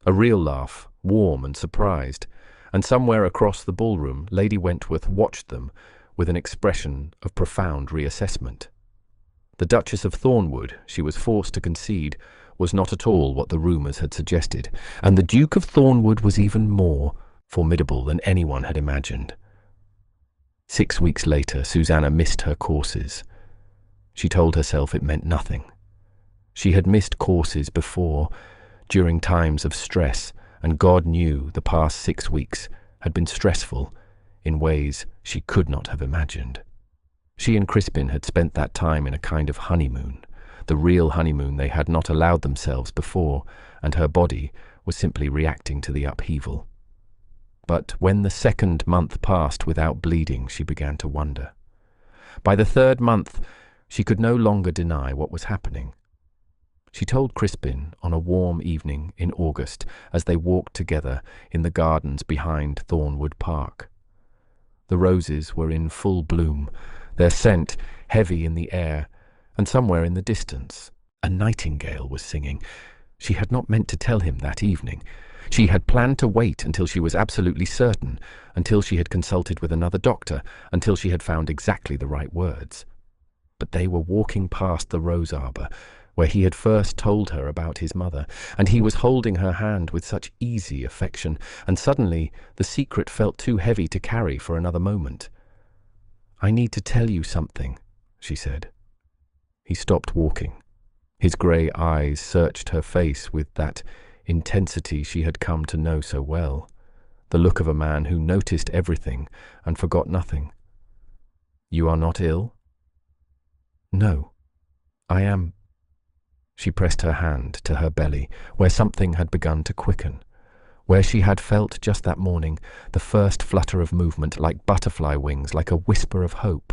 A real laugh, warm and surprised, and somewhere across the ballroom Lady Wentworth watched them with an expression of profound reassessment. The Duchess of Thornwood, she was forced to concede, was not at all what the rumours had suggested, and the Duke of Thornwood was even more formidable than anyone had imagined. 6 weeks later, Susannah missed her courses. She told herself it meant nothing. She had missed courses before, during times of stress, and God knew the past 6 weeks had been stressful in ways she could not have imagined. She and Crispin had spent that time in a kind of honeymoon, the real honeymoon they had not allowed themselves before, and her body was simply reacting to the upheaval. But when the second month passed without bleeding, she began to wonder. By the third month, she could no longer deny what was happening. She told Crispin on a warm evening in August as they walked together in the gardens behind Thornwood Park. The roses were in full bloom, their scent heavy in the air, and somewhere in the distance a nightingale was singing. She had not meant to tell him that evening. She had planned to wait until she was absolutely certain, until she had consulted with another doctor, until she had found exactly the right words. But they were walking past the rose arbor, where he had first told her about his mother, and he was holding her hand with such easy affection, and suddenly the secret felt too heavy to carry for another moment. "I need to tell you something," she said. He stopped walking. His grey eyes searched her face with that intensity she had come to know so well, the look of a man who noticed everything and forgot nothing. "You are not ill?" "No, I am." She pressed her hand to her belly, where something had begun to quicken, where she had felt just that morning the first flutter of movement, like butterfly wings, like a whisper of hope.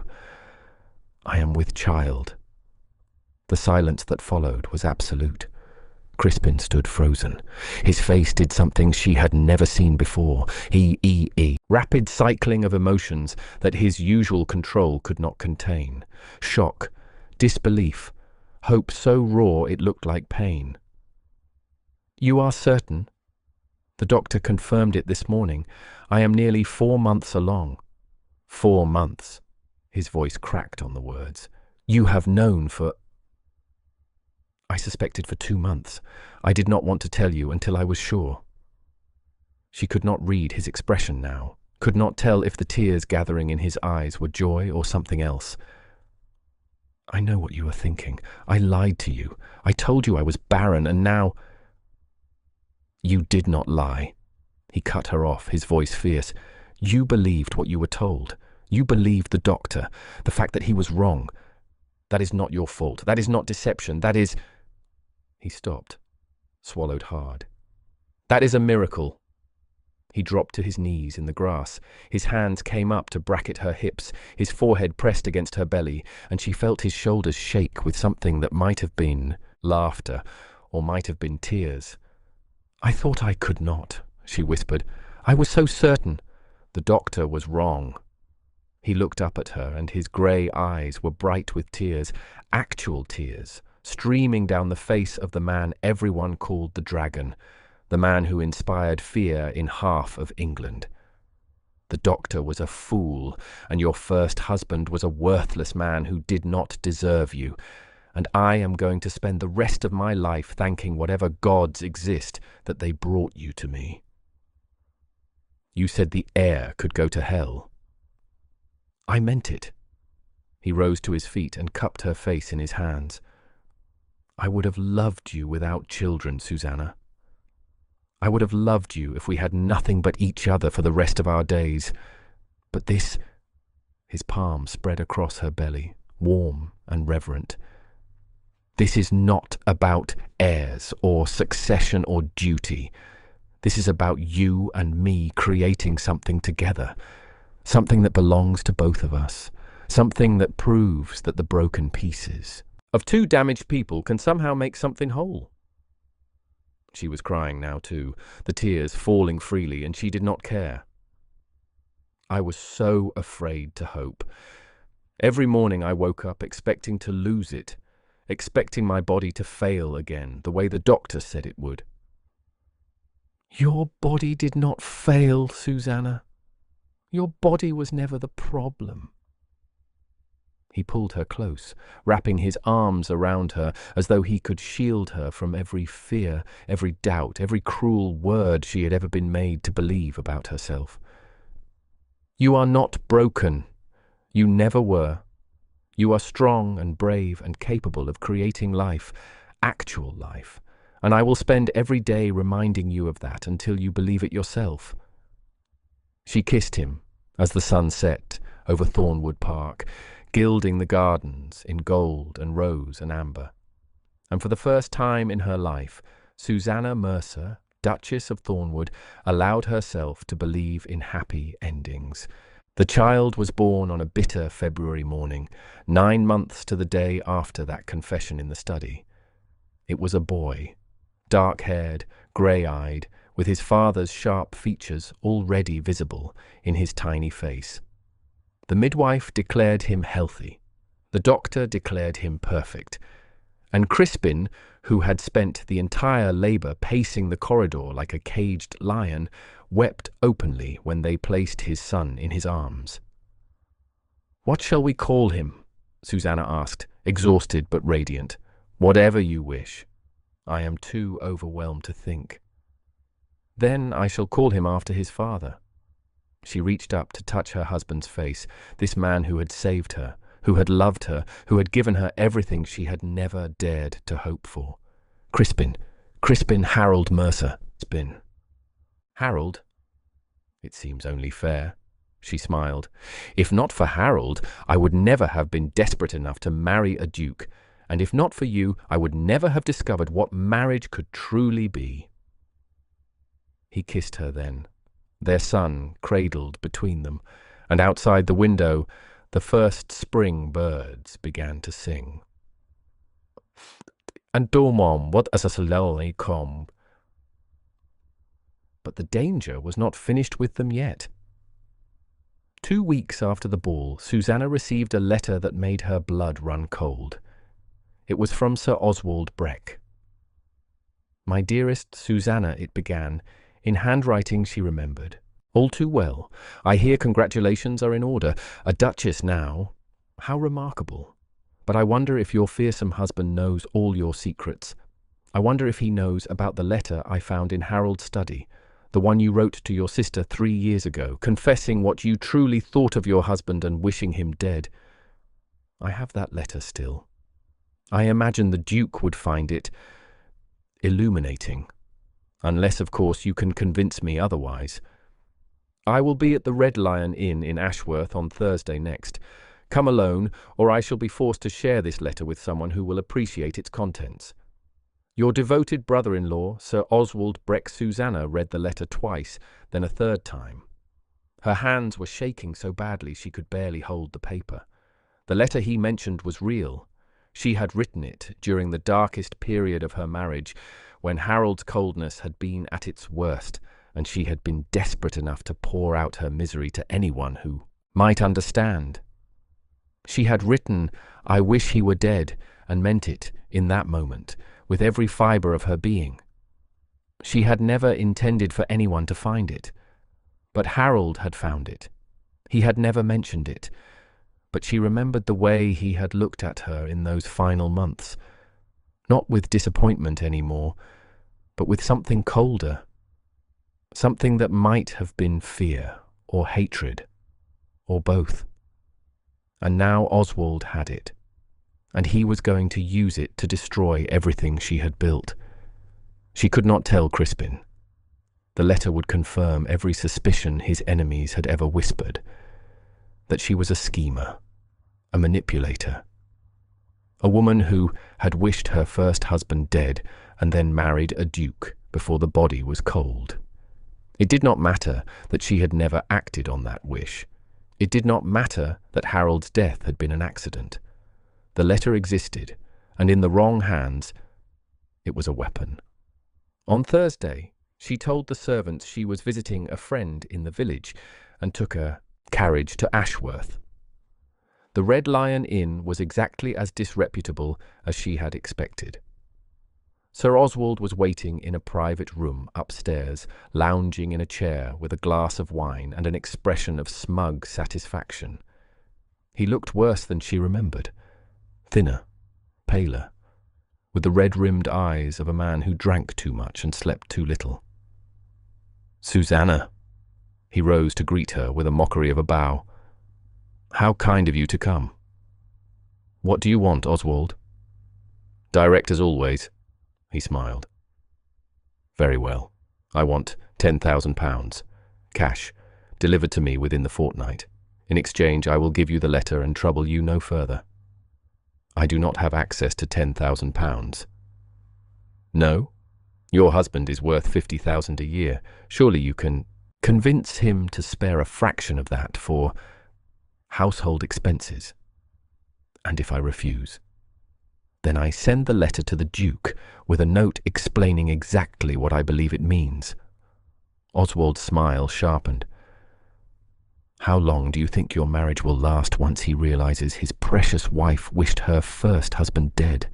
"I am with child." The silence that followed was absolute. Crispin stood frozen. His face did something she had never seen before. Rapid cycling of emotions that his usual control could not contain. Shock, disbelief, hope so raw it looked like pain. "You are certain?" "The doctor confirmed it this morning. I am nearly 4 months along." "4 months." His voice cracked on the words. "You have known for—" "I suspected for 2 months. I did not want to tell you until I was sure." She could not read his expression now, could not tell if the tears gathering in his eyes were joy or something else. "I know what you are thinking. I lied to you. I told you I was barren, and now—" "You did not lie." He cut her off, his voice fierce. "You believed what you were told. You believed the doctor, the fact that he was wrong. That is not your fault. That is not deception. That is—" He stopped, swallowed hard. "That is a miracle." He dropped to his knees in the grass. His hands came up to bracket her hips, his forehead pressed against her belly, and she felt his shoulders shake with something that might have been laughter or might have been tears. "I thought I could not," she whispered. "I was so certain." The doctor was wrong. He looked up at her, and his grey eyes were bright with tears, actual tears, streaming down the face of the man everyone called the Dragon, the man who inspired fear in half of England. "The doctor was a fool, and your first husband was a worthless man who did not deserve you, and I am going to spend the rest of my life thanking whatever gods exist that they brought you to me." "You said the heir could go to hell." "I meant it." He rose to his feet and cupped her face in his hands. "I would have loved you without children, Susannah. I would have loved you if we had nothing but each other for the rest of our days. But this—" His palm spread across her belly, warm and reverent. "This is not about heirs or succession or duty. This is about you and me creating something together, something that belongs to both of us, something that proves that the broken pieces of two damaged people can somehow make something whole." She was crying now too, the tears falling freely, and she did not care. "I was so afraid to hope. Every morning I woke up expecting to lose it, expecting my body to fail again, the way the doctor said it would." "Your body did not fail, Susannah. Your body was never the problem." He pulled her close, wrapping his arms around her as though he could shield her from every fear, every doubt, every cruel word she had ever been made to believe about herself. "You are not broken. You never were. You are strong and brave and capable of creating life, actual life, and I will spend every day reminding you of that until you believe it yourself." She kissed him as the sun set over Thornwood Park, gilding the gardens in gold and rose and amber. And for the first time in her life, Susannah Mercer, Duchess of Thornwood, allowed herself to believe in happy endings. The child was born on a bitter February morning, 9 months to the day after that confession in the study. It was a boy, dark-haired, grey-eyed, with his father's sharp features already visible in his tiny face. The midwife declared him healthy. The doctor declared him perfect. And Crispin, who had spent the entire labour pacing the corridor like a caged lion, wept openly when they placed his son in his arms. "What shall we call him?" Susannah asked, exhausted but radiant. "Whatever you wish. I am too overwhelmed to think." "Then I shall call him after his father." She reached up to touch her husband's face, this man who had saved her, who had loved her, who had given her everything she had never dared to hope for. Crispin Harold Mercer. Spin. Harold? It seems only fair. She smiled. If not for Harold, I would never have been desperate enough to marry a duke, and if not for you, I would never have discovered what marriage could truly be. He kissed her then, their son cradled between them, and outside the window, the first spring birds began to sing. And Domom, what as a slowly come. But the danger was not finished with them yet. 2 weeks after the ball, Susannah received a letter that made her blood run cold. It was from Sir Oswald Breck. "My dearest Susannah," it began, in handwriting she remembered. "All too well. I hear congratulations are in order. A duchess now. How remarkable. But I wonder if your fearsome husband knows all your secrets. I wonder if he knows about the letter I found in Harold's study, the one you wrote to your sister 3 years ago, confessing what you truly thought of your husband and wishing him dead. I have that letter still. I imagine the Duke would find it illuminating, unless, of course, you can convince me otherwise. I will be at the Red Lion Inn in Ashworth on Thursday next. Come alone, or I shall be forced to share this letter with someone who will appreciate its contents. Your devoted brother-in-law, Sir Oswald Breck." Susannah read the letter twice, then a third time. Her hands were shaking so badly she could barely hold the paper. The letter he mentioned was real. She had written it during the darkest period of her marriage, when Harold's coldness had been at its worst, and she had been desperate enough to pour out her misery to anyone who might understand. She had written, "I wish he were dead," and meant it, in that moment, with every fibre of her being. She had never intended for anyone to find it. But Harold had found it. He had never mentioned it. But she remembered the way he had looked at her in those final months, not with disappointment any more, but with something colder, something that might have been fear or hatred, or both. And now Oswald had it, and he was going to use it to destroy everything she had built. She could not tell Crispin. The letter would confirm every suspicion his enemies had ever whispered, that she was a schemer, a manipulator, a woman who had wished her first husband dead and then married a duke before the body was cold. It did not matter that she had never acted on that wish. It did not matter that Harold's death had been an accident. The letter existed, and in the wrong hands, it was a weapon. On Thursday, she told the servants she was visiting a friend in the village and took a carriage to Ashworth. The Red Lion Inn was exactly as disreputable as she had expected. Sir Oswald was waiting in a private room upstairs, lounging in a chair with a glass of wine and an expression of smug satisfaction. He looked worse than she remembered, thinner, paler, with the red-rimmed eyes of a man who drank too much and slept too little. "Susannah." He rose to greet her with a mockery of a bow. "How kind of you to come." "What do you want, Oswald?" "Direct as always." He smiled. "Very well. I want £10,000, cash, delivered to me within the fortnight. In exchange, I will give you the letter and trouble you no further." "I do not have access to £10,000. No? Your husband is worth 50,000 a year. Surely you can convince him to spare a fraction of that for household expenses. And if I refuse, then I send the letter to the Duke with a note explaining exactly what I believe it means. Oswald's smile sharpened. How long do you think your marriage will last once he realizes his precious wife wished her first husband dead?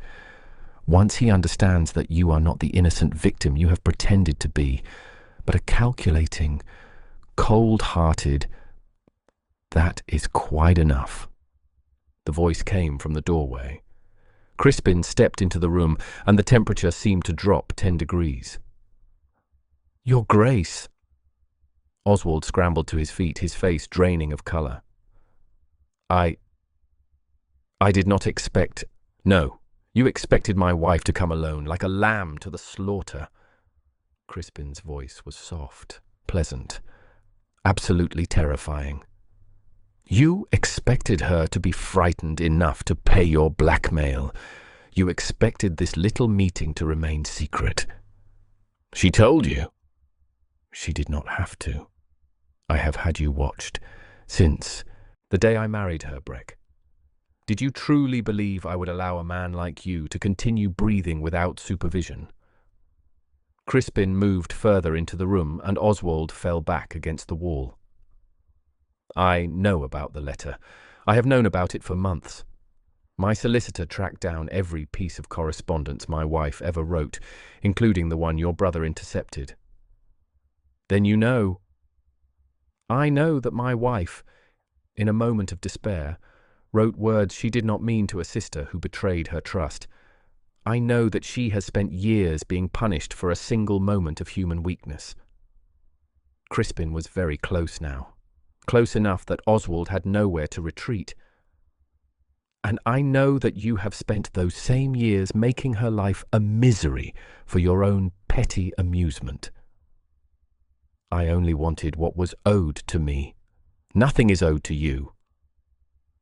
Once he understands that you are not the innocent victim you have pretended to be, but a calculating, cold-hearted... That is quite enough. The voice came from the doorway. Crispin stepped into the room, and the temperature seemed to drop 10 degrees. Your Grace! Oswald scrambled to his feet, his face draining of colour. I did not expect... No, you expected my wife to come alone, like a lamb to the slaughter. Crispin's voice was soft, pleasant, absolutely terrifying. You expected her to be frightened enough to pay your blackmail. You expected this little meeting to remain secret. She told you. She did not have to. I have had you watched since the day I married her, Breck. Did you truly believe I would allow a man like you to continue breathing without supervision? Crispin moved further into the room, and Oswald fell back against the wall. I know about the letter. I have known about it for months. My solicitor tracked down every piece of correspondence my wife ever wrote, including the one your brother intercepted. Then you know. I know that my wife, in a moment of despair, wrote words she did not mean to a sister who betrayed her trust. I know that she has spent years being punished for a single moment of human weakness. Crispin was very close now. Close enough that Oswald had nowhere to retreat. And I know that you have spent those same years making her life a misery for your own petty amusement. I only wanted what was owed to me. Nothing is owed to you.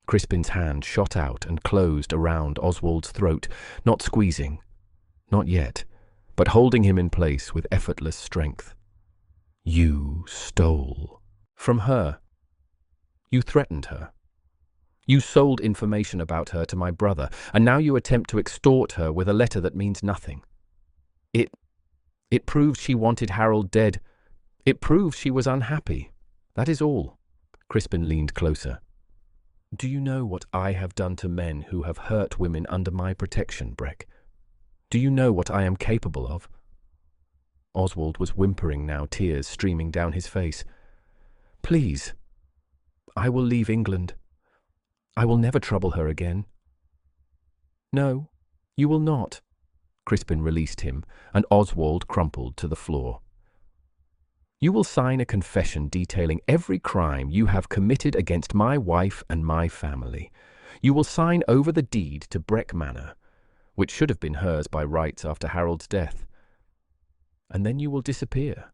Crispin's hand shot out and closed around Oswald's throat, not squeezing, not yet, but holding him in place with effortless strength. You stole from her. You threatened her. You sold information about her to my brother, and now you attempt to extort her with a letter that means nothing. It proves she wanted Harold dead. It proves she was unhappy. That is all. Crispin leaned closer. Do you know what I have done to men who have hurt women under my protection, Breck? Do you know what I am capable of? Oswald was whimpering now, tears streaming down his face. Please. I will leave England. I will never trouble her again. No, you will not. Crispin released him, and Oswald crumpled to the floor. You will sign a confession detailing every crime you have committed against my wife and my family. You will sign over the deed to Breck Manor, which should have been hers by rights after Harold's death. And then you will disappear.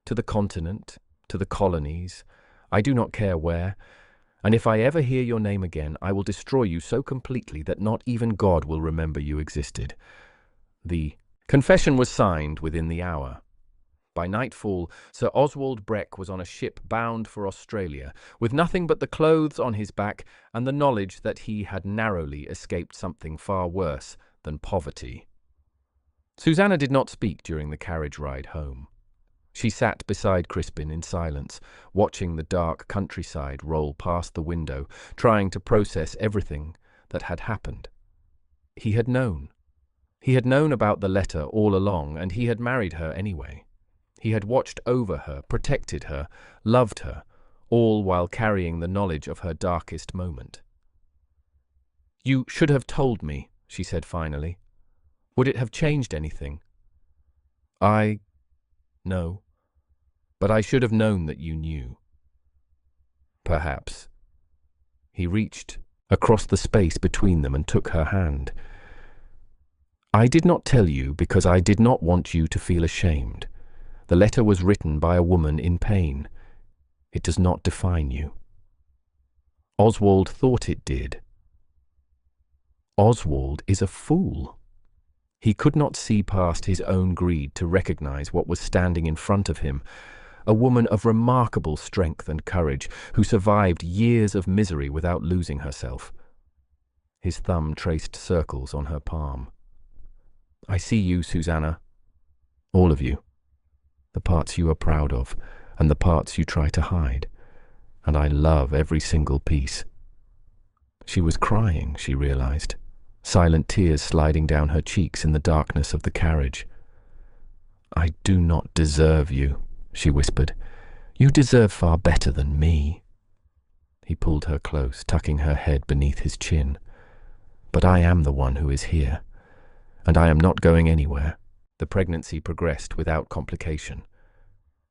To the continent, to the colonies, I do not care where, and if I ever hear your name again, I will destroy you so completely that not even God will remember you existed. The confession was signed within the hour. By nightfall, Sir Oswald Breck was on a ship bound for Australia, with nothing but the clothes on his back and the knowledge that he had narrowly escaped something far worse than poverty. Susannah did not speak during the carriage ride home. She sat beside Crispin in silence, watching the dark countryside roll past the window, trying to process everything that had happened. He had known. He had known about the letter all along, and he had married her anyway. He had watched over her, protected her, loved her, all while carrying the knowledge of her darkest moment. You should have told me, she said finally. Would it have changed anything? No. But I should have known that you knew. Perhaps. He reached across the space between them and took her hand. I did not tell you because I did not want you to feel ashamed. The letter was written by a woman in pain. It does not define you. Oswald thought it did. Oswald is a fool. He could not see past his own greed to recognize what was standing in front of him, a woman of remarkable strength and courage who survived years of misery without losing herself. His thumb traced circles on her palm. "I see you, Susannah. All of you. The parts you are proud of, and the parts you try to hide. And I love every single piece." She was crying, she realized, silent tears sliding down her cheeks in the darkness of the carriage. "I do not deserve you," she whispered. "You deserve far better than me." He pulled her close, tucking her head beneath his chin. "But I am the one who is here, and I am not going anywhere." The pregnancy progressed without complication.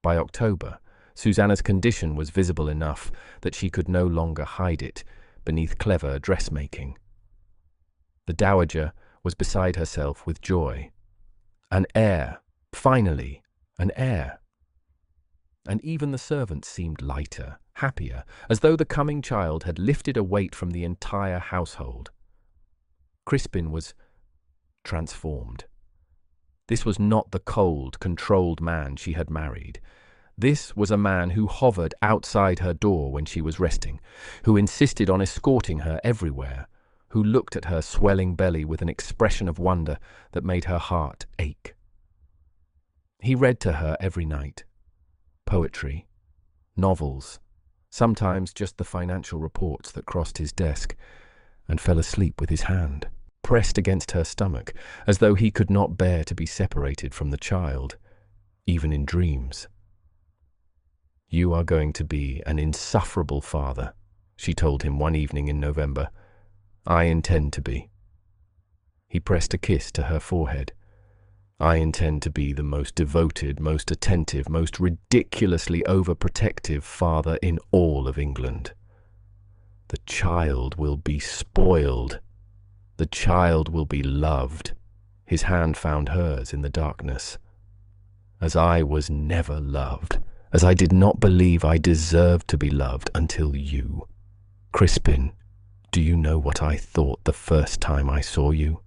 By October, Susannah's condition was visible enough that she could no longer hide it beneath clever dressmaking. The dowager was beside herself with joy. An heir, finally, an heir. And even the servants seemed lighter, happier, as though the coming child had lifted a weight from the entire household. Crispin was transformed. This was not the cold, controlled man she had married. This was a man who hovered outside her door when she was resting, who insisted on escorting her everywhere, who looked at her swelling belly with an expression of wonder that made her heart ache. He read to her every night. Poetry, novels, sometimes just the financial reports that crossed his desk, and fell asleep with his hand pressed against her stomach, as though he could not bear to be separated from the child, even in dreams. "You are going to be an insufferable father," she told him one evening in November. "I intend to be." He pressed a kiss to her forehead. "I intend to be the most devoted, most attentive, most ridiculously overprotective father in all of England. The child will be spoiled. The child will be loved." His hand found hers in the darkness. "As I was never loved, as I did not believe I deserved to be loved until you. Crispin, do you know what I thought the first time I saw you?"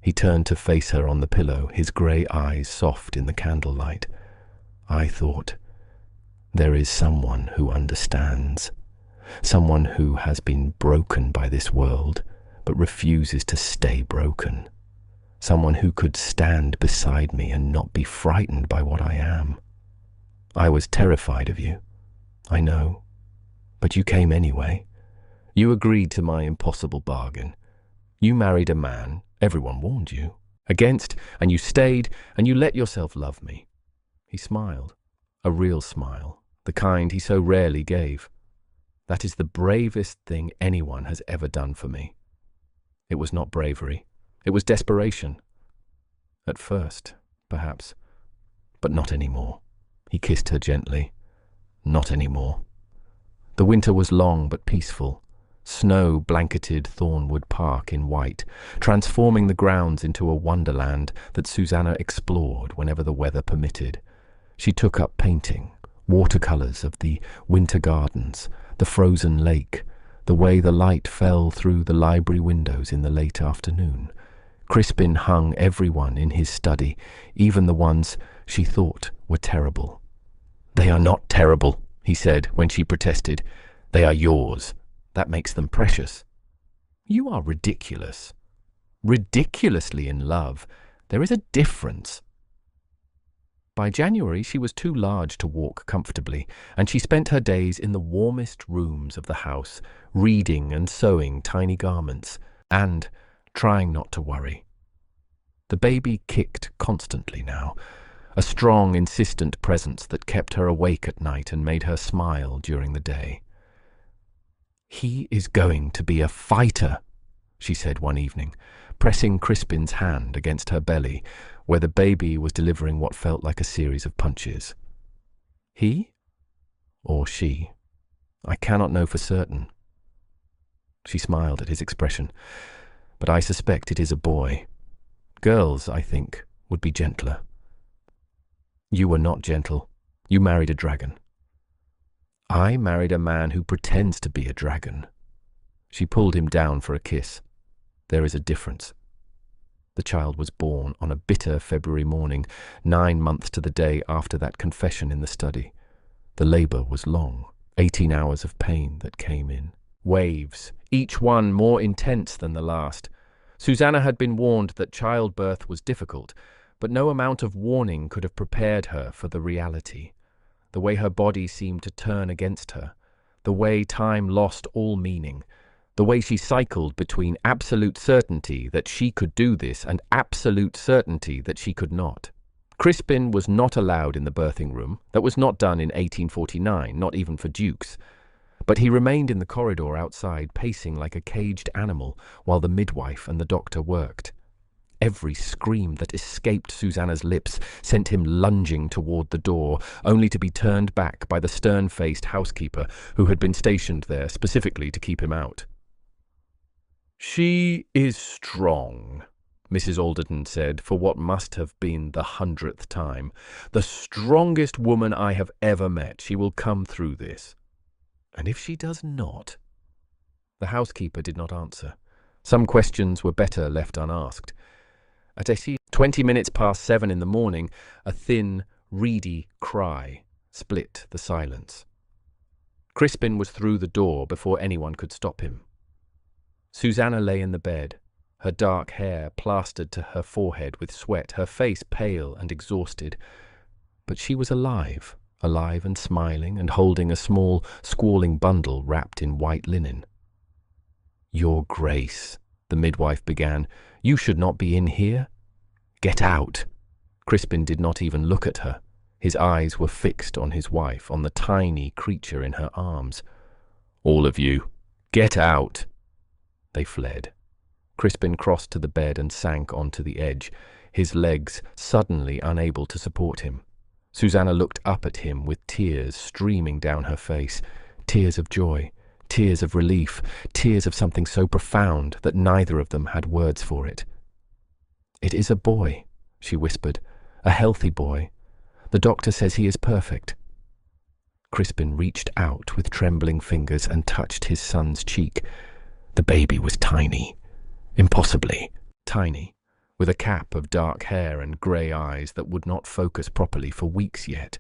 He turned to face her on the pillow, his grey eyes soft in the candlelight. "I thought, there is someone who understands, someone who has been broken by this world, but refuses to stay broken. Someone who could stand beside me and not be frightened by what I am. I was terrified of you, I know, but you came anyway. You agreed to my impossible bargain. You married a man, everyone warned you, against, and you stayed, and you let yourself love me." He smiled, a real smile, the kind he so rarely gave. "That is the bravest thing anyone has ever done for me." It was not bravery. It was desperation. At first, perhaps, but not anymore. He kissed her gently. Not anymore. The winter was long but peaceful. Snow blanketed Thornwood Park in white, transforming the grounds into a wonderland that Susannah explored whenever the weather permitted. She took up painting, watercolors of the winter gardens, the frozen lake, the way the light fell through the library windows in the late afternoon. Crispin hung everyone in his study, even the ones she thought were terrible. "They are not terrible," he said when she protested. "They are yours. That makes them precious." "You are ridiculous. Ridiculously in love. There is a difference." By January, she was too large to walk comfortably, and she spent her days in the warmest rooms of the house, reading and sewing tiny garments, and trying not to worry. The baby kicked constantly now, a strong, insistent presence that kept her awake at night and made her smile during the day. "He is going to be a fighter," she said one evening, pressing Crispin's hand against her belly, where the baby was delivering what felt like a series of punches. "He? Or she? I cannot know for certain." She smiled at his expression. "But I suspect it is a boy. Girls, I think, would be gentler." "You were not gentle. You married a dragon." "I married a man who pretends to be a dragon." She pulled him down for a kiss. "There is a difference." The child was born on a bitter February morning, 9 months to the day after that confession in the study. The labour was long, 18 hours of pain that came in. Waves, each one more intense than the last. Susannah had been warned that childbirth was difficult, but no amount of warning could have prepared her for the reality. The way her body seemed to turn against her, the way time lost all meaning, the way she cycled between absolute certainty that she could do this and absolute certainty that she could not. Crispin was not allowed in the birthing room. That was not done in 1849, not even for dukes. But he remained in the corridor outside, pacing like a caged animal, while the midwife and the doctor worked. Every scream that escaped Susannah's lips sent him lunging toward the door, only to be turned back by the stern-faced housekeeper who had been stationed there specifically to keep him out. "She is strong," Mrs. Alderton said for what must have been the 100th time. "The strongest woman I have ever met. She will come through this." "And if she does not?" The housekeeper did not answer. Some questions were better left unasked. At 20 minutes past 7 in the morning, a thin, reedy cry split the silence. Crispin was through the door before anyone could stop him. Susannah lay in the bed, her dark hair plastered to her forehead with sweat, her face pale and exhausted. But she was alive and smiling and holding a small, squalling bundle wrapped in white linen. "Your Grace," the midwife began, "you should not be in here." "Get out." Crispin did not even look at her. His eyes were fixed on his wife, on the tiny creature in her arms. "All of you, get out." They fled. Crispin crossed to the bed and sank onto the edge, his legs suddenly unable to support him. Susannah looked up at him with tears streaming down her face, tears of joy, tears of relief, tears of something so profound that neither of them had words for it. "It is a boy," she whispered, "a healthy boy. The doctor says he is perfect." Crispin reached out with trembling fingers and touched his son's cheek. The baby was tiny, impossibly tiny, with a cap of dark hair and grey eyes that would not focus properly for weeks yet.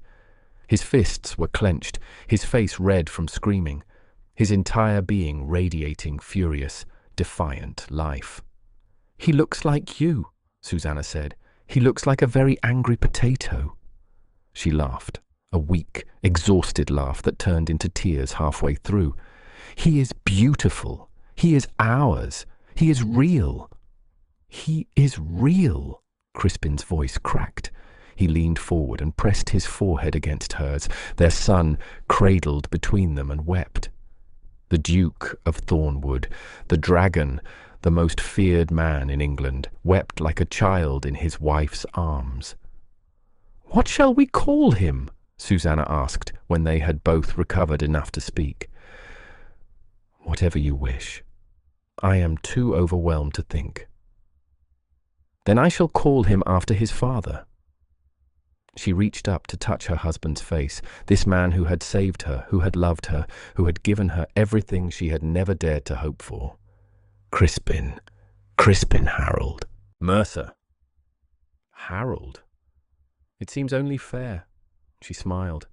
His fists were clenched, his face red from screaming, his entire being radiating furious, defiant life. "He looks like you," Susannah said. "He looks like a very angry potato." She laughed, a weak, exhausted laugh that turned into tears halfway through. "He is beautiful. He is ours. He is real." "He is real," Crispin's voice cracked. He leaned forward and pressed his forehead against hers, their son cradled between them, and wept. The Duke of Thornwood, the dragon, the most feared man in England, wept like a child in his wife's arms. "What shall we call him?" Susannah asked when they had both recovered enough to speak. "Whatever you wish. I am too overwhelmed to think." "Then I shall call him after his father." She reached up to touch her husband's face, this man who had saved her, who had loved her, who had given her everything she had never dared to hope for. "Crispin. Crispin Harold." "Mercer." "Harold? It seems only fair." She smiled.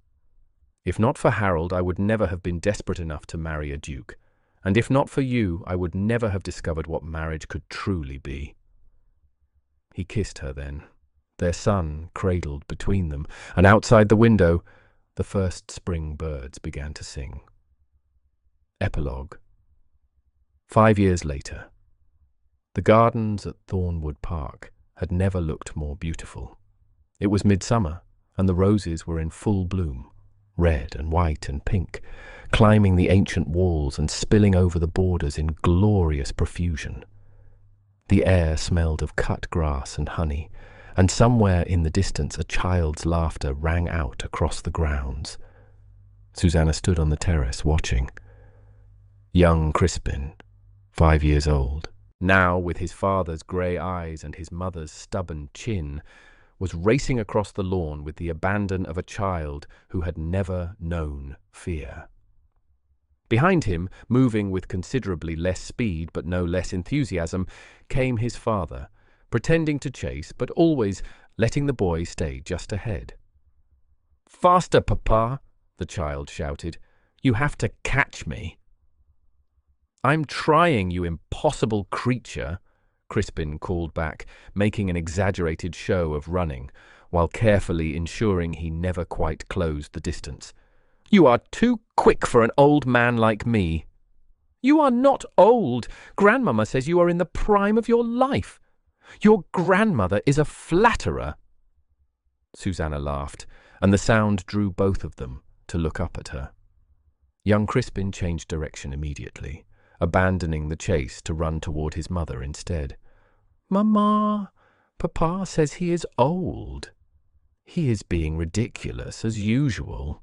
"If not for Harold, I would never have been desperate enough to marry a duke. And if not for you, I would never have discovered what marriage could truly be." He kissed her then, their son cradled between them, and outside the window, the first spring birds began to sing. Epilogue. 5 years later. The gardens at Thornwood Park had never looked more beautiful. It was midsummer, and the roses were in full bloom, red and white and pink, climbing the ancient walls and spilling over the borders in glorious profusion. The air smelled of cut grass and honey, and somewhere in the distance a child's laughter rang out across the grounds. Susannah stood on the terrace watching. Young Crispin, 5 years old, now with his father's grey eyes and his mother's stubborn chin, was racing across the lawn with the abandon of a child who had never known fear. Behind him, moving with considerably less speed but no less enthusiasm, came his father, pretending to chase, but always letting the boy stay just ahead. "Faster, Papa!" the child shouted. "You have to catch me." "I'm trying, you impossible creature," Crispin called back, making an exaggerated show of running, while carefully ensuring he never quite closed the distance. "You are too quick for an old man like me." "You are not old. Grandmama says you are in the prime of your life. Your grandmother is a flatterer." Susannah laughed, and the sound drew both of them to look up at her. Young Crispin changed direction immediately, abandoning the chase to run toward his mother instead. "Mamma, Papa says he is old. He is being ridiculous, as usual."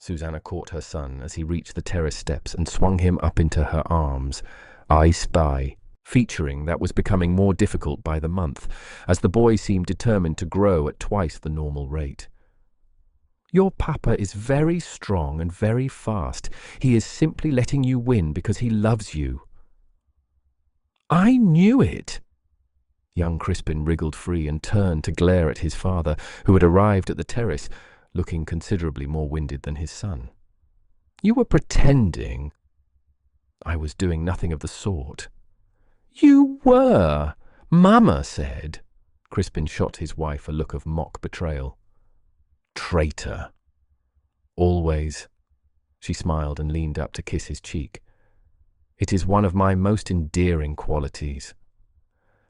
Susannah caught her son as he reached the terrace steps and swung him up into her arms, "I spy," featuring that was becoming more difficult by the month, as the boy seemed determined to grow at twice the normal rate. "Your papa is very strong and very fast. He is simply letting you win because he loves you." "I knew it!" Young Crispin wriggled free and turned to glare at his father, who had arrived at the terrace, looking considerably more winded than his son. "You were pretending." "I was doing nothing of the sort." "You were. Mamma said." Crispin shot his wife a look of mock betrayal. "Traitor." "Always." She smiled and leaned up to kiss his cheek. "It is one of my most endearing qualities."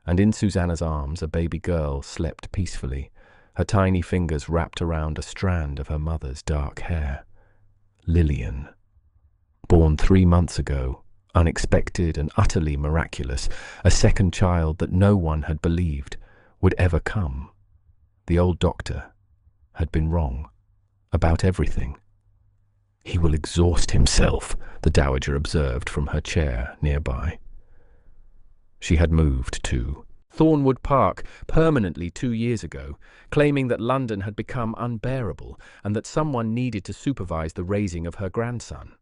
And in Susannah's arms a baby girl slept peacefully, her tiny fingers wrapped around a strand of her mother's dark hair. Lillian. Born 3 months ago, unexpected and utterly miraculous, a second child that no one had believed would ever come. The old doctor had been wrong about everything. "He will exhaust himself," the dowager observed from her chair nearby. She had moved to Thornwood Park permanently 2 years ago, claiming that London had become unbearable and that someone needed to supervise the raising of her grandson.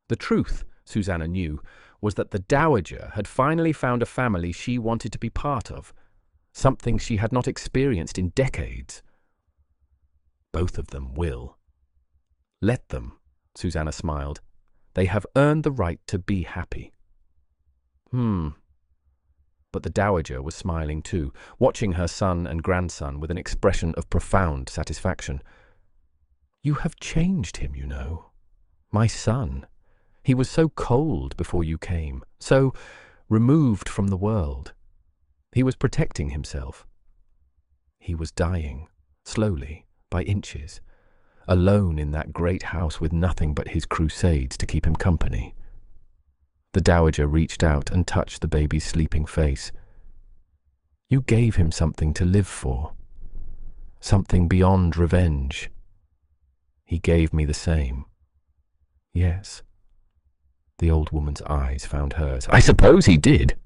The truth, Susannah knew, was that the dowager had finally found a family she wanted to be part of, something she had not experienced in decades. Both of them will. Let them, Susannah smiled. They have earned the right to be happy. But the dowager was smiling too, watching her son and grandson with an expression of profound satisfaction. "You have changed him, you know. My son. He was so cold before you came, so removed from the world. He was protecting himself. He was dying, slowly, by inches, alone in that great house with nothing but his crusades to keep him company." The dowager reached out and touched the baby's sleeping face. "You gave him something to live for, something beyond revenge." "He gave me the same." "Yes." The old woman's eyes found hers. "I suppose he did."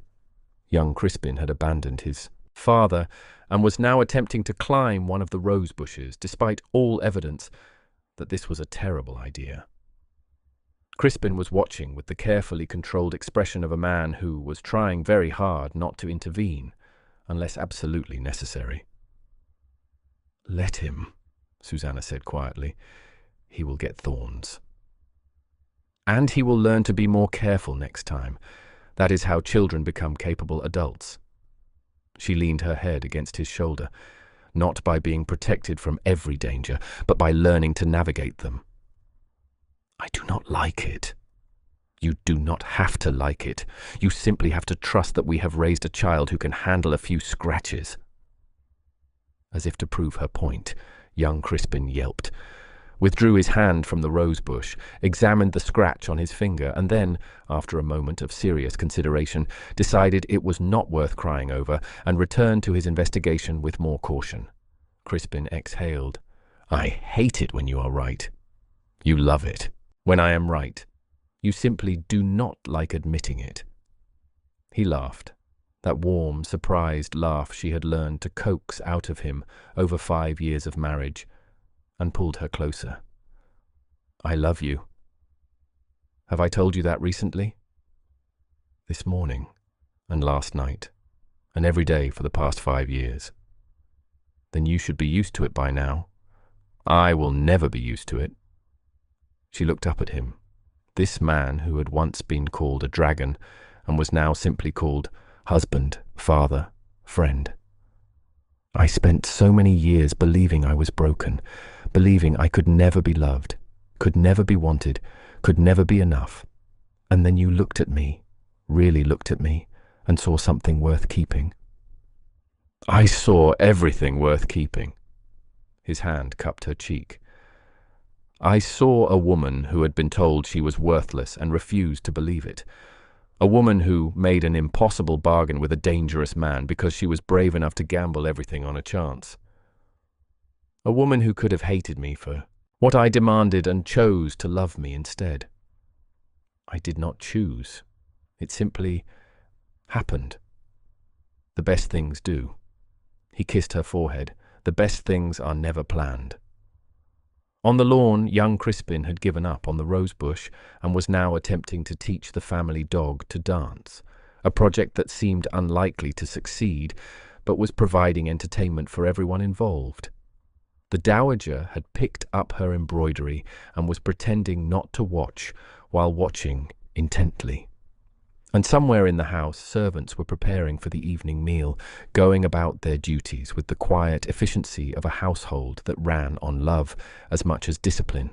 Young Crispin had abandoned his father and was now attempting to climb one of the rose bushes, despite all evidence that this was a terrible idea. Crispin was watching with the carefully controlled expression of a man who was trying very hard not to intervene, unless absolutely necessary. "Let him," Susannah said quietly. "He will get thorns. And he will learn to be more careful next time. That is how children become capable adults." She leaned her head against his shoulder, not by being protected from every danger, but by learning to navigate them. "I do not like it." "You do not have to like it. You simply have to trust that we have raised a child who can handle a few scratches." As if to prove her point, young Crispin yelped, withdrew his hand from the rose bush, examined the scratch on his finger, and then, after a moment of serious consideration, decided it was not worth crying over and returned to his investigation with more caution. Crispin exhaled. "I hate it when you are right. You love it when I am right. You simply do not like admitting it." He laughed, that warm, surprised laugh she had learned to coax out of him over 5 years of marriage, and pulled her closer. "I love you. Have I told you that recently?" "This morning, and last night, and every day for the past 5 years. Then you should be used to it by now. I will never be used to it. She looked up at him. This man who had once been called a dragon and was now simply called husband, father, friend. I spent so many years believing I was broken, believing I could never be loved, could never be wanted, could never be enough. And then you looked at me, really looked at me, and saw something worth keeping. I saw everything worth keeping. His hand cupped her cheek. I saw a woman who had been told she was worthless and refused to believe it. A woman who made an impossible bargain with a dangerous man because she was brave enough to gamble everything on a chance. A woman who could have hated me for what I demanded and chose to love me instead. I did not choose. It simply happened. The best things do. He kissed her forehead. The best things are never planned. On the lawn, young Crispin had given up on the rosebush and was now attempting to teach the family dog to dance, a project that seemed unlikely to succeed, but was providing entertainment for everyone involved. The dowager had picked up her embroidery and was pretending not to watch while watching intently. And somewhere in the house, servants were preparing for the evening meal, going about their duties with the quiet efficiency of a household that ran on love as much as discipline.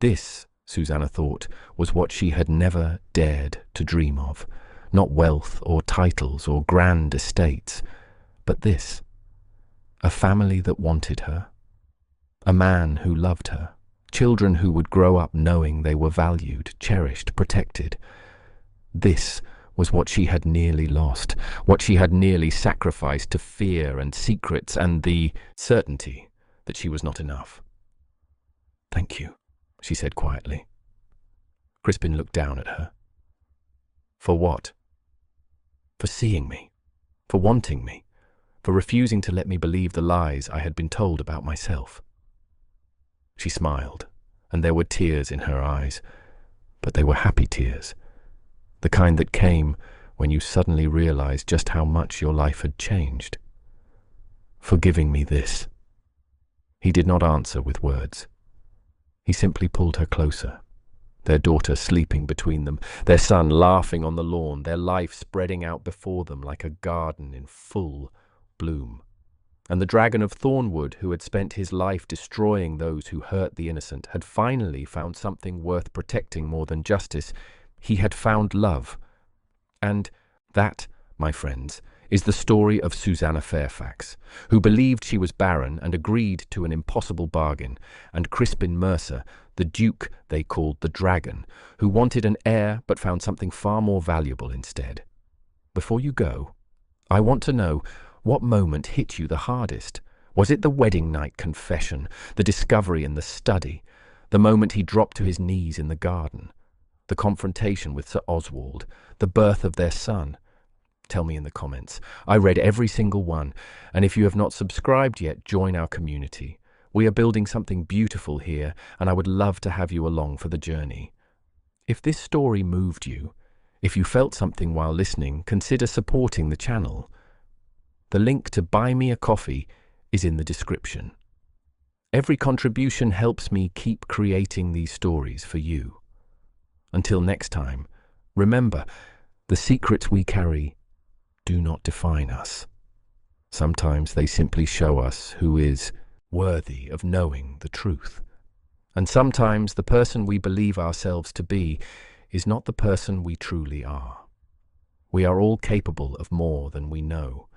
This, Susannah thought, was what she had never dared to dream of. Not wealth or titles or grand estates, but this. A family that wanted her. A man who loved her. Children who would grow up knowing they were valued, cherished, protected. This was what she had nearly lost, what she had nearly sacrificed to fear and secrets and the certainty that she was not enough. "Thank you," she said quietly. Crispin looked down at her. For what? For seeing me, for wanting me, for refusing to let me believe the lies I had been told about myself. She smiled, and there were tears in her eyes, but they were happy tears. The kind that came when you suddenly realized just how much your life had changed. For giving me this. He did not answer with words. He simply pulled her closer, their daughter sleeping between them, their son laughing on the lawn, their life spreading out before them like a garden in full bloom. And the Dragon of Thornwood, who had spent his life destroying those who hurt the innocent, had finally found something worth protecting more than justice. He had found love. And that, my friends, is the story of Susannah Fairfax, who believed she was barren and agreed to an impossible bargain, and Crispin Mercer, the Duke they called the Dragon, who wanted an heir but found something far more valuable instead. Before you go, I want to know what moment hit you the hardest. Was it the wedding night confession, the discovery in the study, the moment he dropped to his knees in the garden? The confrontation with Sir Oswald, the birth of their son? Tell me in the comments. I read every single one, and if you have not subscribed yet, join our community. We are building something beautiful here, and I would love to have you along for the journey. If this story moved you, if you felt something while listening, consider supporting the channel. The link to buy me a coffee is in the description. Every contribution helps me keep creating these stories for you. Until next time, remember, the secrets we carry do not define us. Sometimes they simply show us who is worthy of knowing the truth. And sometimes the person we believe ourselves to be is not the person we truly are. We are all capable of more than we know.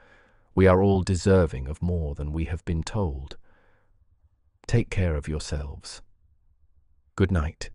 We are all deserving of more than we have been told. Take care of yourselves. Good night.